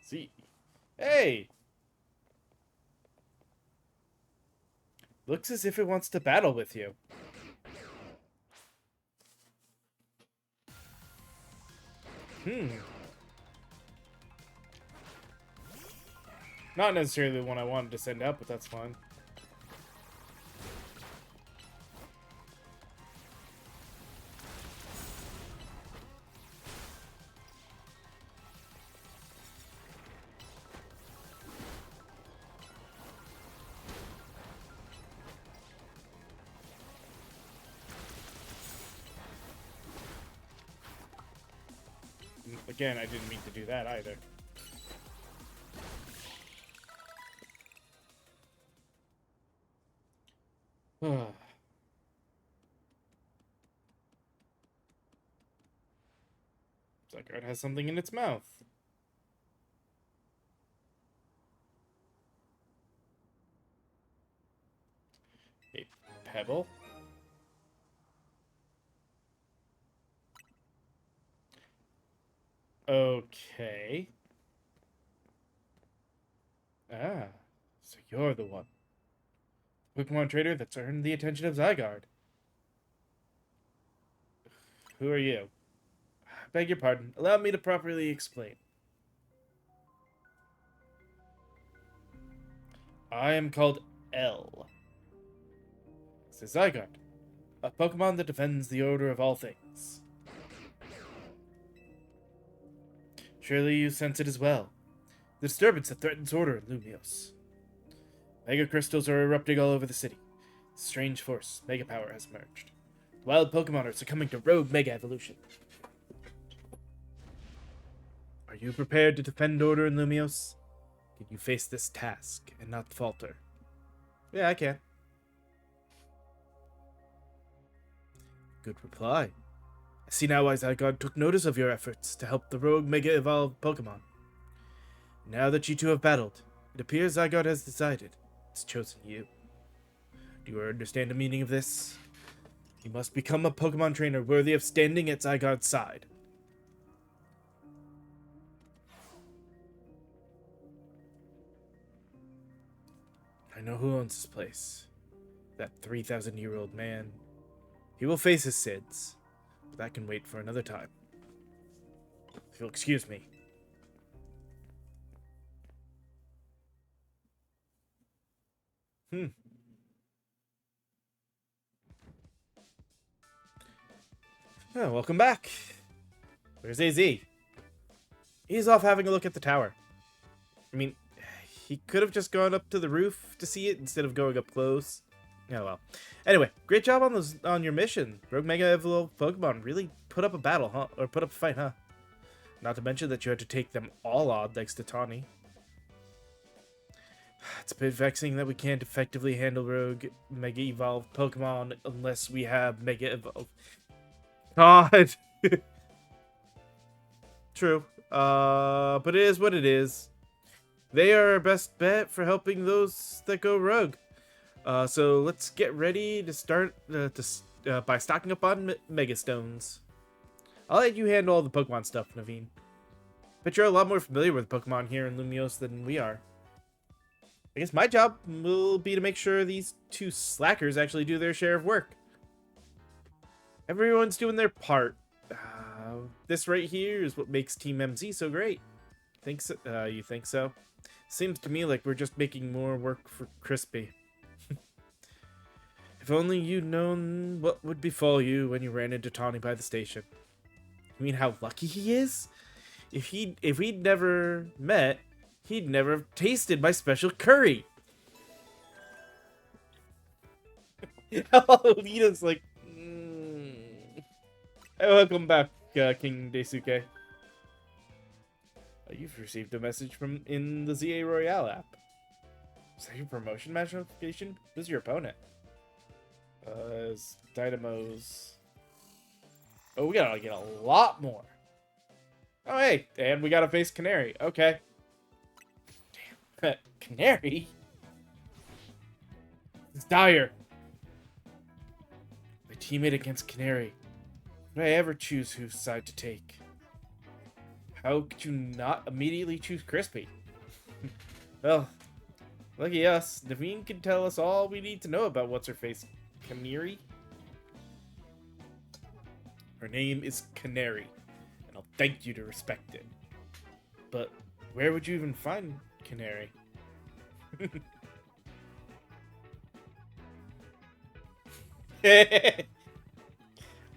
Speaker 1: See. Hey! Looks as if it wants to battle with you. Not necessarily the one I wanted to send out, but that's fine. Again, I didn't mean to do that either. Zygarde has something in its mouth. A pebble? Okay. Ah, so you're the one. Pokemon trader that's earned the attention of Zygarde. Who are you? Beg your pardon. Allow me to properly explain. I am called L. It's a Zygarde, a Pokemon that defends the order of all things. Surely you sense it as well. The disturbance that threatens order in Lumios. Mega crystals are erupting all over the city. Strange force, Mega Power has emerged. Wild Pokemon are succumbing to rogue Mega Evolution. Are you prepared to defend order in Lumios? Can you face this task and not falter? Yeah, I can. Good reply. I see now why Zygarde took notice of your efforts to help the rogue Mega Evolved Pokemon. Now that you two have battled, it appears Zygarde has decided it's chosen you. Do you understand the meaning of this? You must become a Pokemon trainer worthy of standing at Zygarde's side. I know who owns this place. That 3,000-year-old man. He will face his sins, but that can wait for another time. If you'll excuse me. Oh, welcome back. Where's AZ? He's off having a look at the tower. I mean, he could have just gone up to the roof to see it instead of going up close. Oh well. Anyway, great job on your mission. Rogue Mega Evolved Pokemon really put up a battle, huh? Or put up a fight, huh? Not to mention that you had to take them all on thanks to Tawny. It's a bit vexing that we can't effectively handle Rogue Mega Evolved Pokemon unless we have Mega Evolved. God. True. But it is what it is. They are our best bet for helping those that go rogue. So let's get ready to start by stocking up on Mega Stones. I'll let you handle all the Pokemon stuff, Naveen. Bet you're a lot more familiar with Pokemon here in Lumios than we are. I guess my job will be to make sure these two slackers actually do their share of work. Everyone's doing their part. This right here is what makes Team MZ so great. Think so? You think so? Seems to me like we're just making more work for Crispy. If only you'd known what would befall you when you ran into Tawny by the station. You mean how lucky he is? If we'd never met, he'd never have tasted my special curry. Alita's like, Welcome back, King Daisuke. You've received a message from in the ZA Royale app. Is that your promotion match notification? Who's your opponent? It's Dynamo's. Oh, we gotta get a lot more. Oh, hey, and we gotta face Canary. Okay. Damn. Canary? It's Dire. My teammate against Canary. Would I ever choose whose side to take? How could you not immediately choose Crispy? Well, lucky us. Naveen can tell us all we need to know about what's-her-face. Canary? Her name is Canary, and I'll thank you to respect it. But where would you even find Canary?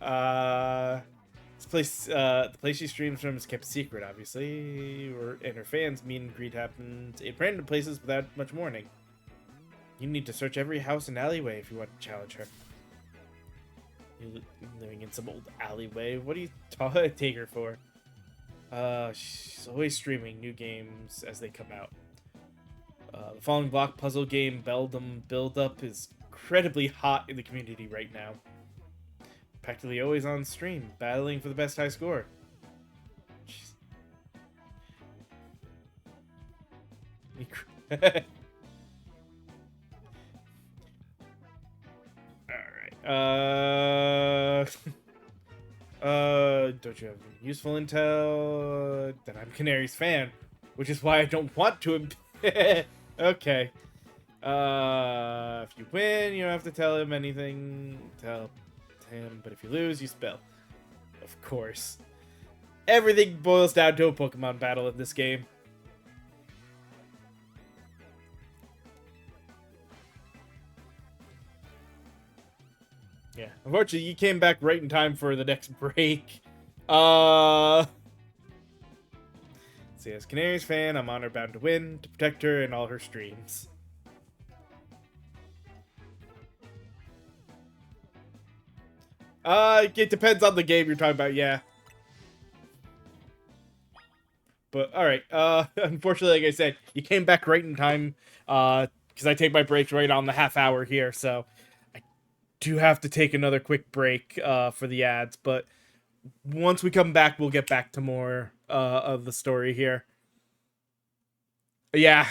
Speaker 1: The place she streams from is kept secret, obviously, and her fans meet and greet happens in random places without much warning. You need to search every house and alleyway if you want to challenge her. You're living in some old alleyway. What do you take her for? She's always streaming new games as they come out. The Falling Block puzzle game Build Up is incredibly hot in the community right now. Practically always on stream, battling for the best high score. Alright, don't you have useful intel? That I'm Canary's fan, which is why I don't want to. Okay. If you win, you don't have to tell him anything. Tell him, but if you lose, you spill. Of course. Everything boils down to a Pokemon battle in this game. Unfortunately, you came back right in time for the next break. Let's see, as Canaries fan, I'm honor bound to win, to protect her in all her streams. It depends on the game you're talking about, yeah. But alright, unfortunately, like I said, you came back right in time, because I take my breaks right on the half hour here, so I do have to take another quick break, for the ads, but once we come back, we'll get back to more, of the story here. Yeah,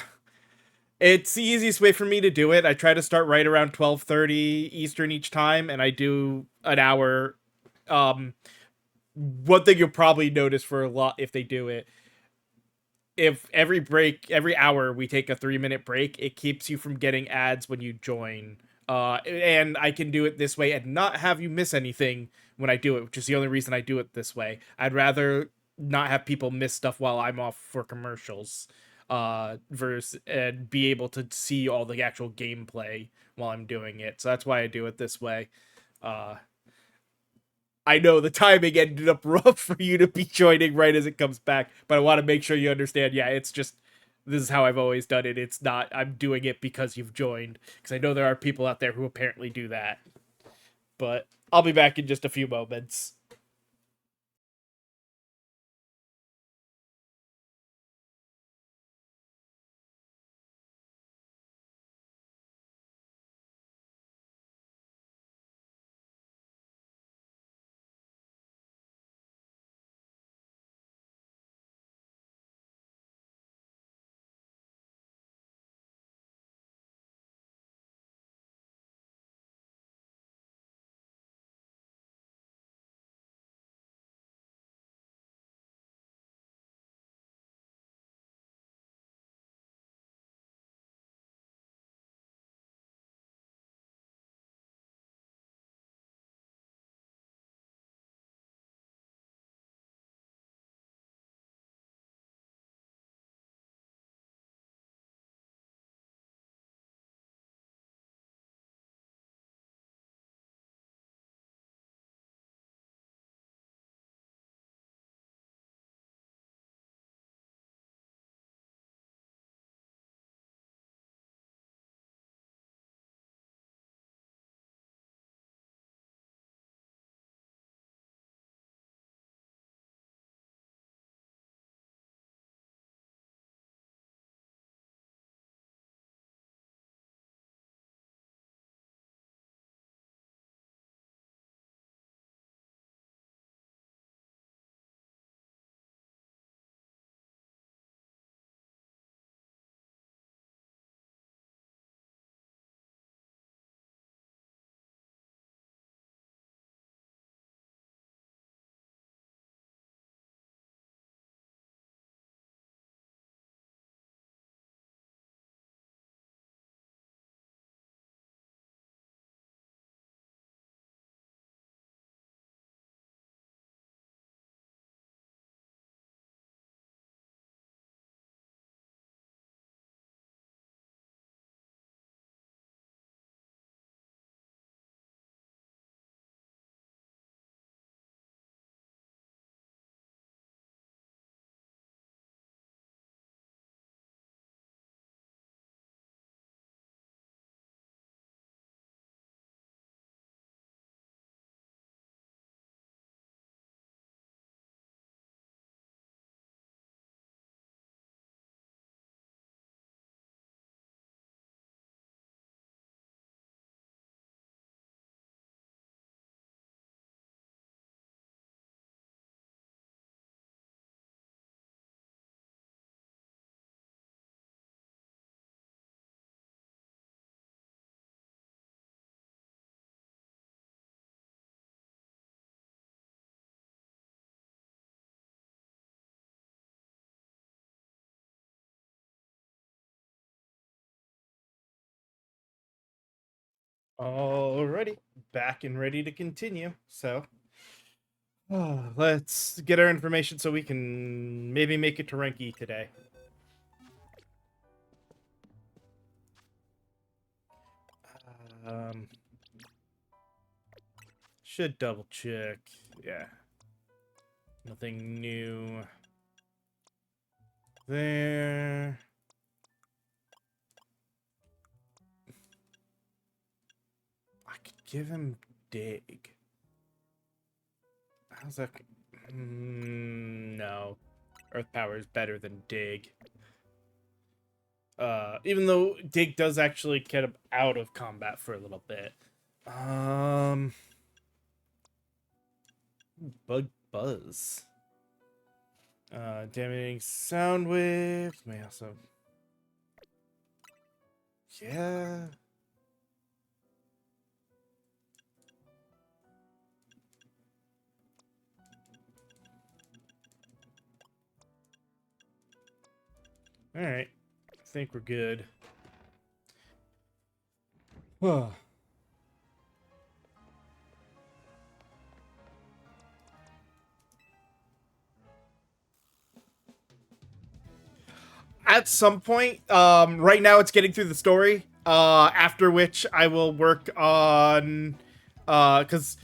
Speaker 1: it's the easiest way for me to do it. I try to start right around 12:30 Eastern each time, and I do an hour. Um, One thing you'll probably notice for a lot if they do it, if every hour we take a 3 minute break, it keeps you from getting ads when you join. And I can do it this way and not have you miss anything when I do it, which is the only reason I do it this way. I'd rather not have people miss stuff while I'm off for commercials, versus and be able to see all the actual gameplay while I'm doing it. So that's why I do it this way. Uh, I know the timing ended up rough for you to be joining right as it comes back, but I want to make sure you understand. Yeah, it's just this is how I've always done it. It's not I'm doing it because you've joined, because I know there are people out there who apparently do that. But I'll be back in just a few moments. Alrighty, back and ready to continue. So, let's get our information so we can maybe make it to rank E today. Um, should double check. Yeah. Nothing new there. I could give him dig. How's that? No. Earth power is better than dig. Even though dig does actually get him out of combat for a little bit. Bug buzz. Damaging sound waves may also. Yeah. All right. I think we're good. At some point, right now it's getting through the story. After which I will work on, because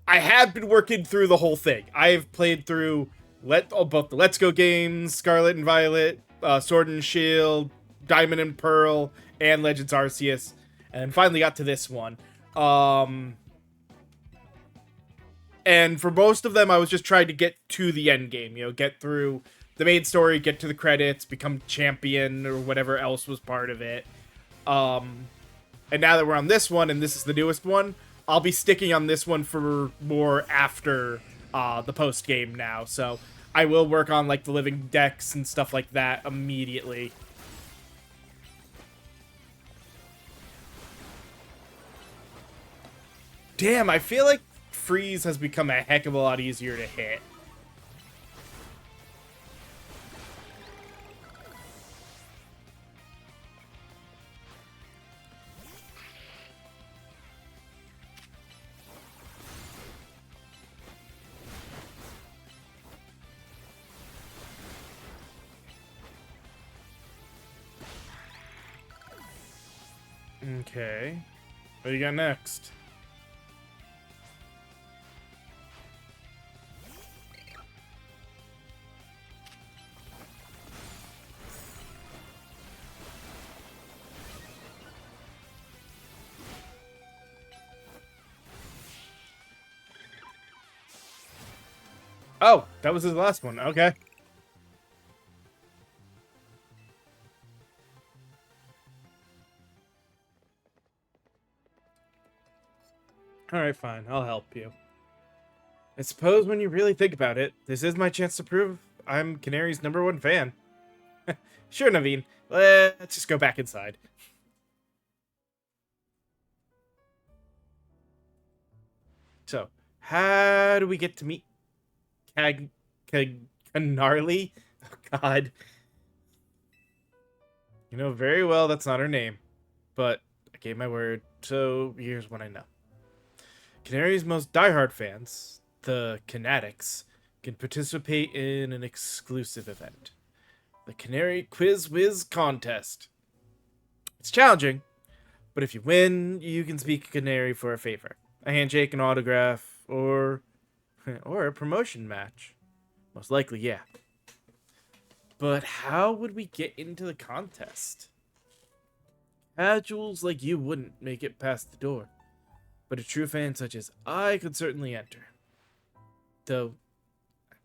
Speaker 1: I have been working through the whole thing. I've played through both the Let's Go games, Scarlet and Violet, Sword and Shield, Diamond and Pearl, and Legends Arceus, and finally got to this one. And for most of them, I was just trying to get to the end game. You know, get through the main story, get to the credits, become champion, or whatever else was part of it. And now that we're on this one, and this is the newest one, I'll be sticking on this one for more after the post game now. So I will work on like the living decks and stuff like that immediately. Damn, I feel like freeze has become a heck of a lot easier to hit. Okay. What do you got next? Oh, that was his last one. Okay. Alright, fine. I'll help you. I suppose when you really think about it, this is my chance to prove I'm Canary's #1 fan. Sure, Naveen. Let's just go back inside. So, how do we get to meet Canarly? Oh, God. You know very well that's not her name. But I gave my word, so here's what I know. Canary's most diehard fans, the Canatics, can participate in an exclusive event. The Canary Quiz Whiz Contest. It's challenging, but if you win, you can speak Canary for a favor. A handshake, an autograph, or a promotion match. Most likely, yeah. But how would we get into the contest? Casuals like you wouldn't make it past the door, but a true fan such as I could certainly enter. Though, I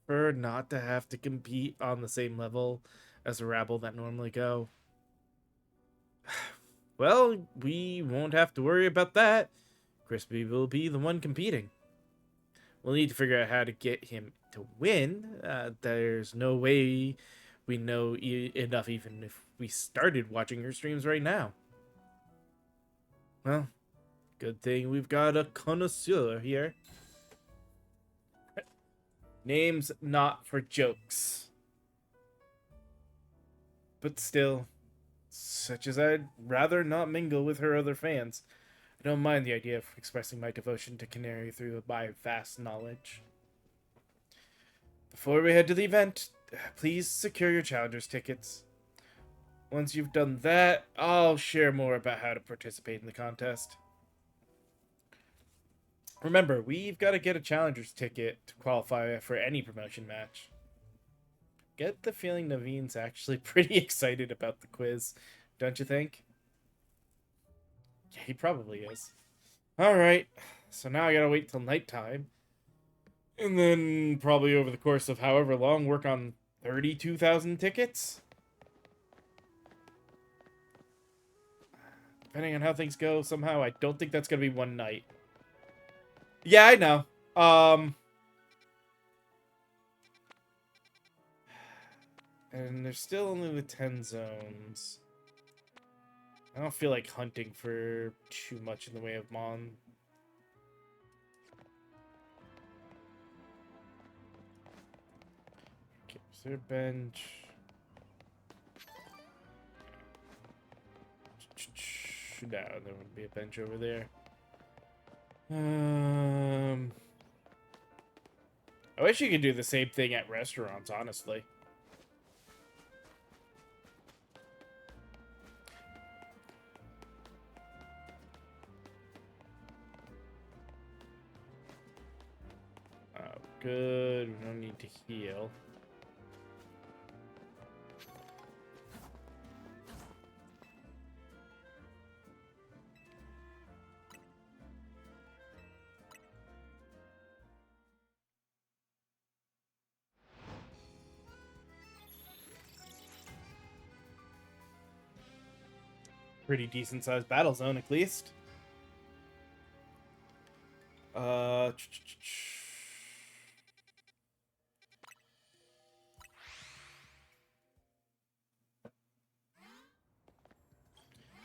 Speaker 1: prefer not to have to compete on the same level as the rabble that normally go. Well, we won't have to worry about that. Crispy will be the one competing. We'll need to figure out how to get him to win. There's no way we know enough even if we started watching her streams right now. Well, good thing we've got a connoisseur here. Name's not for jokes. But still, such as I'd rather not mingle with her other fans, I don't mind the idea of expressing my devotion to Canary through my vast knowledge. Before we head to the event, please secure your Challengers tickets. Once you've done that, I'll share more about how to participate in the contest. Remember, we've got to get a challenger's ticket to qualify for any promotion match. Get the feeling Naveen's actually pretty excited about the quiz, don't you think? Yeah, he probably is. Alright, so now I gotta wait till nighttime. And then, probably over the course of however long, work on 32,000 tickets? Depending on how things go, somehow, I don't think that's gonna be one night. Yeah, I know. And there's still only the 10 zones. I don't feel like hunting for too much in the way of Mon. Okay, is there a bench? No, there wouldn't be a bench over there. I wish you could do the same thing at restaurants, honestly. Oh, good. We don't need to heal. Pretty decent sized battle zone, at least. All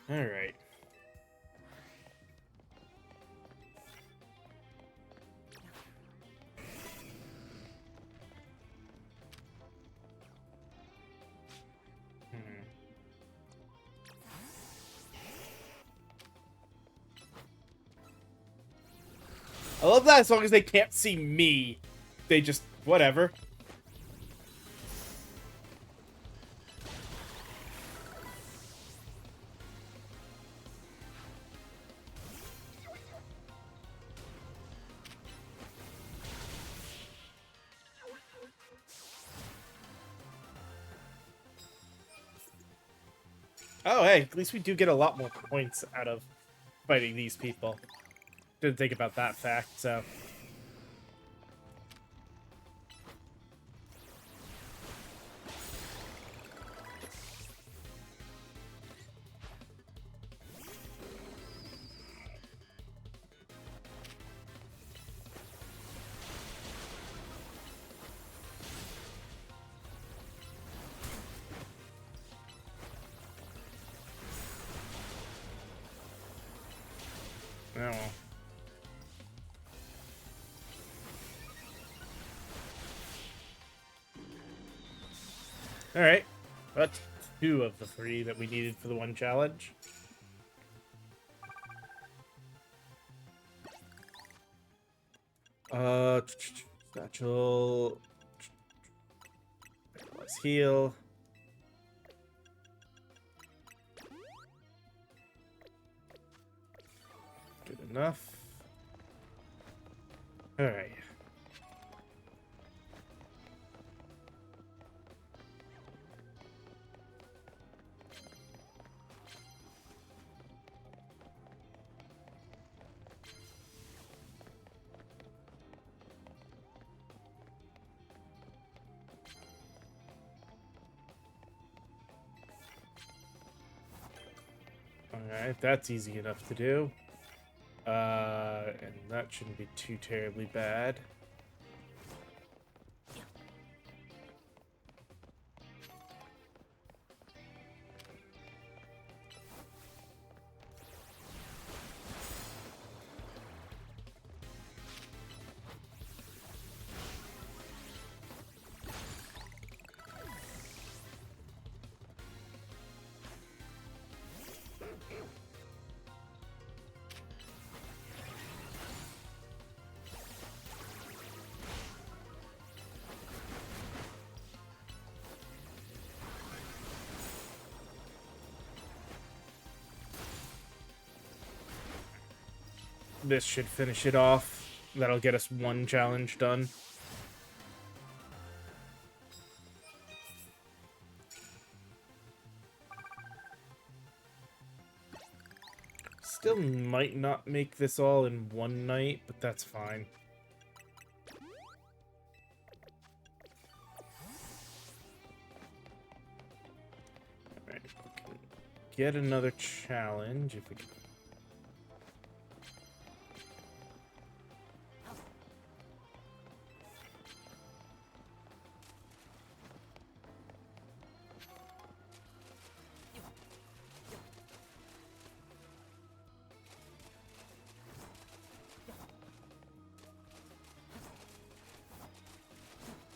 Speaker 1: right. I love that as long as they can't see me, they just, whatever. Oh, hey, at least we do get a lot more points out of fighting these people. Didn't think about that fact, so... Oh, well. Alright. That's 2 of the 3 that we needed for the one challenge. Satchel. Let's heal. Good enough. Alright. Alright, that's easy enough to do. And that shouldn't be too terribly bad. This should finish it off. That'll get us one challenge done. Still might not make this all in one night, but that's fine. Alright, get another challenge if we can.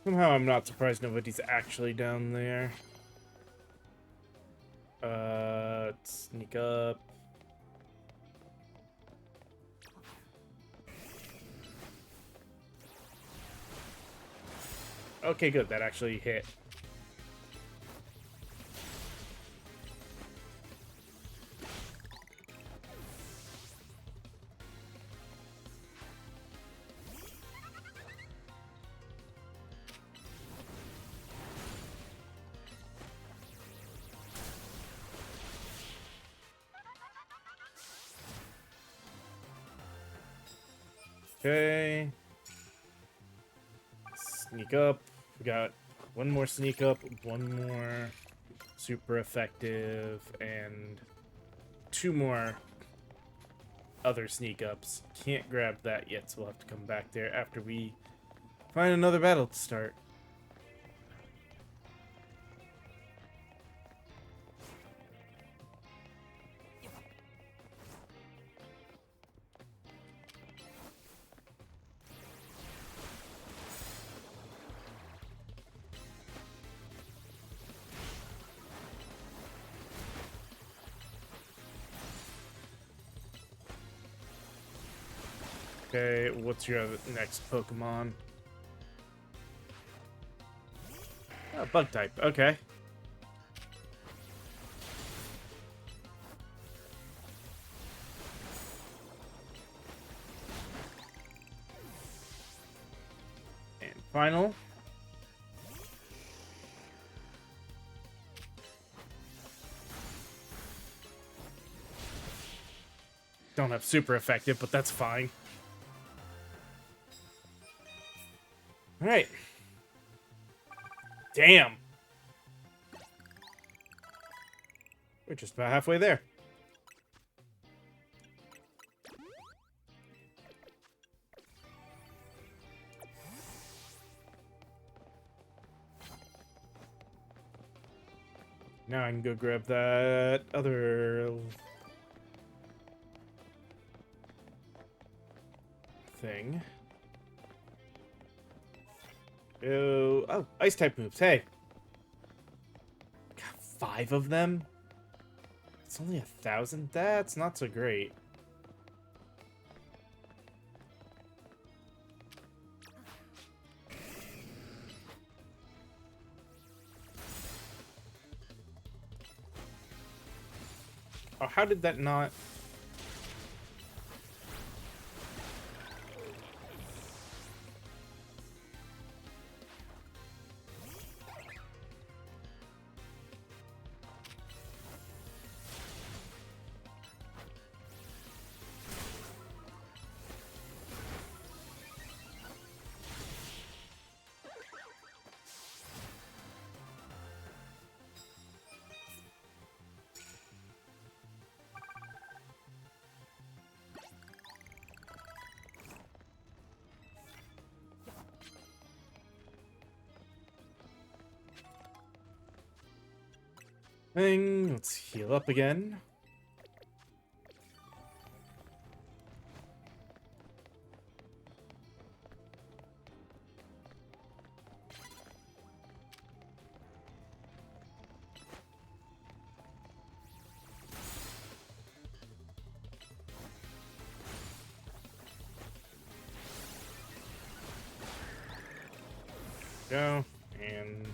Speaker 1: Somehow I'm not surprised nobody's actually down there. Sneak up. Okay, good. That actually hit. Okay. Sneak up. We got one more sneak up, one more super effective, and two more other sneak ups. Can't grab that yet, so we'll have to come back there after we find another battle to start. Okay, what's your next Pokemon? Oh, bug type. Okay. And final. Don't have super effective, but that's fine. Alright. Damn. We're just about halfway there. Now I can go grab that other thing. Oh, ice type moves. Hey. Got 5 of them? It's only 1,000? That's not so great. Oh, how did that not... thing. Let's heal up again. Go. And...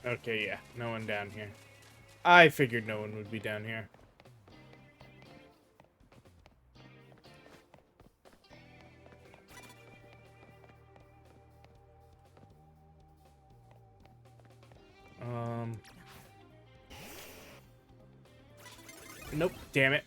Speaker 1: Okay, yeah, no one down here. I figured no one would be down here. Nope, damn it.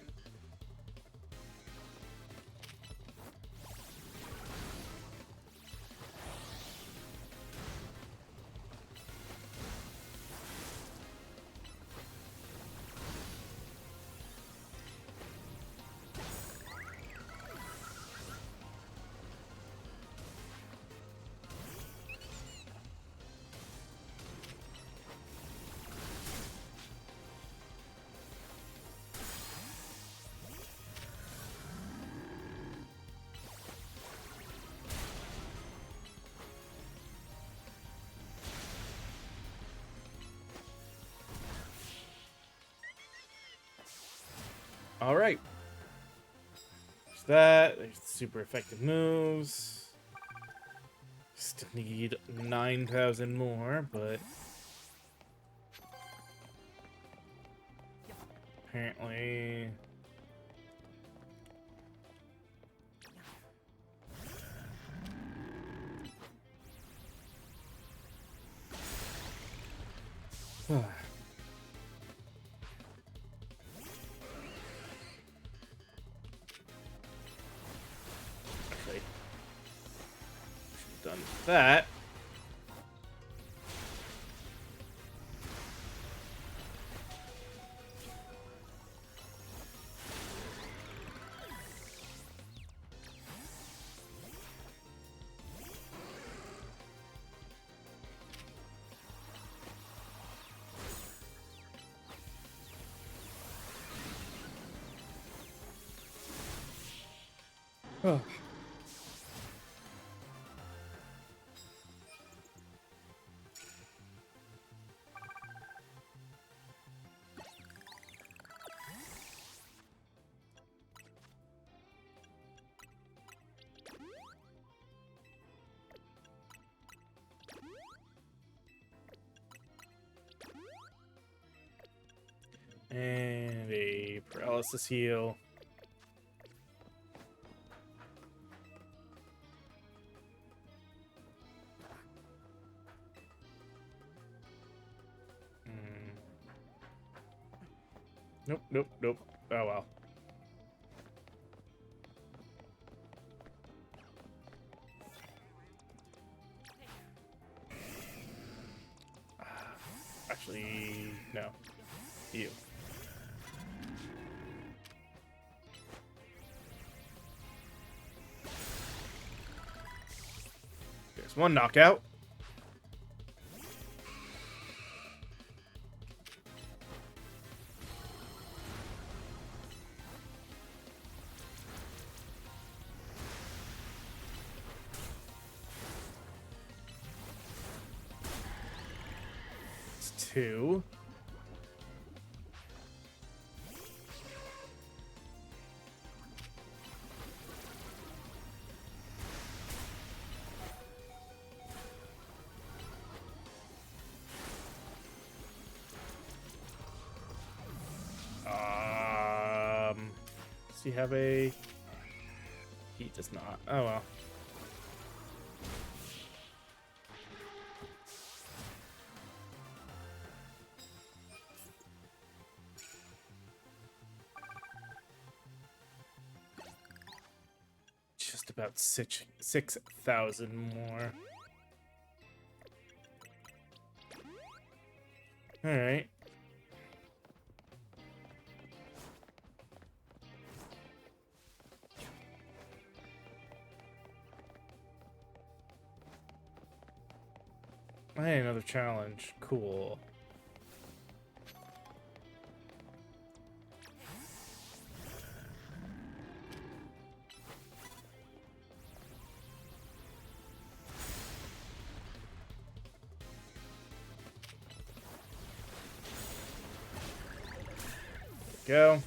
Speaker 1: All right. There's that. There's super effective moves. Still need 9,000 more, but apparently. Actually, should have done that. Oh. And a paralysis heal. Nope, nope, nope. Oh well. Actually, no. You. There's one knockout. It's two. Does he have a... He does not. Oh well. Just about 6,000 more. Alright. Hey, another challenge. Cool. Go.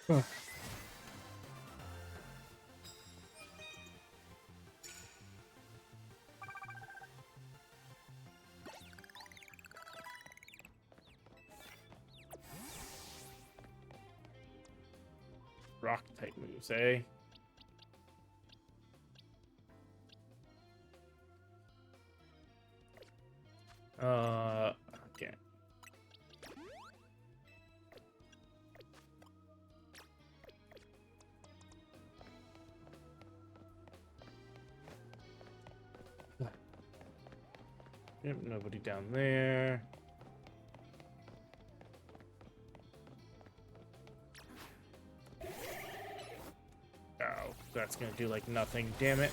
Speaker 1: Huh. Rock type moves, eh? Okay. Yep, nobody down there. Oh, that's gonna do like nothing, damn it.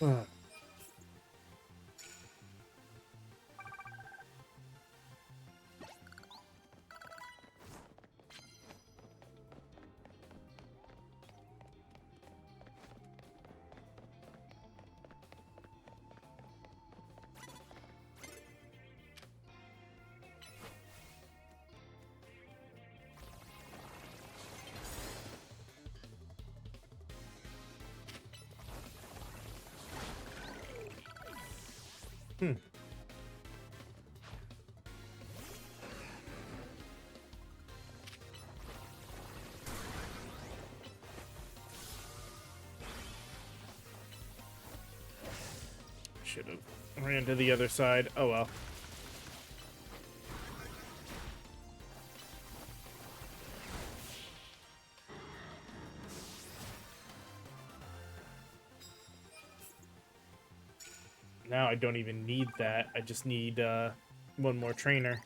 Speaker 1: Ugh. Hmm. Should have ran to the other side. Oh well. Now I don't even need that. I just need one more trainer.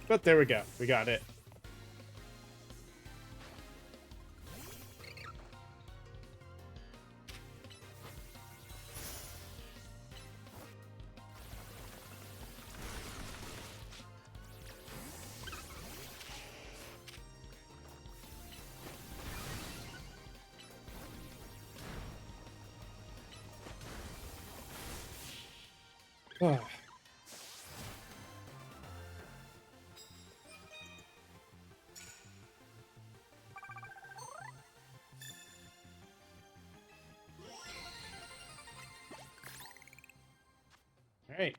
Speaker 1: But there we go. We got it. Oh. All right.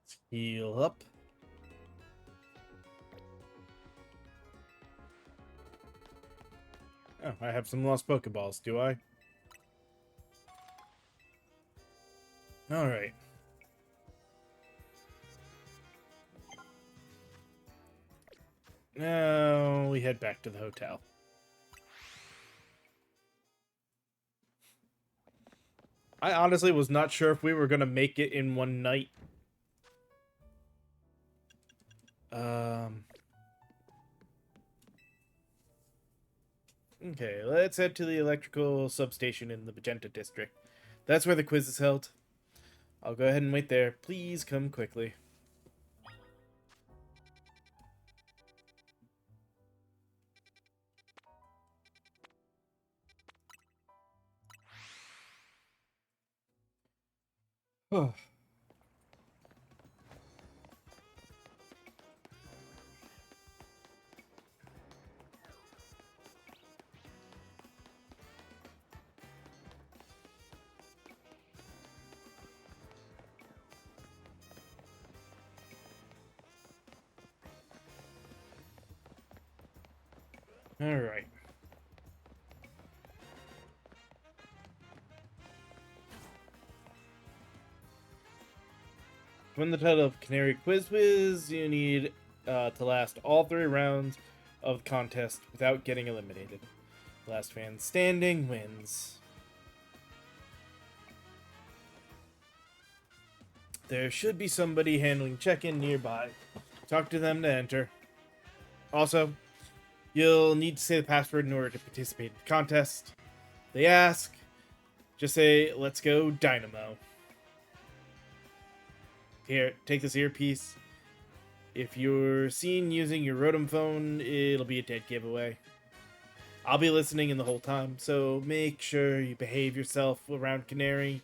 Speaker 1: Let's heal up. Oh, I have some lost Pokeballs, do I? All right. Now we head back to the hotel. I honestly was not sure if we were gonna make it in one night. Okay, let's head to the electrical substation in the Magenta district. That's where the quiz is held. I'll go ahead and wait there. Please come quickly. Oh. Alright. To win the title of Canary Quiz Whiz, you need to last all 3 rounds of the contest without getting eliminated. The last man standing wins. There should be somebody handling check-in nearby. Talk to them to enter. Also, you'll need to say the password in order to participate in the contest. They ask, just say, "Let's go Dynamo." Here, take this earpiece. If you're seen using your Rotom phone, it'll be a dead giveaway. I'll be listening in the whole time, so make sure you behave yourself around Canary.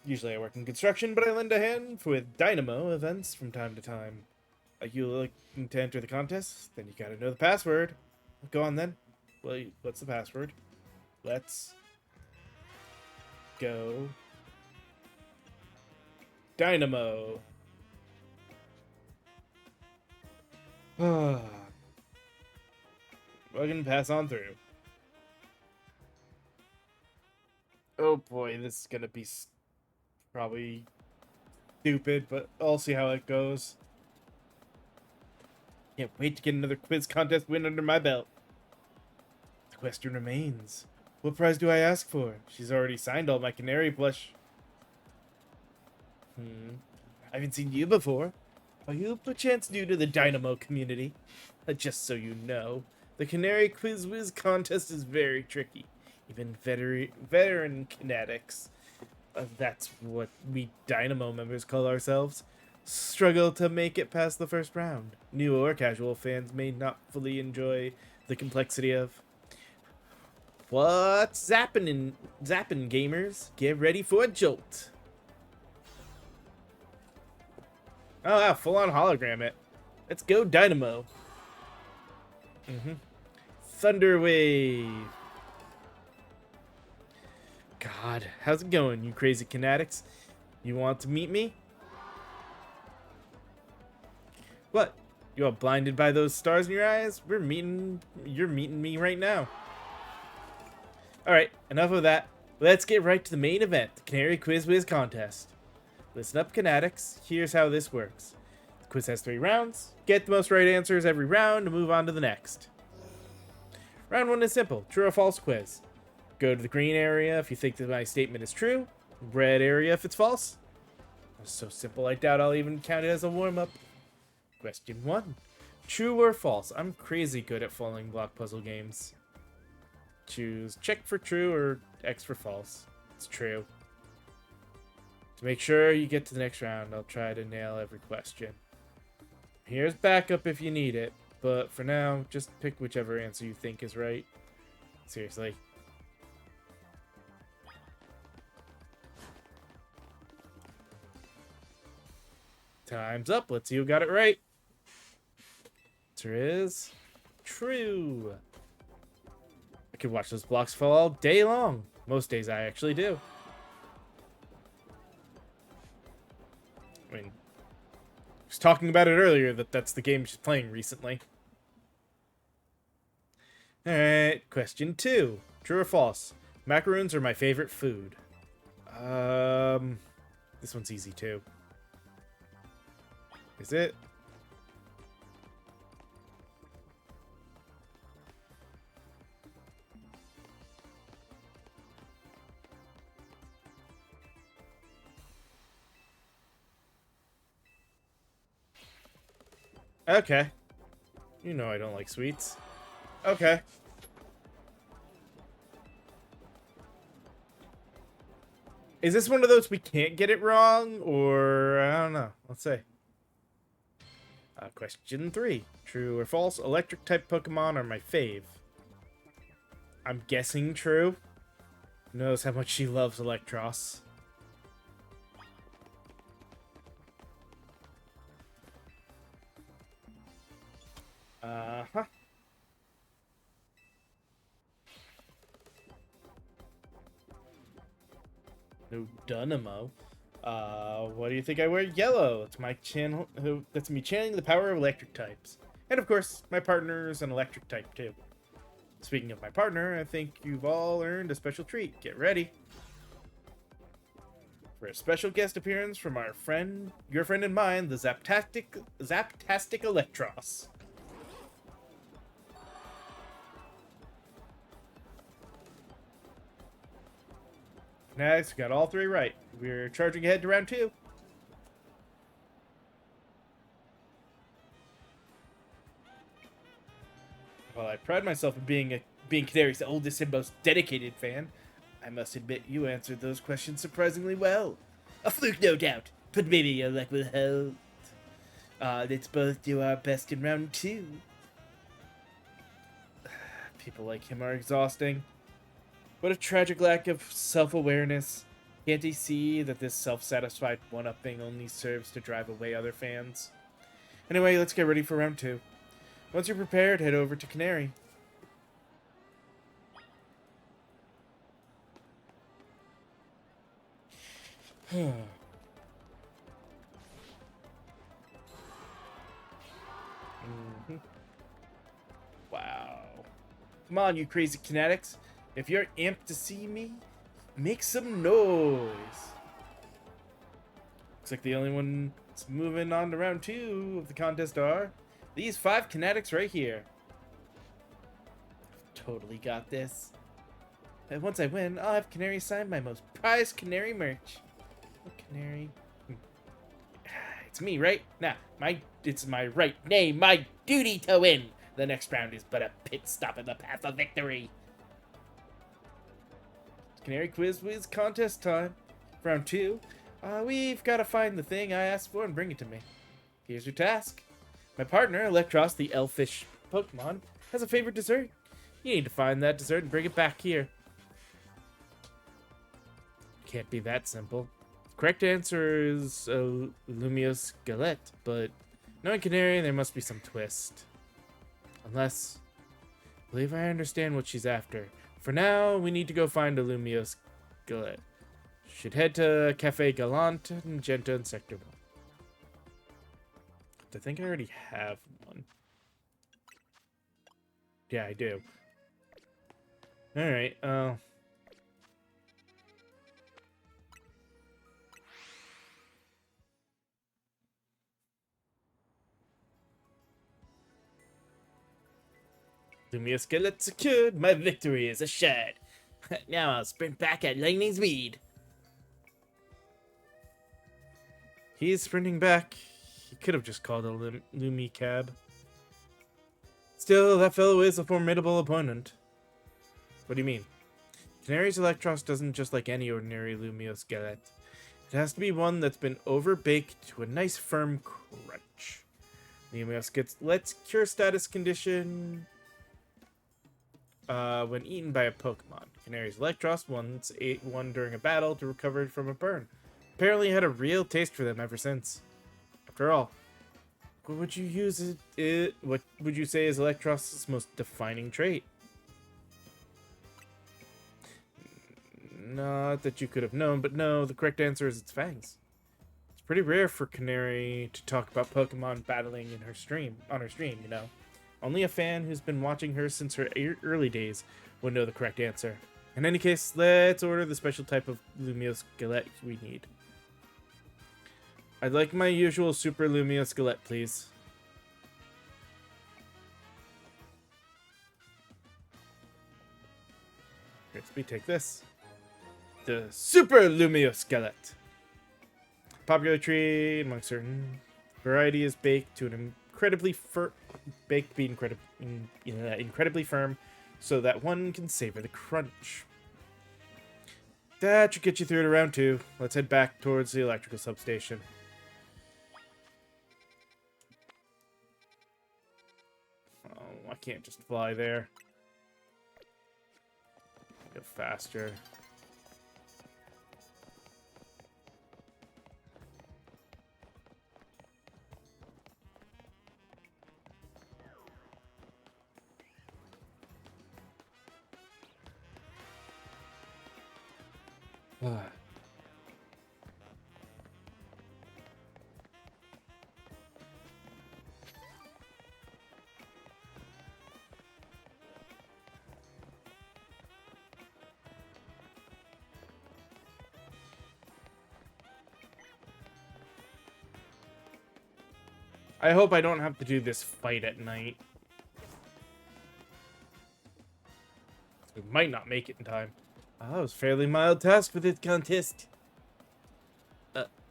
Speaker 1: Usually I work in construction, but I lend a hand with Dynamo events from time to time. Are you looking to enter the contest? Then you gotta know the password. Go on then. Well, what's the password? Let's go Dynamo. We're gonna pass on through. Oh boy, this is gonna be probably stupid, but I'll see how it goes. Can't wait to get another quiz contest win under my belt. The question remains, what prize do I ask for? She's already signed all my Canary plush. I haven't seen you before. Are you perchance new to the Dynamo community? Just so you know, the Canary Quiz Whiz contest is very tricky. Even veteran Kinetics, that's what we Dynamo members call ourselves, struggle to make it past the first round. New or casual fans may not fully enjoy the complexity of... What's zappin' gamers? Get ready for a jolt. Oh wow, full on hologram it. Let's go Dynamo. Thunder Wave. God, how's it going, you crazy Kinetics? You want to meet me? What? You all blinded by those stars in your eyes? You're meeting me right now. Alright, enough of that. Let's get right to the main event, the Canary Quiz Whiz contest. Listen up, Kinetics. Here's how this works. The quiz has 3 rounds. Get the most right answers every round to move on to the next. Round 1 is simple. True or false quiz. Go to the green area if you think that my statement is true. Red area if it's false. It's so simple I doubt I'll even count it as a warm-up. Question 1. True or false? I'm crazy good at falling block puzzle games. Choose check for true or X for false. It's true. To make sure you get to the next round, I'll try to nail every question. Here's backup if you need it, but for now, just pick whichever answer you think is right. Seriously. Time's up. Let's see who got it right. Answer is true. I could watch those blocks fall all day long. Most days I actually do. I mean, I was talking about it earlier that's the game she's playing recently. Alright, question 2. True or false? Macaroons are my favorite food. This one's easy too. Is it? Okay. You know I don't like sweets. Okay. Is this one of those we can't get it wrong? Or, I don't know. Let's see. Question 3. True or false? Electric type Pokemon are my fave. I'm guessing true. Who knows how much she loves Electros. Uh-huh. No Dynamo. What do you think I wear yellow? It's my channel. That's me channeling the power of electric types. And of course, my partner is an electric type too. Speaking of my partner, I think you've all earned a special treat. Get ready for a special guest appearance from your friend and mine, the Zaptastic Electros. Next, we got all three right. We're charging ahead to round 2. While I pride myself in being Canary's oldest and most dedicated fan, I must admit you answered those questions surprisingly well. A fluke, no doubt, but maybe your luck will hold. Let's both do our best in round 2. People like him are exhausting. What a tragic lack of self-awareness. Can't he see that this self-satisfied one-upping only serves to drive away other fans? Anyway, let's get ready for round 2. Once you're prepared, head over to Canary. Wow. Come on, you crazy kinetics. If you're amped to see me, make some noise. Looks like the only one that's moving on to round 2 of the contest are these 5 kinetics right here. Totally got this. And once I win, I'll have Canary sign my most prized Canary merch. Oh, Canary. It's me, right? Nah, it's my right name, my duty to win. The next round is but a pit stop in the path of victory. Canary Quiz Whiz contest time. Round 2. We've got to find the thing I asked for and bring it to me. Here's your task. My partner, Electros, the elfish Pokemon, has a favorite dessert. You need to find that dessert and bring it back here. Can't be that simple. The correct answer is Lumiose Galette, but knowing Canary, there must be some twist. Unless, I believe I understand what she's after. For now, we need to go find a Lumiose Galette. Should head to Cafe Gallant and Genta in Sector 1. I think I already have one. Yeah, I do. Alright, Lumiose Galette secured. My victory is assured. Now I'll sprint back at lightning speed. He's sprinting back. He could have just called a Lumi cab. Still, that fellow is a formidable opponent. What do you mean? Canary's Electros doesn't just like any ordinary Lumiose Galette. It has to be one that's been overbaked to a nice firm crunch. Lumiose Galette's cure status condition when eaten by a Pokemon. Canary's Electros once ate one during a battle to recover from a burn. Apparently had a real taste for them ever since. After all, what would you what would you say is Electros' most defining trait? Not that you could have known, but no, the correct answer is its fangs. It's pretty rare for Canary to talk about Pokemon battling on her stream, you know. Only a fan who's been watching her since her early days would know the correct answer. In any case, let's order the special type of Lumiose Galette we need. I'd like my usual Super Lumiose Galette, please. Here, we take this. The Super Lumiose Galette. Popular trait among certain variety is baked to an incredibly incredibly firm, so that one can savor the crunch. That should get you through to round 2. Let's head back towards the electrical substation. Oh, I can't just fly there. Go faster. I hope I don't have to do this fight at night. We might not make it in time. Oh, it was a fairly mild task for this contest.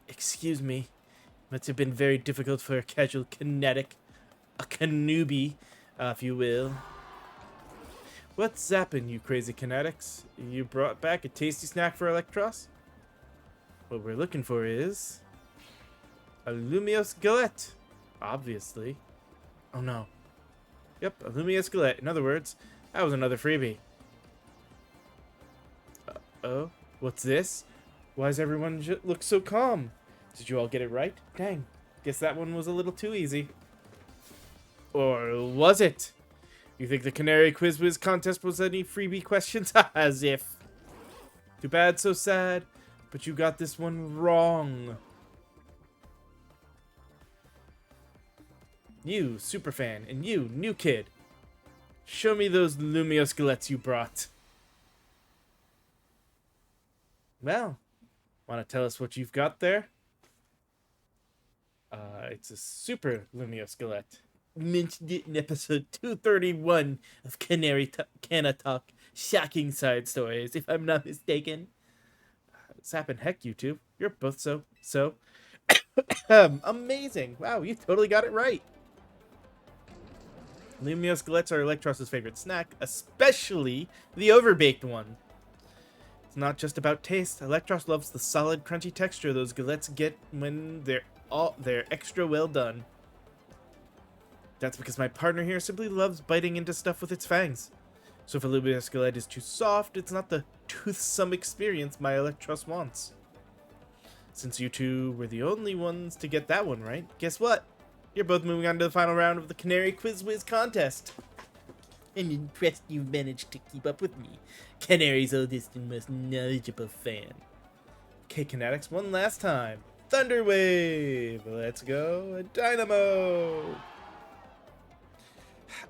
Speaker 1: Excuse me. Must have been very difficult for a casual kinetic. A newbie, if you will. What's zapping, you crazy kinetics? You brought back a tasty snack for Electros? What we're looking for is... a Lumiose Galette. Obviously. Oh no. Yep, a Lumiose Galette. In other words, that was another freebie. Oh? What's this? Why does everyone look so calm? Did you all get it right? Dang. Guess that one was a little too easy. Or was it? You think the Canary Quiz Whiz contest was any freebie questions? As if. Too bad, so sad. But you got this one wrong. You, superfan, and you, new kid. Show me those Lumiose Galettes you brought. Well, want to tell us what you've got there? It's a super Lumiose Galette. Mentioned it in episode 231 of Canna Talk. Shocking side stories, if I'm not mistaken. Sap and Heck, you two. You're both so amazing. Wow, you totally got it right. Lumiose Galettes are Electros' favorite snack, especially the overbaked one. It's not just about taste. Electros loves the solid, crunchy texture those galettes get when they're extra well done. That's because my partner here simply loves biting into stuff with its fangs. So if a Lumiose Galette is too soft, it's not the toothsome experience my Electros wants. Since you two were the only ones to get that one right, guess what? You're both moving on to the final round of the Canary Quiz Whiz contest. I'm impressed you've managed to keep up with me, Canary's oldest and most knowledgeable fan. Okay, Kinetics, one last time. Thunder Wave! Let's go, Dynamo!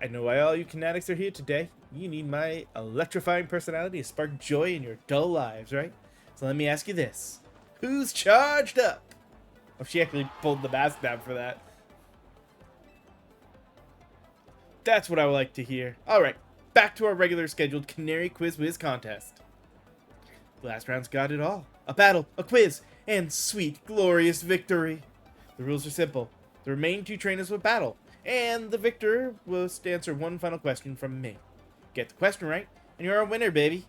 Speaker 1: I know why all you Kinetics are here today. You need my electrifying personality to spark joy in your dull lives, right? So let me ask you this. Who's charged up? Oh, she actually pulled the mask down for that. That's what I would like to hear. Alright, back to our regular scheduled Canary Quiz Whiz contest. The last round's got it all. A battle, a quiz, and sweet, glorious victory. The rules are simple. The remaining two trainers will battle, and the victor will answer one final question from me. Get the question right, and you're a winner, baby.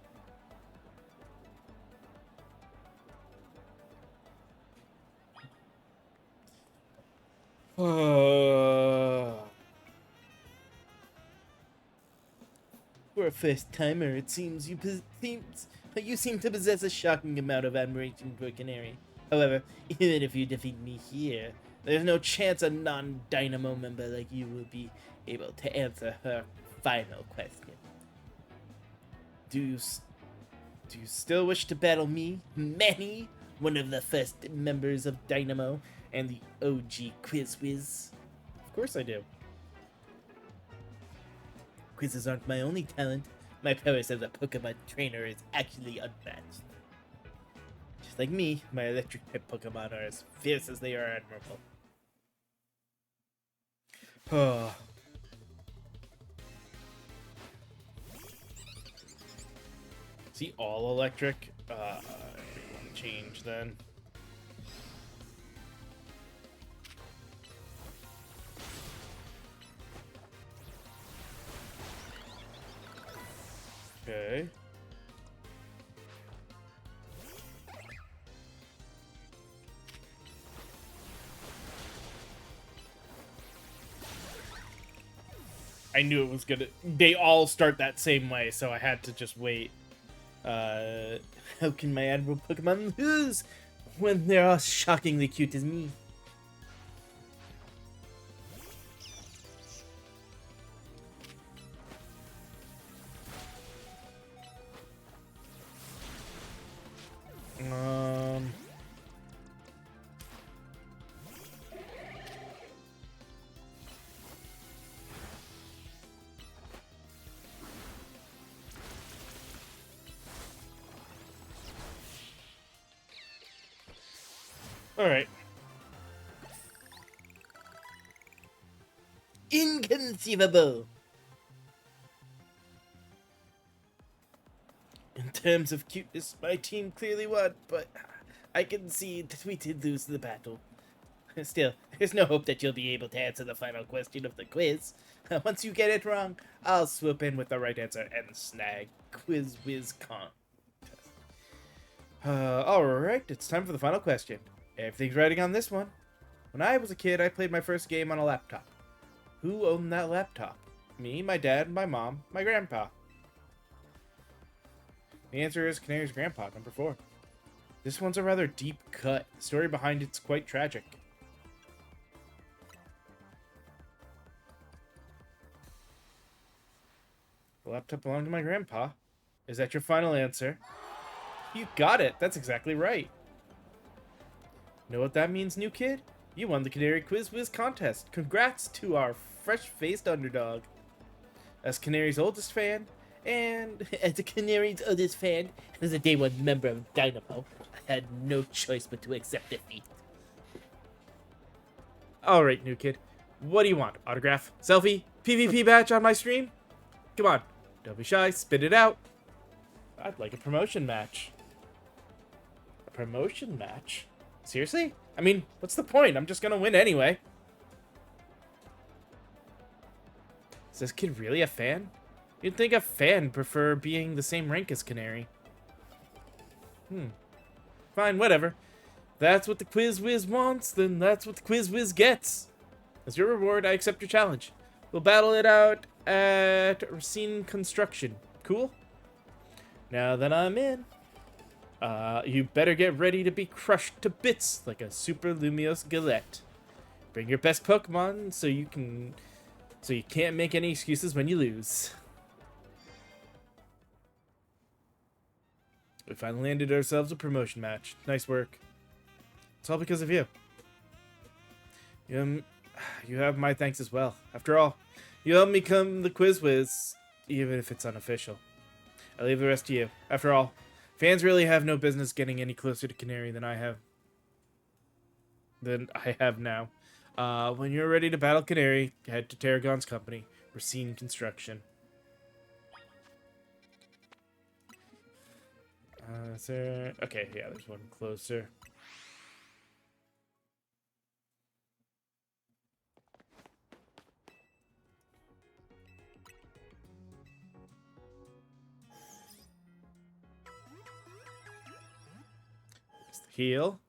Speaker 1: For a first timer, it seems you seem to possess a shocking amount of admiration for Canary. However, even if you defeat me here, there's no chance a non-Dynamo member like you will be able to answer her final question. Do you still wish to battle me, Manny, one of the first members of Dynamo and the OG Quiz Whiz? Of course I do. Quizzes aren't my only talent. My prowess as a Pokemon trainer is actually unmatched. Just like me, my electric type Pokemon are as fierce as they are admirable. Oh. See, all electric? Change then. Okay. I knew it was gonna... They all start that same way, so I had to just wait. How can my admirable Pokemon lose when they're all shockingly cute as me? Alright. Inconceivable. In terms of cuteness, my team clearly won, but I can see that we did lose the battle. Still, there's no hope that you'll be able to answer the final question of the quiz. Once you get it wrong, I'll swoop in with the right answer and snag Quiz Whiz Contest. Alright, it's time for the final question. Everything's writing on this one. When I was a kid, I played my first game on a laptop. Who owned that laptop? Me, my dad, my mom, my grandpa. The answer is Canary's grandpa, number 4. This one's a rather deep cut. The story behind it's quite tragic. The laptop belonged to my grandpa. Is that your final answer? You got it. That's exactly right. Know what that means, new kid? You won the Canary Quiz Whiz contest. Congrats to our fresh-faced underdog. As Canary's oldest fan, and as a Canary's oldest fan, and as a day one member of Dynamo, I had no choice but to accept defeat. Alright, new kid. What do you want? Autograph? Selfie? PvP badge on my stream? Come on. Don't be shy. Spit it out. I'd like a promotion match. A promotion match? Seriously? I mean, what's the point? I'm just gonna win anyway. Is this kid really a fan? You'd think a fan prefer being the same rank as Canary. Fine, whatever. That's what the Quiz Whiz wants, then that's what the Quiz Whiz gets. As your reward, I accept your challenge. We'll battle it out at Racine Construction. Cool? Now that I'm in, you better get ready to be crushed to bits like a Super Lumiose Galette. Bring your best Pokemon so you can't make any excuses when you lose. We finally landed ourselves a promotion match. Nice work. It's all because of you. You have my thanks as well. After all, you helped me become the Quiz Whiz, even if it's unofficial. I leave the rest to you. After all, fans really have no business getting any closer to Canary than I have now. When you're ready to battle Canary, head to Tarragon's company, Racine Construction. Is there... Okay, yeah, there's one closer. There's the heal.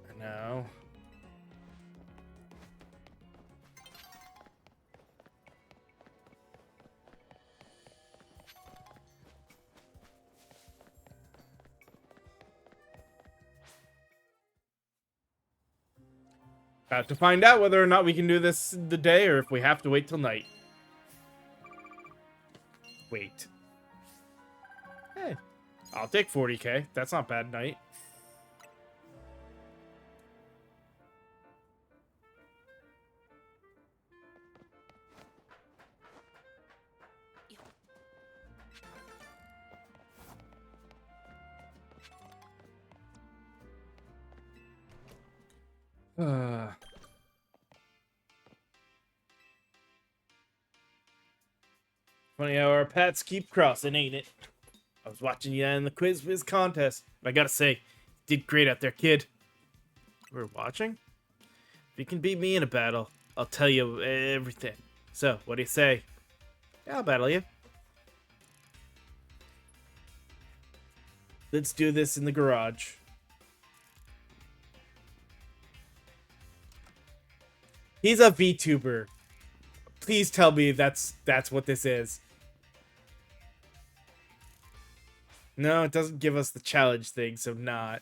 Speaker 1: And now... About to find out whether or not we can do this the day or if we have to wait till night. Wait. Hey, I'll take 40k. That's not bad night. Funny how our paths keep crossing, ain't it? I was watching you in the Quiz Whiz contest, but I gotta say, you did great out there, kid. We're watching? If you can beat me in a battle, I'll tell you everything. So, what do you say? Yeah, I'll battle you. Let's do this in the garage. He's a VTuber. Please tell me that's what this is. No, it doesn't give us the challenge thing, so not.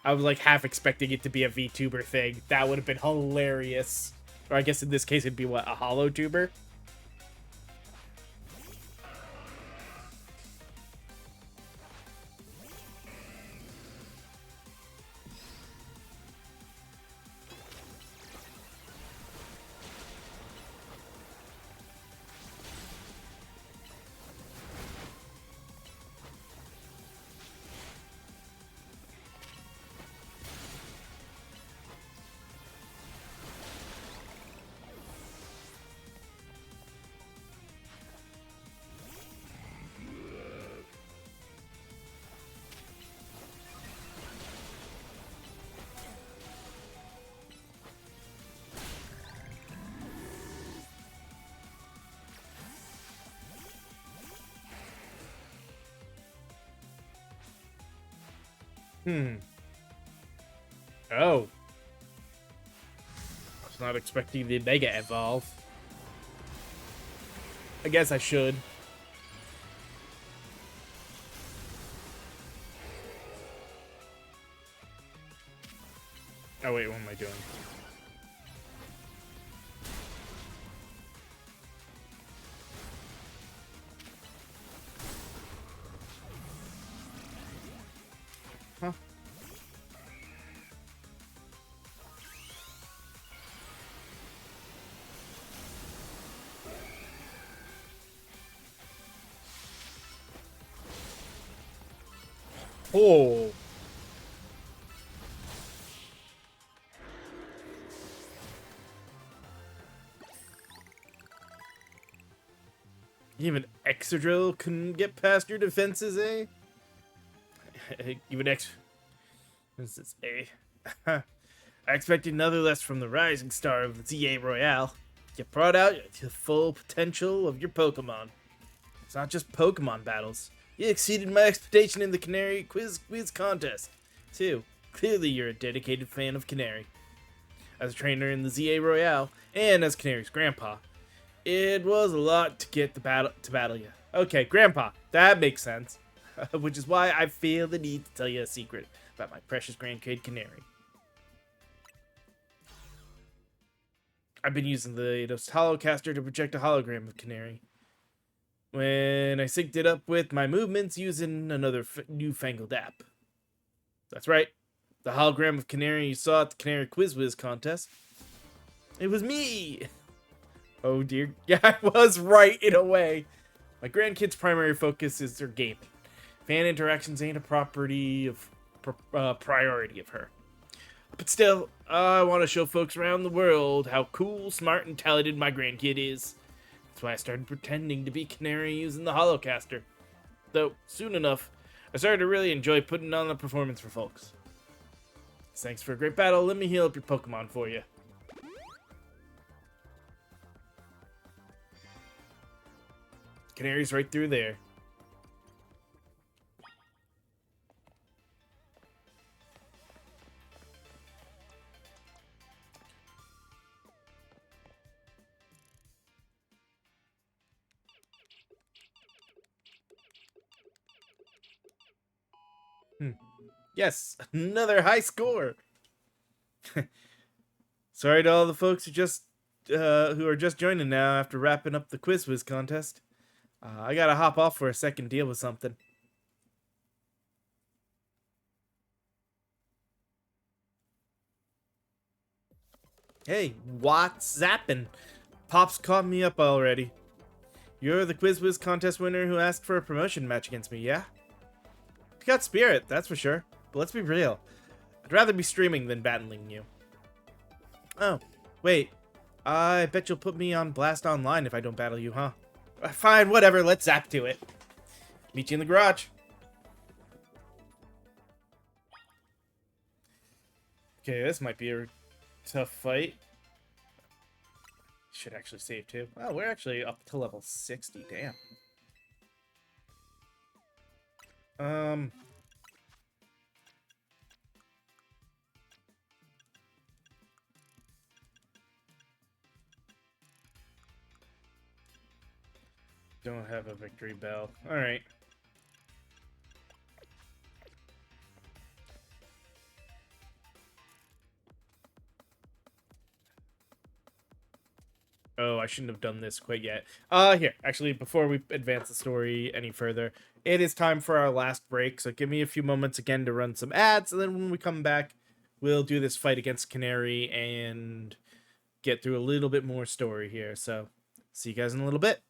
Speaker 1: I was like half expecting it to be a VTuber thing. That would have been hilarious. Or I guess in this case it'd be what, a HoloTuber? Hmm. Oh. I was not expecting the Mega Evolve. I guess I should. Oh wait, what am I doing? Huh? Oh. Even Excadrill couldn't get past your defenses, eh? Even X. This is A. I expected another less from the rising star of the ZA Royale. You brought out the full potential of your Pokemon. It's not just Pokemon battles. You exceeded my expectation in the Canary quiz contest, too. Clearly, you're a dedicated fan of Canary. As a trainer in the ZA Royale, and as Canary's grandpa, it was a lot to get the battle you. Okay, grandpa, that makes sense. Which is why I feel the need to tell you a secret about my precious grandkid Canary. I've been using the latest Holocaster to project a hologram of Canary. When I synced it up with my movements using another newfangled app. That's right, the hologram of Canary you saw at the Canary Quiz contest. It was me! Oh dear, yeah, I was right in a way. My grandkid's primary focus is their gaming. Fan interactions ain't a priority of her. But still, I want to show folks around the world how cool, smart, and talented my grandkid is. That's why I started pretending to be Canary using the Holocaster. Though, soon enough, I started to really enjoy putting on the performance for folks. Thanks for a great battle. Let me heal up your Pokemon for you. Canary's right through there. Yes, another high score. Sorry to all the folks who are just joining now after wrapping up the Quiz contest. I gotta hop off for a second, deal with something. Hey, what's zappin'? Pop's caught me up already. You're the Quiz contest winner who asked for a promotion match against me, yeah? You got spirit, that's for sure. But let's be real. I'd rather be streaming than battling you. Oh, wait. I bet you'll put me on blast online if I don't battle you, huh? Fine, whatever, let's zap to it. Meet you in the garage. Okay, this might be a tough fight. Should actually save too. Wow, we're actually up to level 60, damn. Don't have a victory bell. Alright. Oh, I shouldn't have done this quite yet. Here, actually, before we advance the story any further, it is time for our last break, so give me a few moments again to run some ads, and then when we come back, we'll do this fight against Canary and get through a little bit more story here. So, see you guys in a little bit.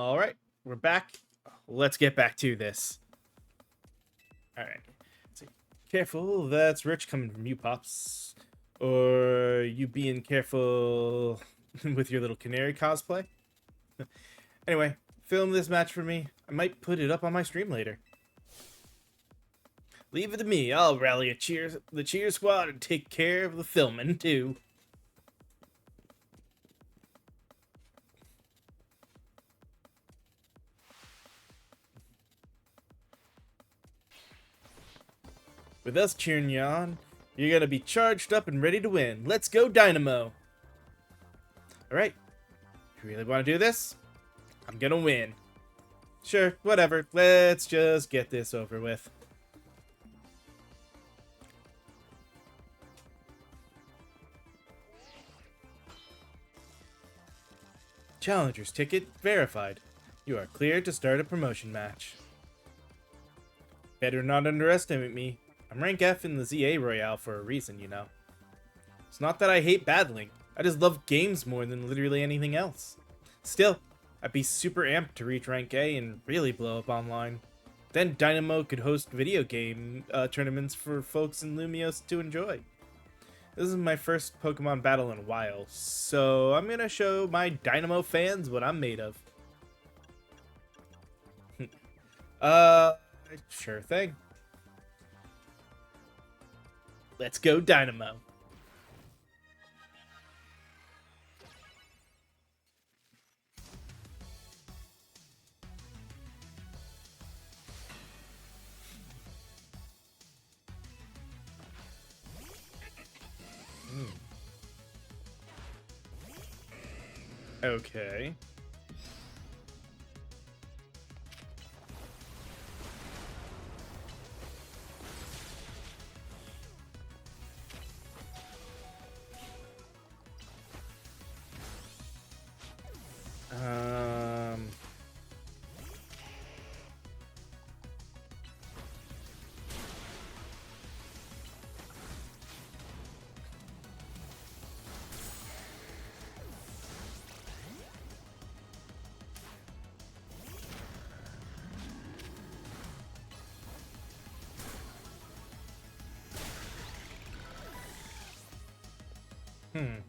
Speaker 1: All right, we're back. Let's get back to this. All right. So, careful, that's Rich coming from you, Pops. Or you being careful with your little canary cosplay. Anyway, film this match for me. I might put it up on my stream later. Leave it to me. I'll rally the cheer squad and take care of the filming too. With us cheering you on, you're gonna be charged up and ready to win. Let's go, Dynamo! Alright, you really want to do this? I'm gonna win. Sure, whatever. Let's just get this over with. Challenger's ticket verified. You are cleared to start a promotion match. Better not underestimate me. I'm rank F in the ZA Royale for a reason, you know. It's not that I hate battling. I just love games more than literally anything else. Still, I'd be super amped to reach rank A and really blow up online. Then Dynamo could host video game tournaments for folks in Lumios to enjoy. This is my first Pokemon battle in a while, so I'm gonna show my Dynamo fans what I'm made of. Sure thing. Let's go, Dynamo. Okay. Um. Hmm.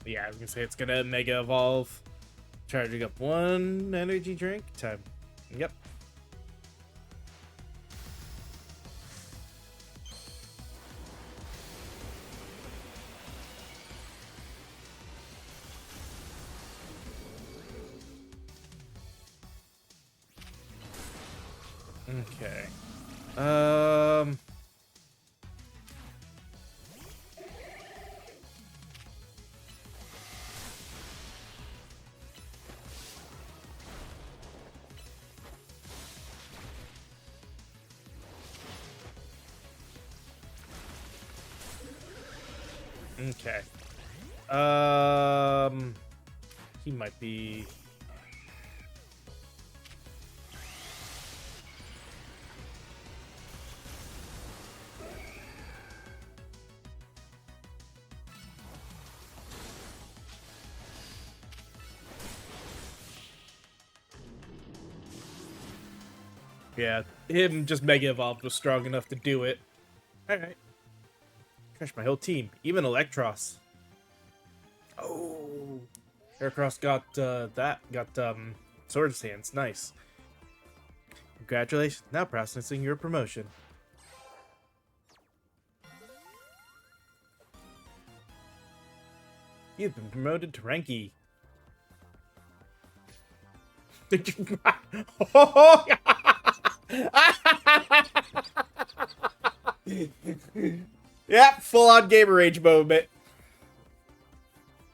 Speaker 1: Yeah, I was gonna say it's gonna Mega Evolve. Charging up one energy drink. Time. Yep. Okay. Okay. He might be. Yeah, him just Mega Evolved was strong enough to do it. Alright. Crashed my whole team, even Electros. Oh, Heracross got Sword Sands, nice. Congratulations. Now processing your promotion. You've been promoted to rank E. Yep, full on gamer rage moment.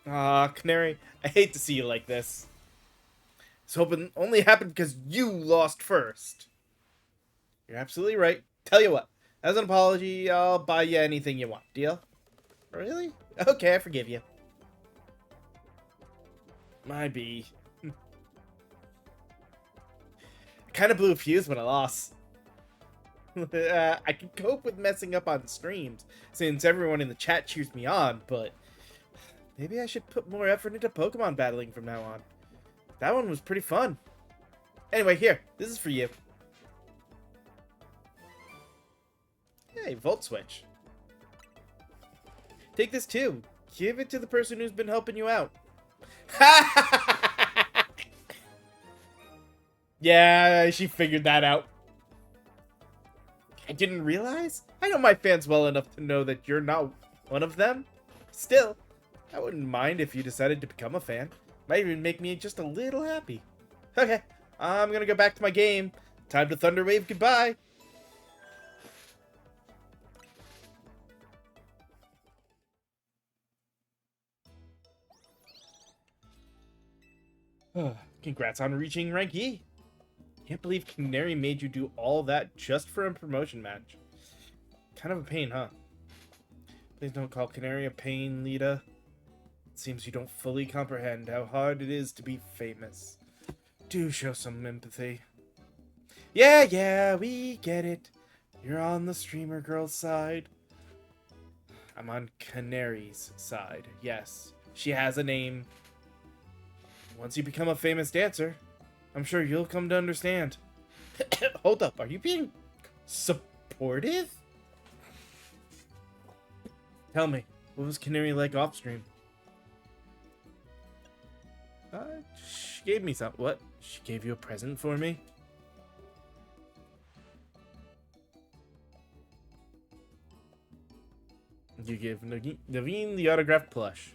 Speaker 1: Aw, Canary, I hate to see you like this. I was hoping it only happened because you lost first. You're absolutely right. Tell you what, as an apology, I'll buy you anything you want. Deal? Really? Okay, I forgive you. My B. I kind of blew a fuse when I lost. I can cope with messing up on streams, since everyone in the chat cheers me on, but maybe I should put more effort into Pokemon battling from now on. That one was pretty fun. Anyway, here, this is for you. Hey, Volt Switch. Take this too. Give it to the person who's been helping you out. Yeah, she figured that out. I didn't realize? I know my fans well enough to know that you're not one of them. Still, I wouldn't mind if you decided to become a fan. Might even make me just a little happy. Okay, I'm gonna go back to my game. Time to Thunder Wave goodbye. Congrats on reaching rank E. Can't believe Canary made you do all that just for a promotion match. Kind of a pain, huh? Please don't call Canary a pain, Lita. It seems you don't fully comprehend how hard it is to be famous. Do show some empathy. Yeah, we get it. You're on the streamer girl's side. I'm on Canary's side. Yes, she has a name. Once you become a famous dancer, I'm sure you'll come to understand. Hold up, are you being supportive? Tell me, what was Canary like off stream? She gave me some. What? She gave you a present for me? You give Naveen the autographed plush.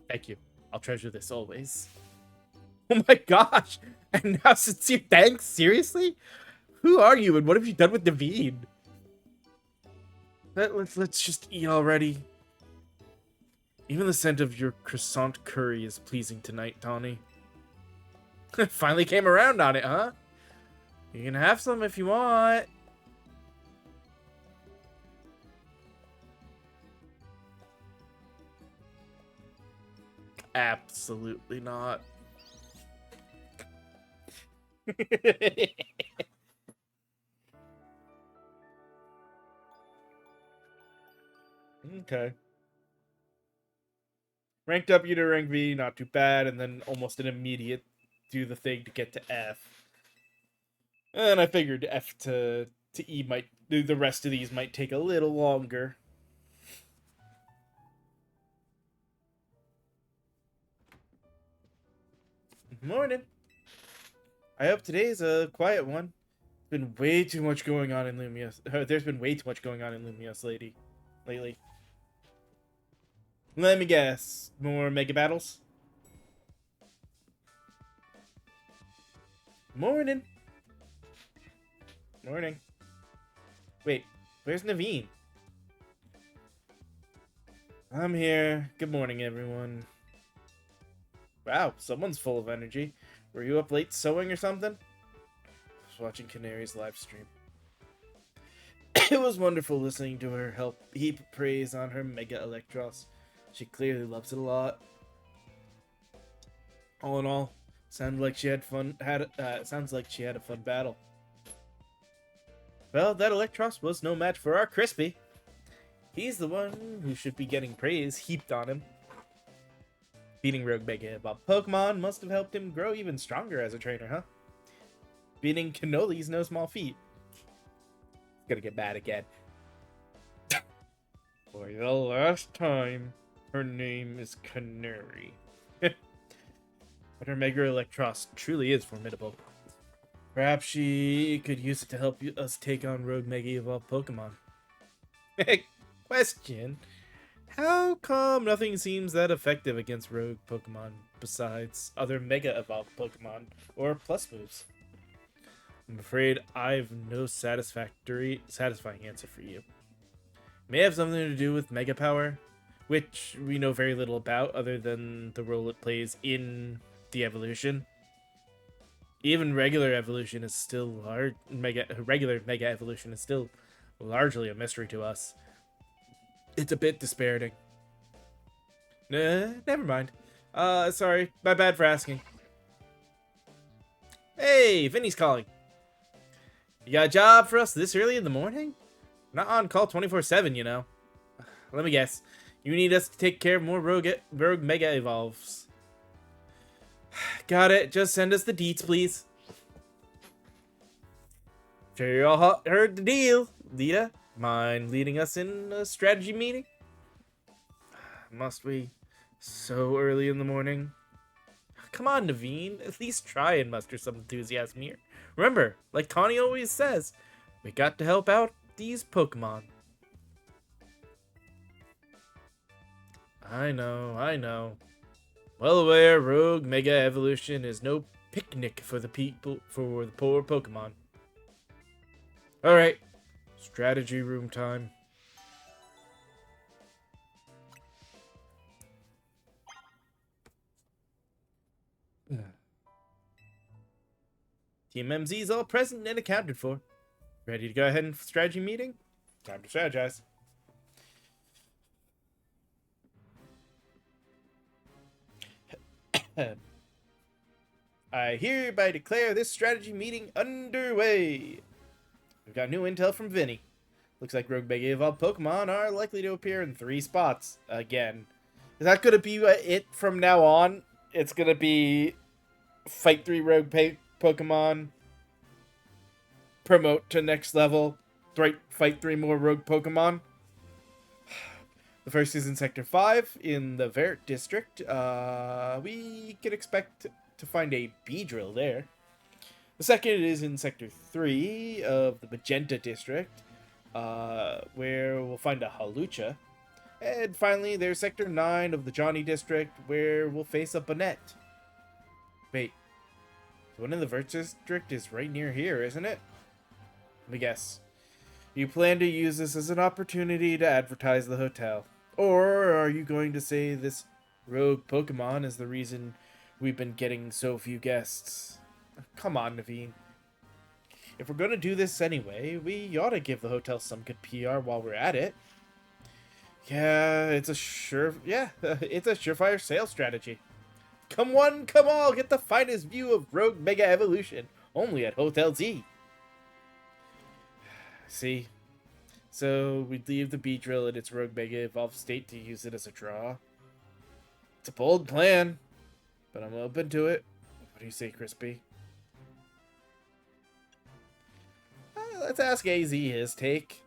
Speaker 1: Thank you. I'll treasure this always. Oh my gosh! And now sincere thanks? Seriously? Who are you and what have you done with Naveen? Let's just eat already. Even the scent of your croissant curry is pleasing tonight, Tawny. Finally came around on it, huh? You can have some if you want. Absolutely not. Okay. Ranked up you to rank V, not too bad, and then almost an immediate do the thing to get to F. And I figured F to E might, the rest of these might take a little longer. Morning. I hope today's a quiet one. There's been way too much going on in Lumios. There's been way too much going on in Lumios lately. Let me guess. More mega battles? Morning. Morning. Wait, where's Naveen? I'm here. Good morning, everyone. Wow, someone's full of energy. Were you up late sewing or something? I was watching Canary's live stream. It was wonderful listening to her heap praise on her Mega Electros. She clearly loves it a lot. All in all, sounds like she had fun. Sounds like she had a fun battle. Well, that Electros was no match for our Crispy. He's the one who should be getting praise heaped on him. Beating Rogue Mega Evolved Pokemon must have helped him grow even stronger as a trainer, huh? Beating Cannoli's no small feat. It's gonna get bad again. For the last time, her name is Canary. But her Mega Electros truly is formidable. Perhaps she could use it to help us take on Rogue Mega Evolved Pokemon. Question. How come nothing seems that effective against Rogue Pokemon besides other Mega Evolved Pokemon or Plus moves? I'm afraid I've no satisfying answer for you. May have something to do with Mega Power, which we know very little about other than the role it plays in the evolution. Even regular evolution is still regular Mega Evolution is still largely a mystery to us. It's a bit dispiriting. Never mind. Sorry, my bad for asking. Hey, Vinny's calling. You got a job for us this early in the morning? Not on call 24/7, you know. Let me guess. You need us to take care of more Rogue Mega Evolves. Got it. Just send us the deets, please. Sure you all heard the deal. Lita, mind leading us in a strategy meeting? Must we? So early in the morning? Come on, Naveen. At least try and muster some enthusiasm here. Remember, like Tawny always says, we got to help out these Pokemon. I know. Well aware, Rogue Mega Evolution is no picnic for the poor Pokemon. Alright, strategy room time. Team MZ is all present and accounted for. Ready to go ahead and strategy meeting? Time to strategize. I hereby declare this strategy meeting underway. We've got new intel from Vinny. Looks like Rogue Mega Evolved Pokemon are likely to appear in 3 spots again. Is that going to be it from now on? It's going to be Fight 3 Rogue Pokemon, promote to next level, fight 3 more Rogue Pokemon. The first is in Sector 5 in the Vert District. We can expect to find a Beedrill there. The second is in Sector 3 of the Magenta District, where we'll find a Halucha. And finally, there's Sector 9 of the Johnny District, where we'll face a Bonnet. Wait, the one in the Vert District is right near here, isn't it? Let me guess. You plan to use this as an opportunity to advertise the hotel? Or are you going to say this rogue Pokemon is the reason we've been getting so few guests? Come on, Naveen. If we're going to do this anyway, we ought to give the hotel some good PR while we're at it. Yeah, it's a surefire sales strategy. Come one, come all, get the finest view of Rogue Mega Evolution, only at Hotel Z. See? So, we'd leave the Beedrill in its Rogue Mega Evolved state to use it as a draw. It's a bold plan, but I'm open to it. What do you say, Crispy? Let's ask AZ his take.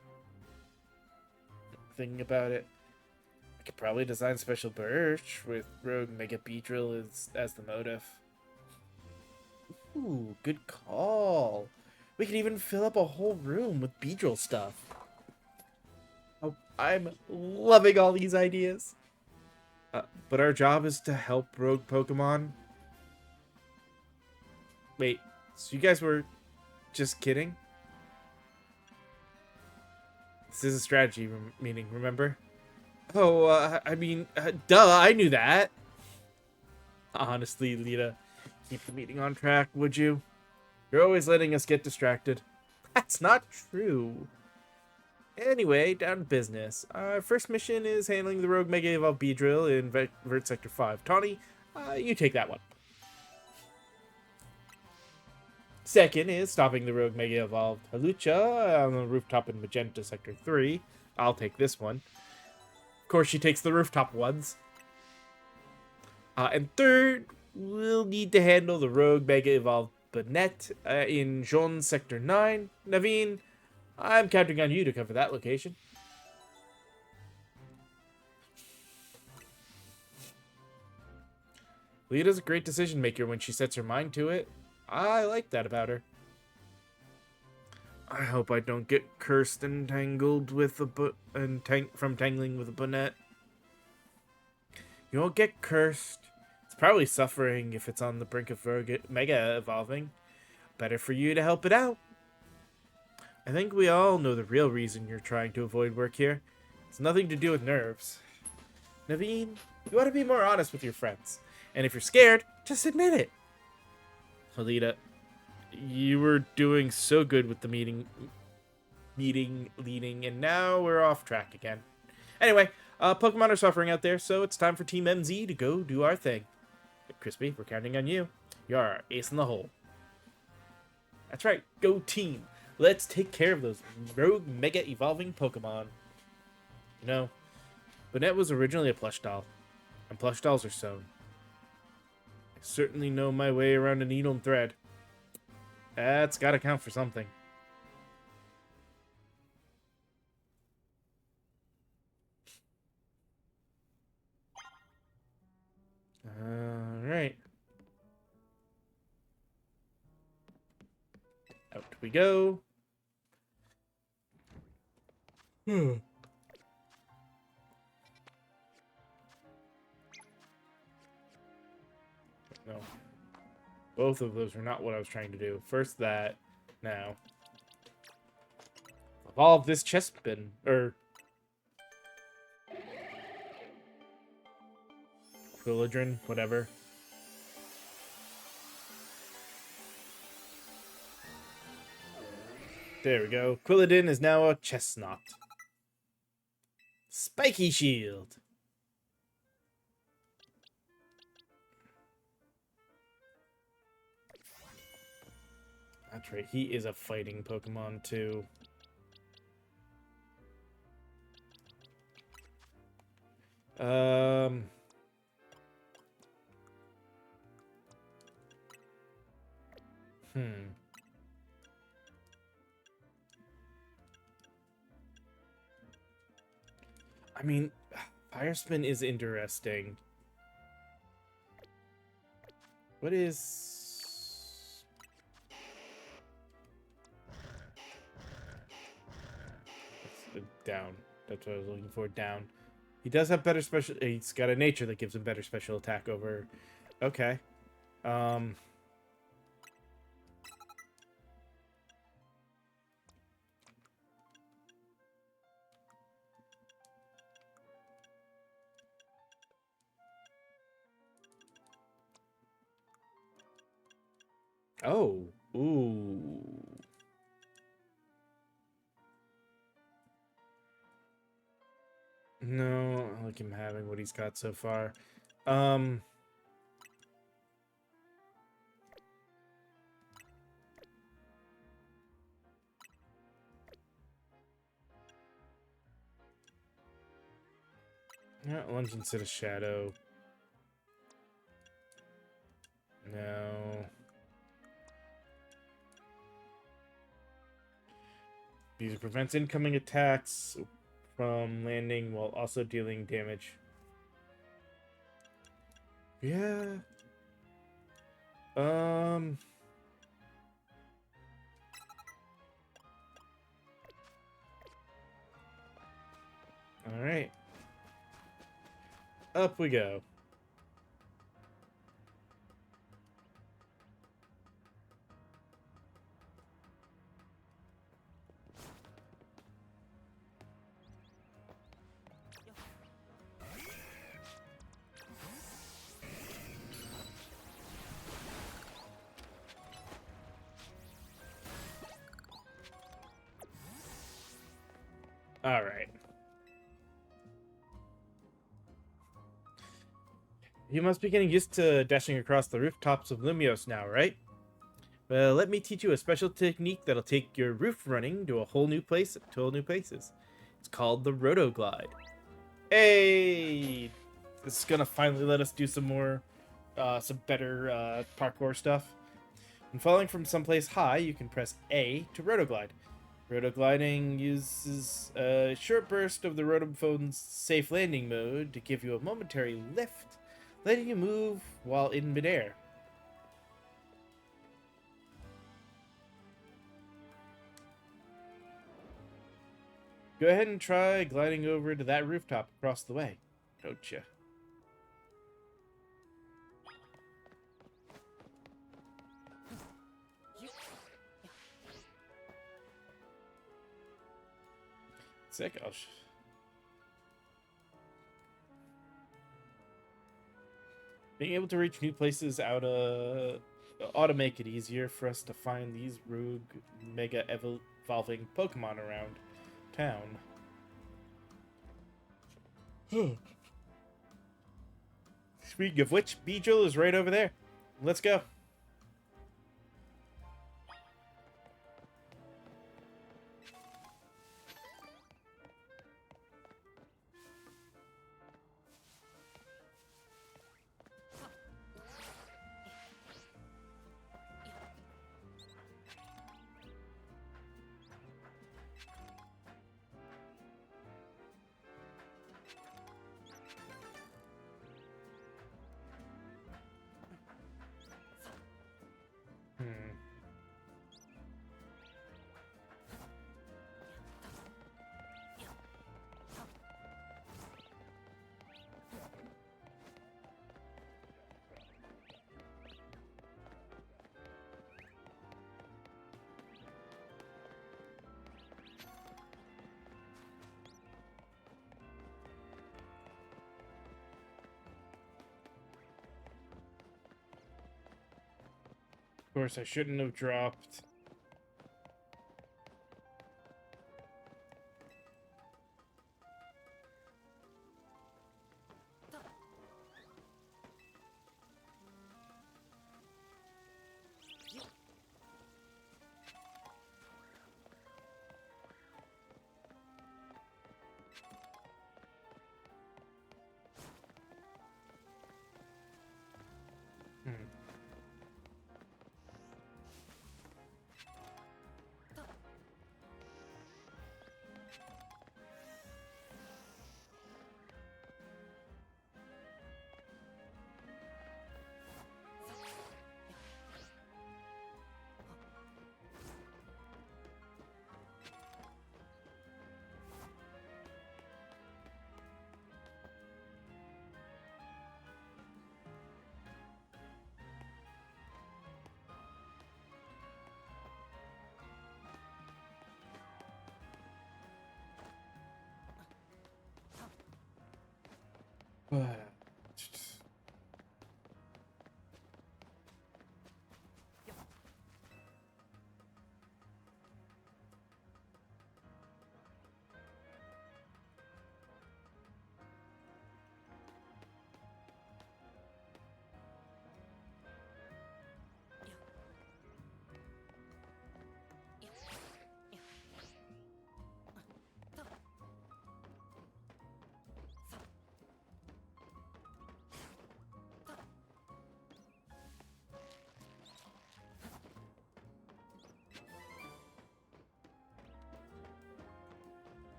Speaker 1: Thinking about it, I could probably design Special Birch with Rogue Mega Beedrill as the motive. Ooh, good call. We could even fill up a whole room with Beedrill stuff. Oh, I'm loving all these ideas. But our job is to help Rogue Pokemon. Wait, so you guys were just kidding? This is a strategy meeting, remember? Oh, I mean, duh, I knew that. Honestly, Lita, keep the meeting on track, would you? You're always letting us get distracted. That's not true. Anyway, down to business. Our first mission is handling the Rogue Mega Evolved Beedrill in Vert Sector 5. Tawny, you take that one. Second is stopping the Rogue Mega Evolved Halucha on the rooftop in Magenta Sector 3. I'll take this one. Of course, she takes the rooftop ones. And third, we'll need to handle the Rogue Mega Evolved Bonnet in Jaune Sector 9. Naveen, I'm counting on you to cover that location. Leeta's a great decision maker when she sets her mind to it. I like that about her. I hope I don't get cursed and tangled with from tangling with a bonnet. You won't get cursed. It's probably suffering if it's on the brink of mega evolving. Better for you to help it out. I think we all know the real reason you're trying to avoid work here. It's nothing to do with nerves. Naveen, you ought to be more honest with your friends. And if you're scared, just admit it. Alita, you were doing so good with the meeting leading, and now we're off track again. Anyway, Pokemon are suffering out there, so it's time for Team MZ to go do our thing. Crispy, we're counting on you. You're our ace in the hole. That's right, go team. Let's take care of those rogue mega evolving Pokemon. You know, Bonnet was originally a plush doll, and plush dolls are sewn. I certainly know my way around a needle and thread. That's gotta count for something. Alright. Out we go. No. Both of those are not what I was trying to do. First that. Now. Evolve this chest bin. Quilladrin, whatever. There we go. Quilladin is now a chestnut. Spiky shield. That's right, he is a fighting Pokemon too. I mean, Fire Spin is interesting. What is... down. That's what I was looking for. Down. He does have better special... He's got a nature that gives him better special attack over... Okay. Oh. Ooh. No, I like him having what he's got so far. Yeah, lunge instead of shadow. No. Because it prevents incoming attacks from landing while also dealing damage. Yeah. Alright. Up we go. Alright. You must be getting used to dashing across the rooftops of Lumios now, right? Well, let me teach you a special technique that'll take your roof running to a whole new places. It's called the Roto Glide. Hey! This is gonna finally let us do some better parkour stuff. When falling from someplace high, you can press A to Roto Glide. Roto gliding uses a short burst of the Rotophone's safe landing mode to give you a momentary lift letting you move while in midair. Go ahead and try gliding over to that rooftop across the way, don't you? Sick. Being able to reach new places ought to make it easier for us to find these rogue, mega evolving Pokemon around town. Speaking of which, Beedrill is right over there. Let's go. Of course, I shouldn't have dropped.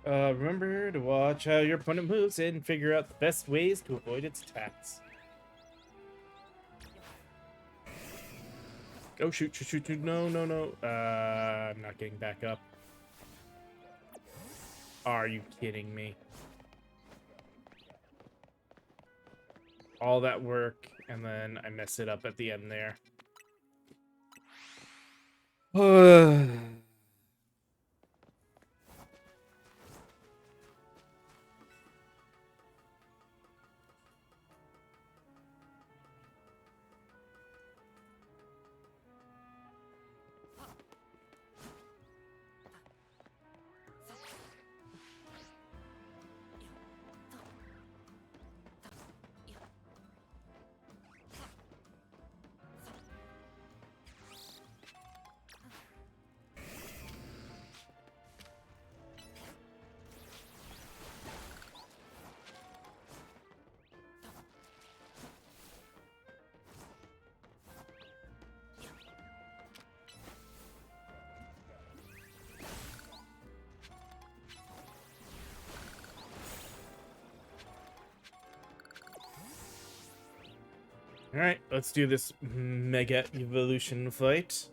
Speaker 1: Remember to watch how your opponent moves and figure out the best ways to avoid its attacks. Oh, shoot. No. I'm not getting back up. Are you kidding me? All that work, and then I mess it up at the end there. Alright, let's do this mega evolution fight.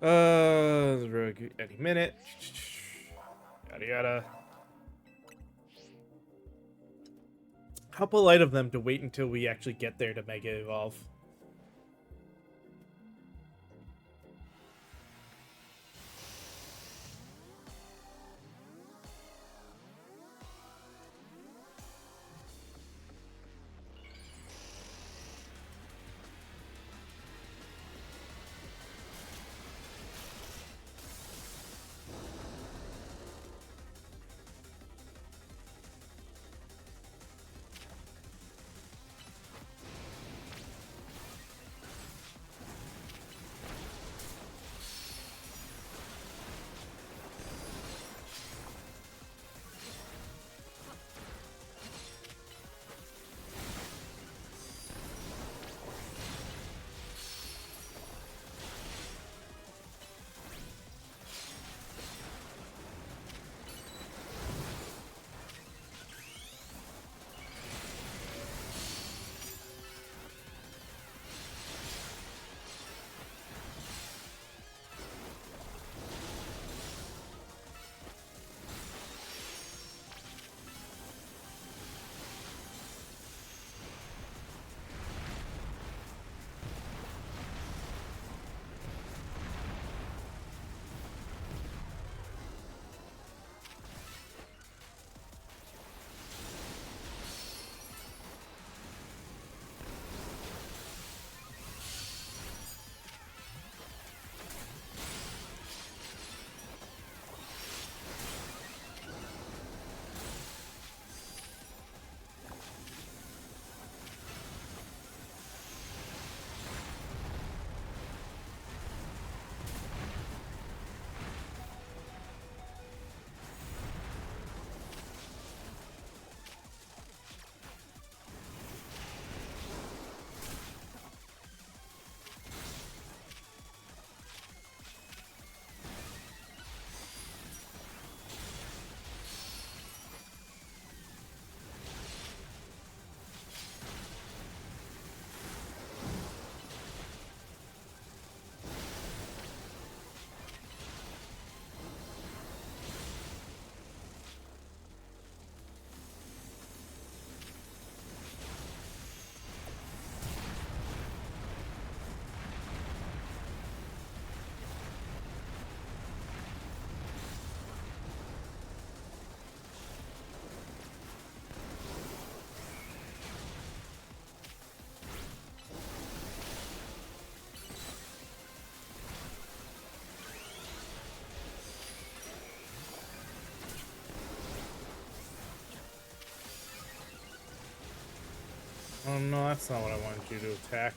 Speaker 1: Any minute. Yada yada. How polite of them to wait until we actually get there to mega evolve. Oh no, that's not what I wanted you to attack.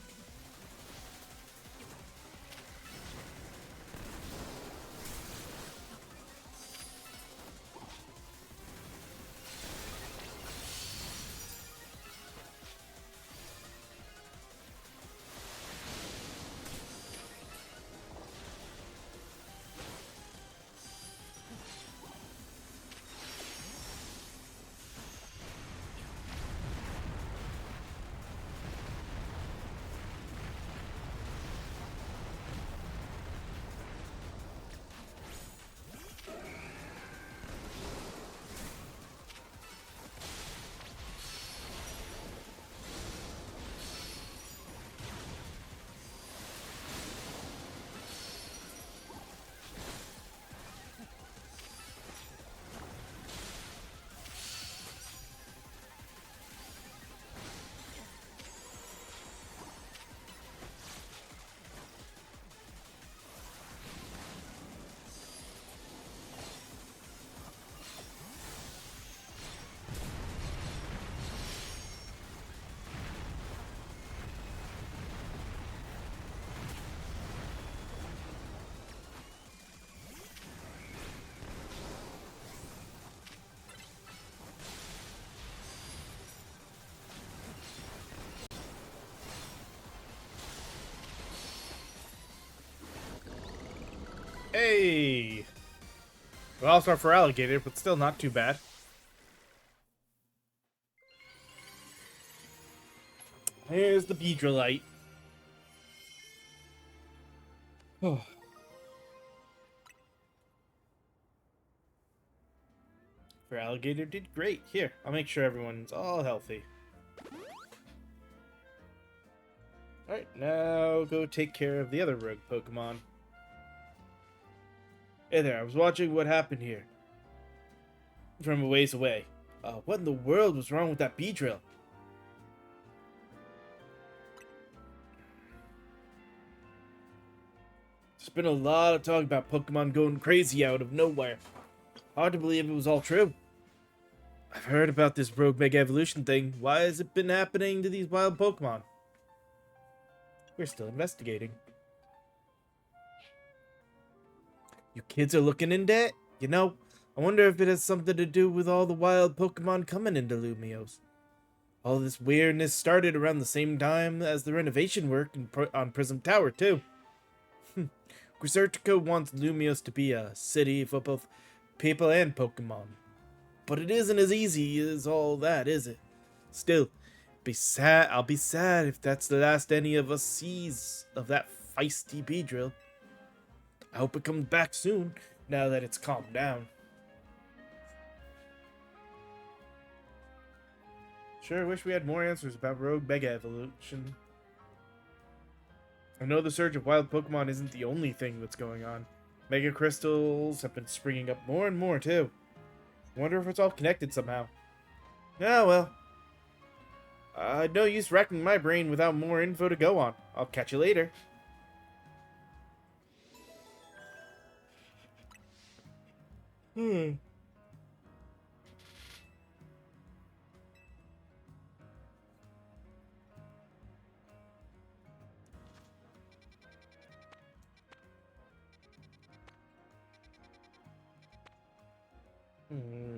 Speaker 1: Hey! Well, I'll start for alligator, but still not too bad. There's the Beedrillite. Oh. For Alligator did great. Here, I'll make sure everyone's all healthy. Alright, now go take care of the other rogue Pokemon. Hey there, I was watching what happened here. From a ways away. What in the world was wrong with that Beedrill? There's been a lot of talk about Pokemon going crazy out of nowhere. Hard to believe it was all true. I've heard about this rogue Mega Evolution thing. Why has it been happening to these wild Pokemon? We're still investigating. You kids are looking into it? You know, I wonder if it has something to do with all the wild Pokemon coming into Lumiose. All this weirdness started around the same time as the renovation work on Prism Tower, too. Grisertico wants Lumiose to be a city for both people and Pokemon. But it isn't as easy as all that, is it? Still, I'll be sad if that's the last any of us sees of that feisty Beedrill. I hope it comes back soon, now that it's calmed down. Sure wish we had more answers about Rogue Mega Evolution. I know the surge of wild Pokemon isn't the only thing that's going on. Mega Crystals have been springing up more and more, too. I wonder if it's all connected somehow. Ah, well. No use racking my brain without more info to go on. I'll catch you later.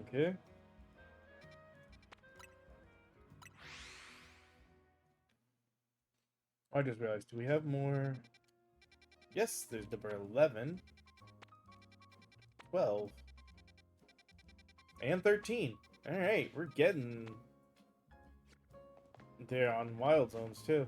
Speaker 1: Okay. I just realized, do we have more? Yes, there's number 11, 12, and 13. Alright, we're getting there on Wild Zones, too.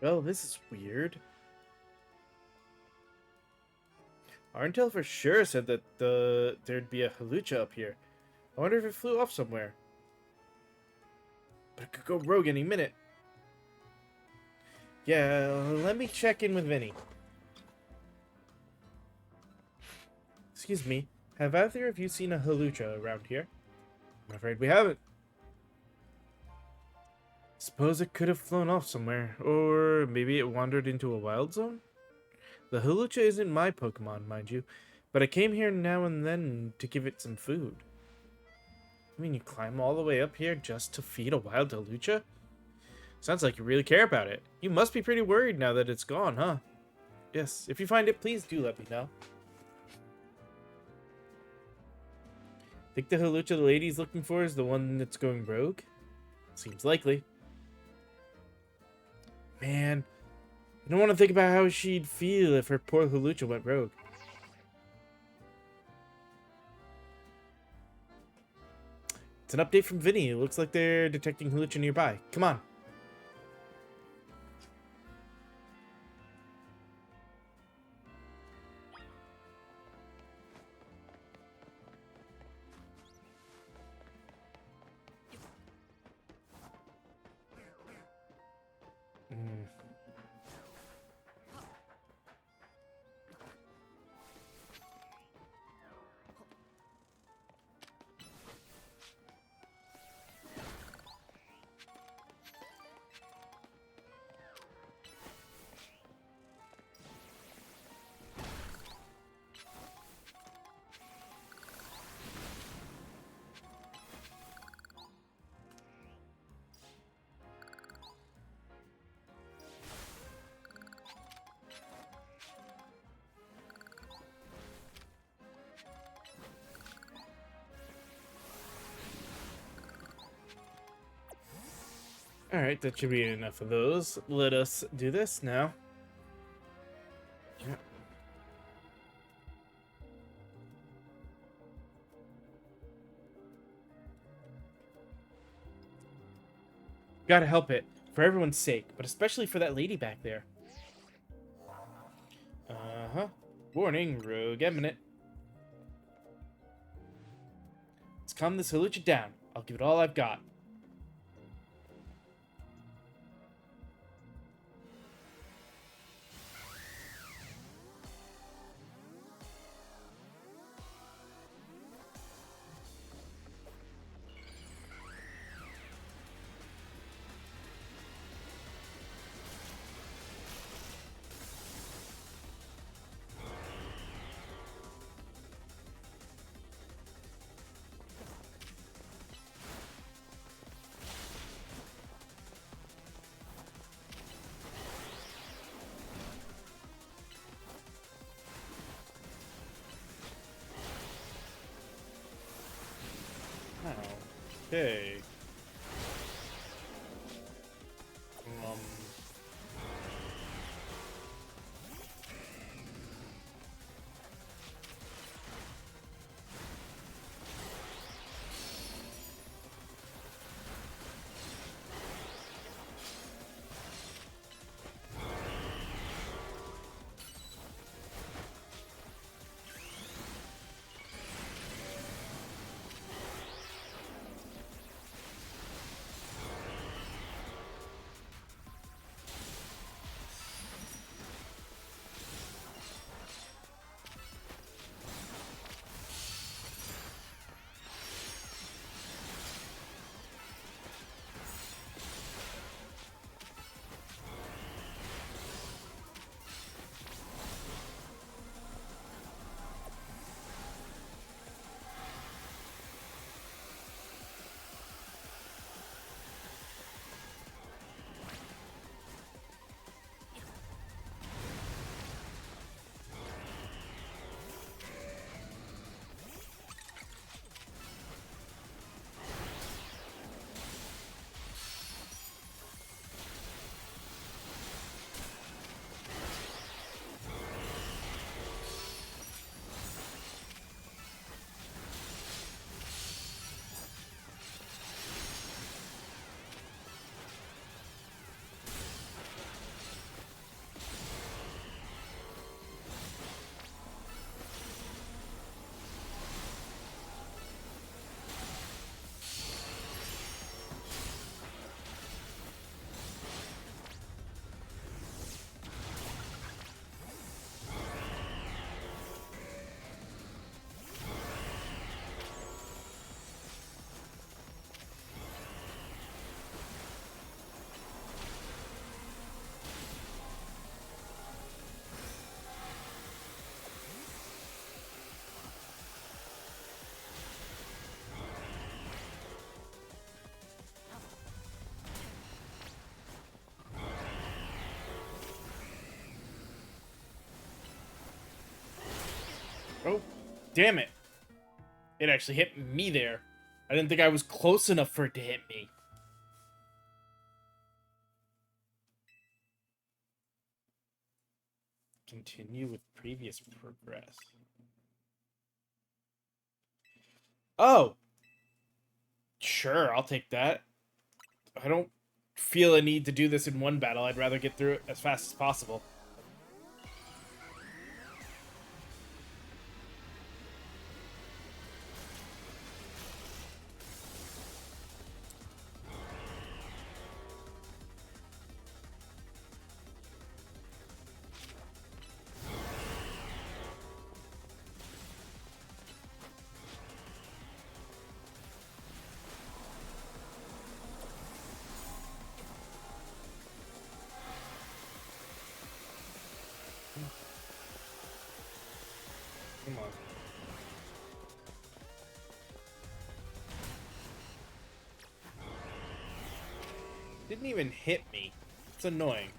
Speaker 1: Well, this is weird. Arntel for sure said that there'd be a Halucha up here. I wonder if it flew off somewhere. But it could go rogue any minute. Yeah, let me check in with Vinny. Excuse me, have either of you seen a Halucha around here? I'm afraid we haven't. Suppose it could have flown off somewhere, or maybe it wandered into a wild zone? The Halucha isn't my Pokemon, mind you, but I came here now and then to give it some food. I mean, you climb all the way up here just to feed a wild Halucha? Sounds like you really care about it. You must be pretty worried now that it's gone, huh? Yes, if you find it, please do let me know. Think the Halucha the lady's looking for is the one that's going rogue? Seems likely. Man, I don't want to think about how she'd feel if her poor Halucha went rogue. It's an update from Vinny. It looks like they're detecting Halucha nearby. Come on. Alright, that should be enough of those. Let us do this now. Yeah. Gotta help it, for everyone's sake, but especially for that lady back there. Uh-huh. Warning, rogue imminent. Let's calm this Halucha down. I'll give it all I've got. Okay. Um. Oh, damn it. It actually hit me there. I didn't think I was close enough for it to hit me. Continue with previous progress. Oh! Sure, I'll take that. I don't feel a need to do this in one battle. I'd rather get through it as fast as possible. Come on. Didn't even hit me. It's annoying.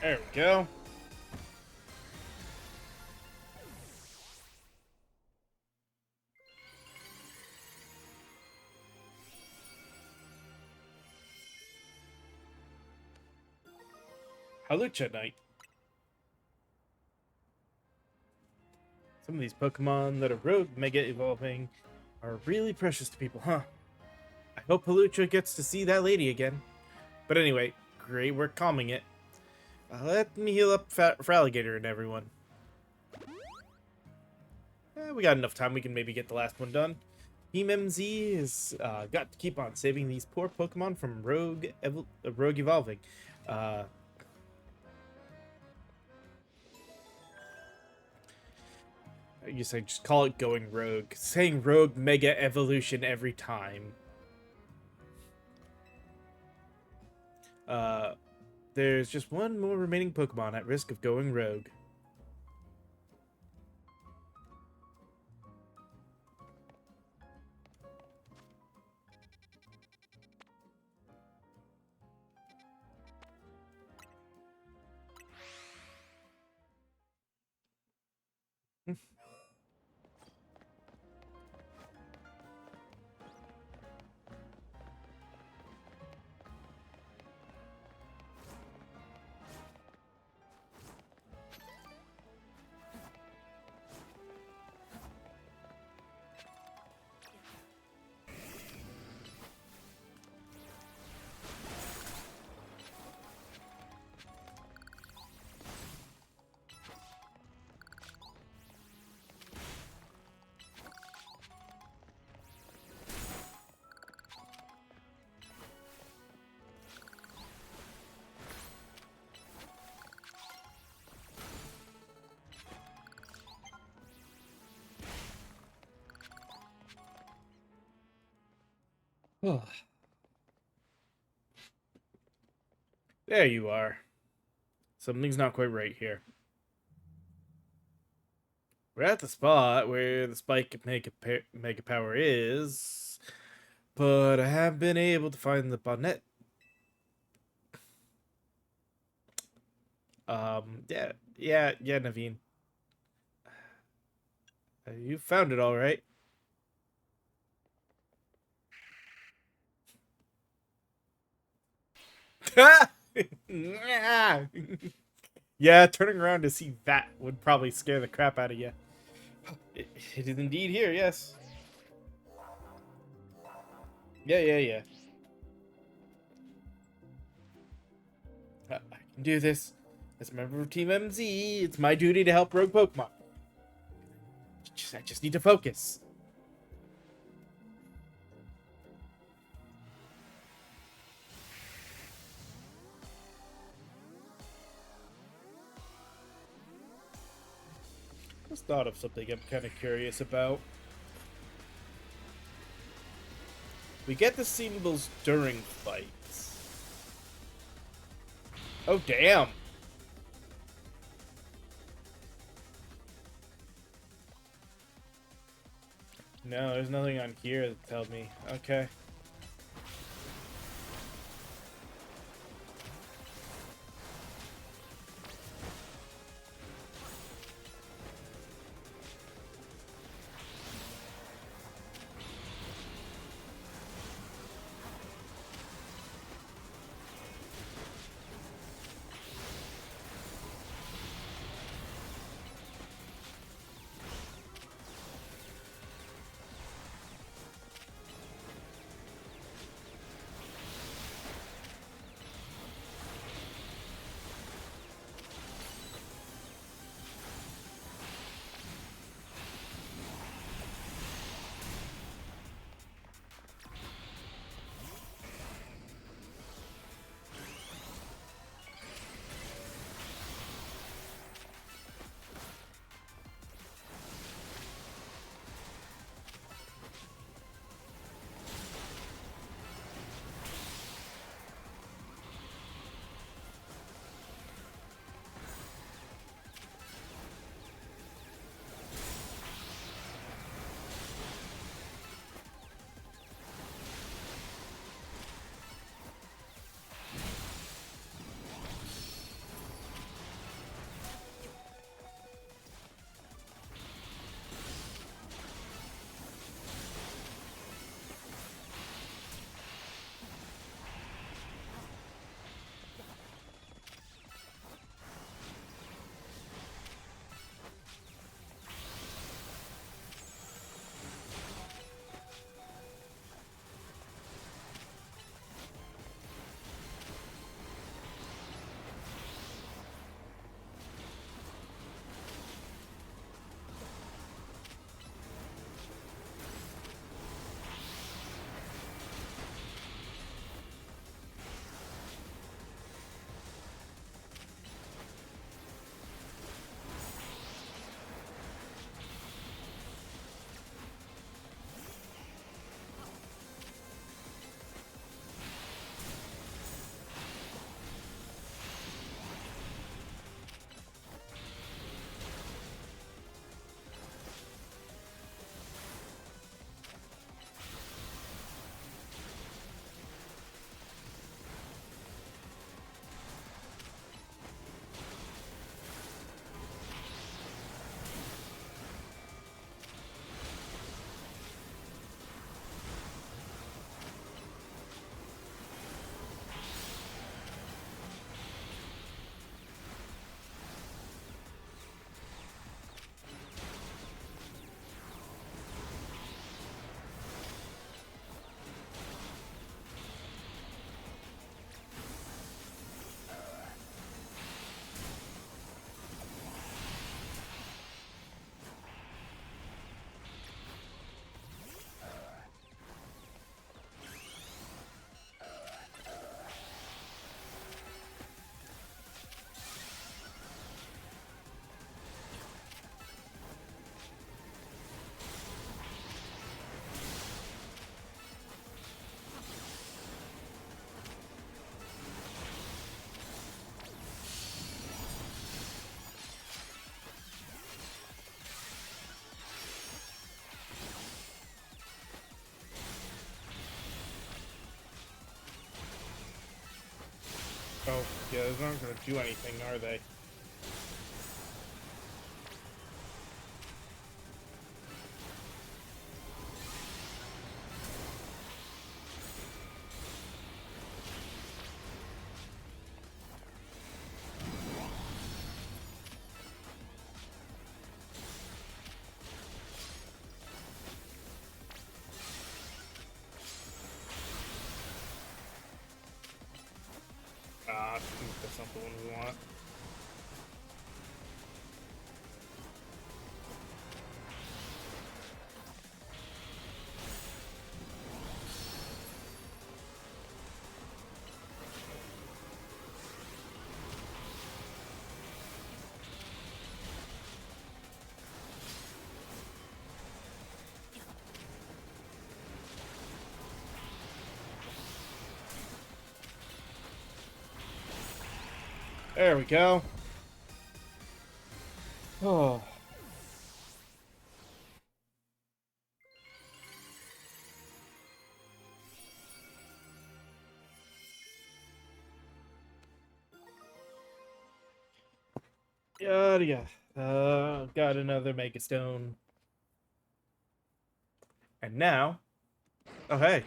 Speaker 1: There we go. Halucha Knight. Some of these Pokemon that are rogue mega evolving are really precious to people, huh? I hope Halucha gets to see that lady again. But anyway, great work calming it. Let me heal up for Alligator and everyone. We got enough time. We can maybe get the last one done. Team MZ has got to keep on saving these poor Pokemon from rogue evolving. I guess I just call it going rogue. Saying rogue mega evolution every time. There's just one more remaining Pokemon at risk of going rogue. There you are. Something's not quite right here. We're at the spot where the spike of mega power is, but I have been able to find the bonnet. Yeah, Naveen. You found it all right. Yeah, turning around to see that would probably scare the crap out of you. It is indeed here, yes. Yeah. I can do this. As a member of Team MZ, it's my duty to help rogue Pokemon. I just need to focus. Just thought of something I'm kind of curious about. We get the symbols during fights. Oh, damn. No, there's nothing on here that tells me. Okay. Oh, yeah, those aren't going to do anything, are they? I think that's not the one we want. There we go. Oh. Yada yada. Got another Mega Stone. And now... Oh, hey.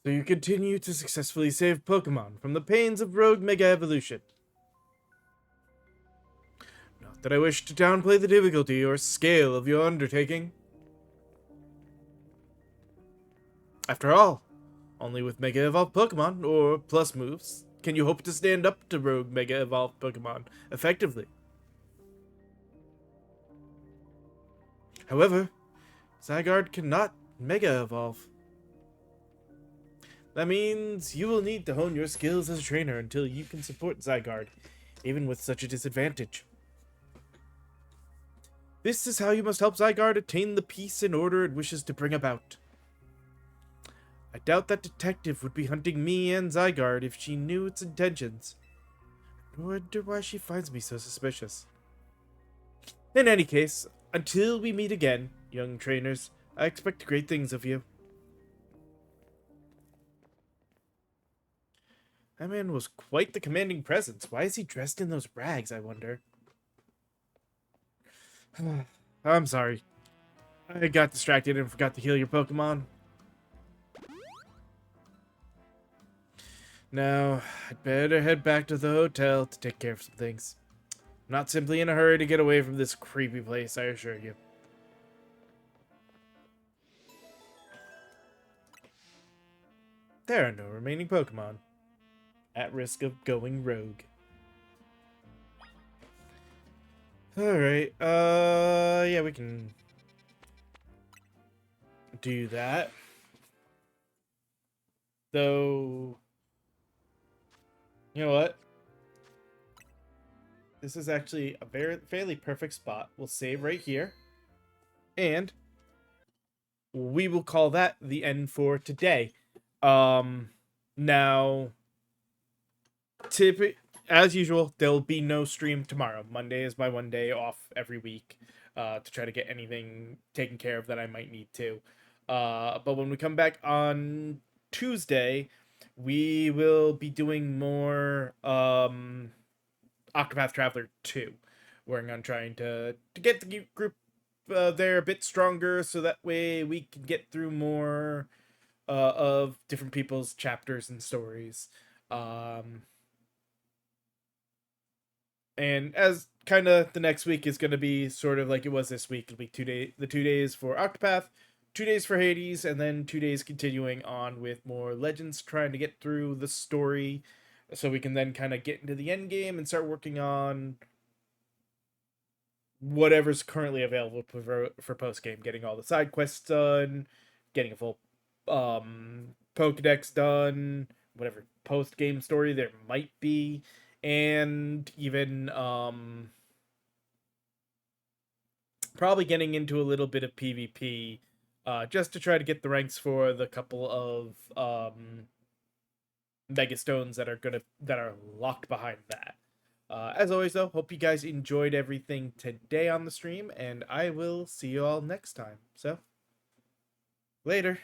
Speaker 1: So you continue to successfully save Pokemon from the pains of Rogue Mega Evolution. Not that I wish to downplay the difficulty or scale of your undertaking. After all, only with Mega Evolved Pokemon, or Plus moves, can you hope to stand up to Rogue Mega Evolved Pokemon effectively. However, Zygarde cannot Mega Evolve. That means you will need to hone your skills as a trainer until you can support Zygarde, even with such a disadvantage. This is how you must help Zygarde attain the peace and order it wishes to bring about. I doubt that detective would be hunting me and Zygarde if she knew its intentions. I wonder why she finds me so suspicious. In any case, until we meet again, young trainers, I expect great things of you. That man was quite the commanding presence. Why is he dressed in those rags, I wonder? I'm sorry. I got distracted and forgot to heal your Pokemon. Now, I'd better head back to the hotel to take care of some things. I'm not simply in a hurry to get away from this creepy place, I assure you. There are no remaining Pokemon. At risk of going rogue. Alright, yeah, we can do that. Though, you know what? This is actually a fairly perfect spot. We'll save right here. And we will call that the end for today. Now, as usual, there'll be no stream tomorrow. Monday is my one day off every week to try to get anything taken care of that I might need to. But when we come back on Tuesday, we will be doing more Octopath Traveler 2. Working on trying to get the group there a bit stronger so that way we can get through more of different people's chapters and stories. And as kind of the next week is going to be sort of like it was this week. It'll be 2 days for Octopath, 2 days for Hades, and then 2 days continuing on with more Legends, trying to get through the story so we can then kind of get into the end game and start working on whatever's currently available for post game, getting all the side quests done, getting a full Pokedex done, whatever post game story there might be, and even probably getting into a little bit of PvP just to try to get the ranks for the couple of Mega Stones that are locked behind that. As always, though, hope you guys enjoyed everything today on the stream, and I will see you all next time. So, Later.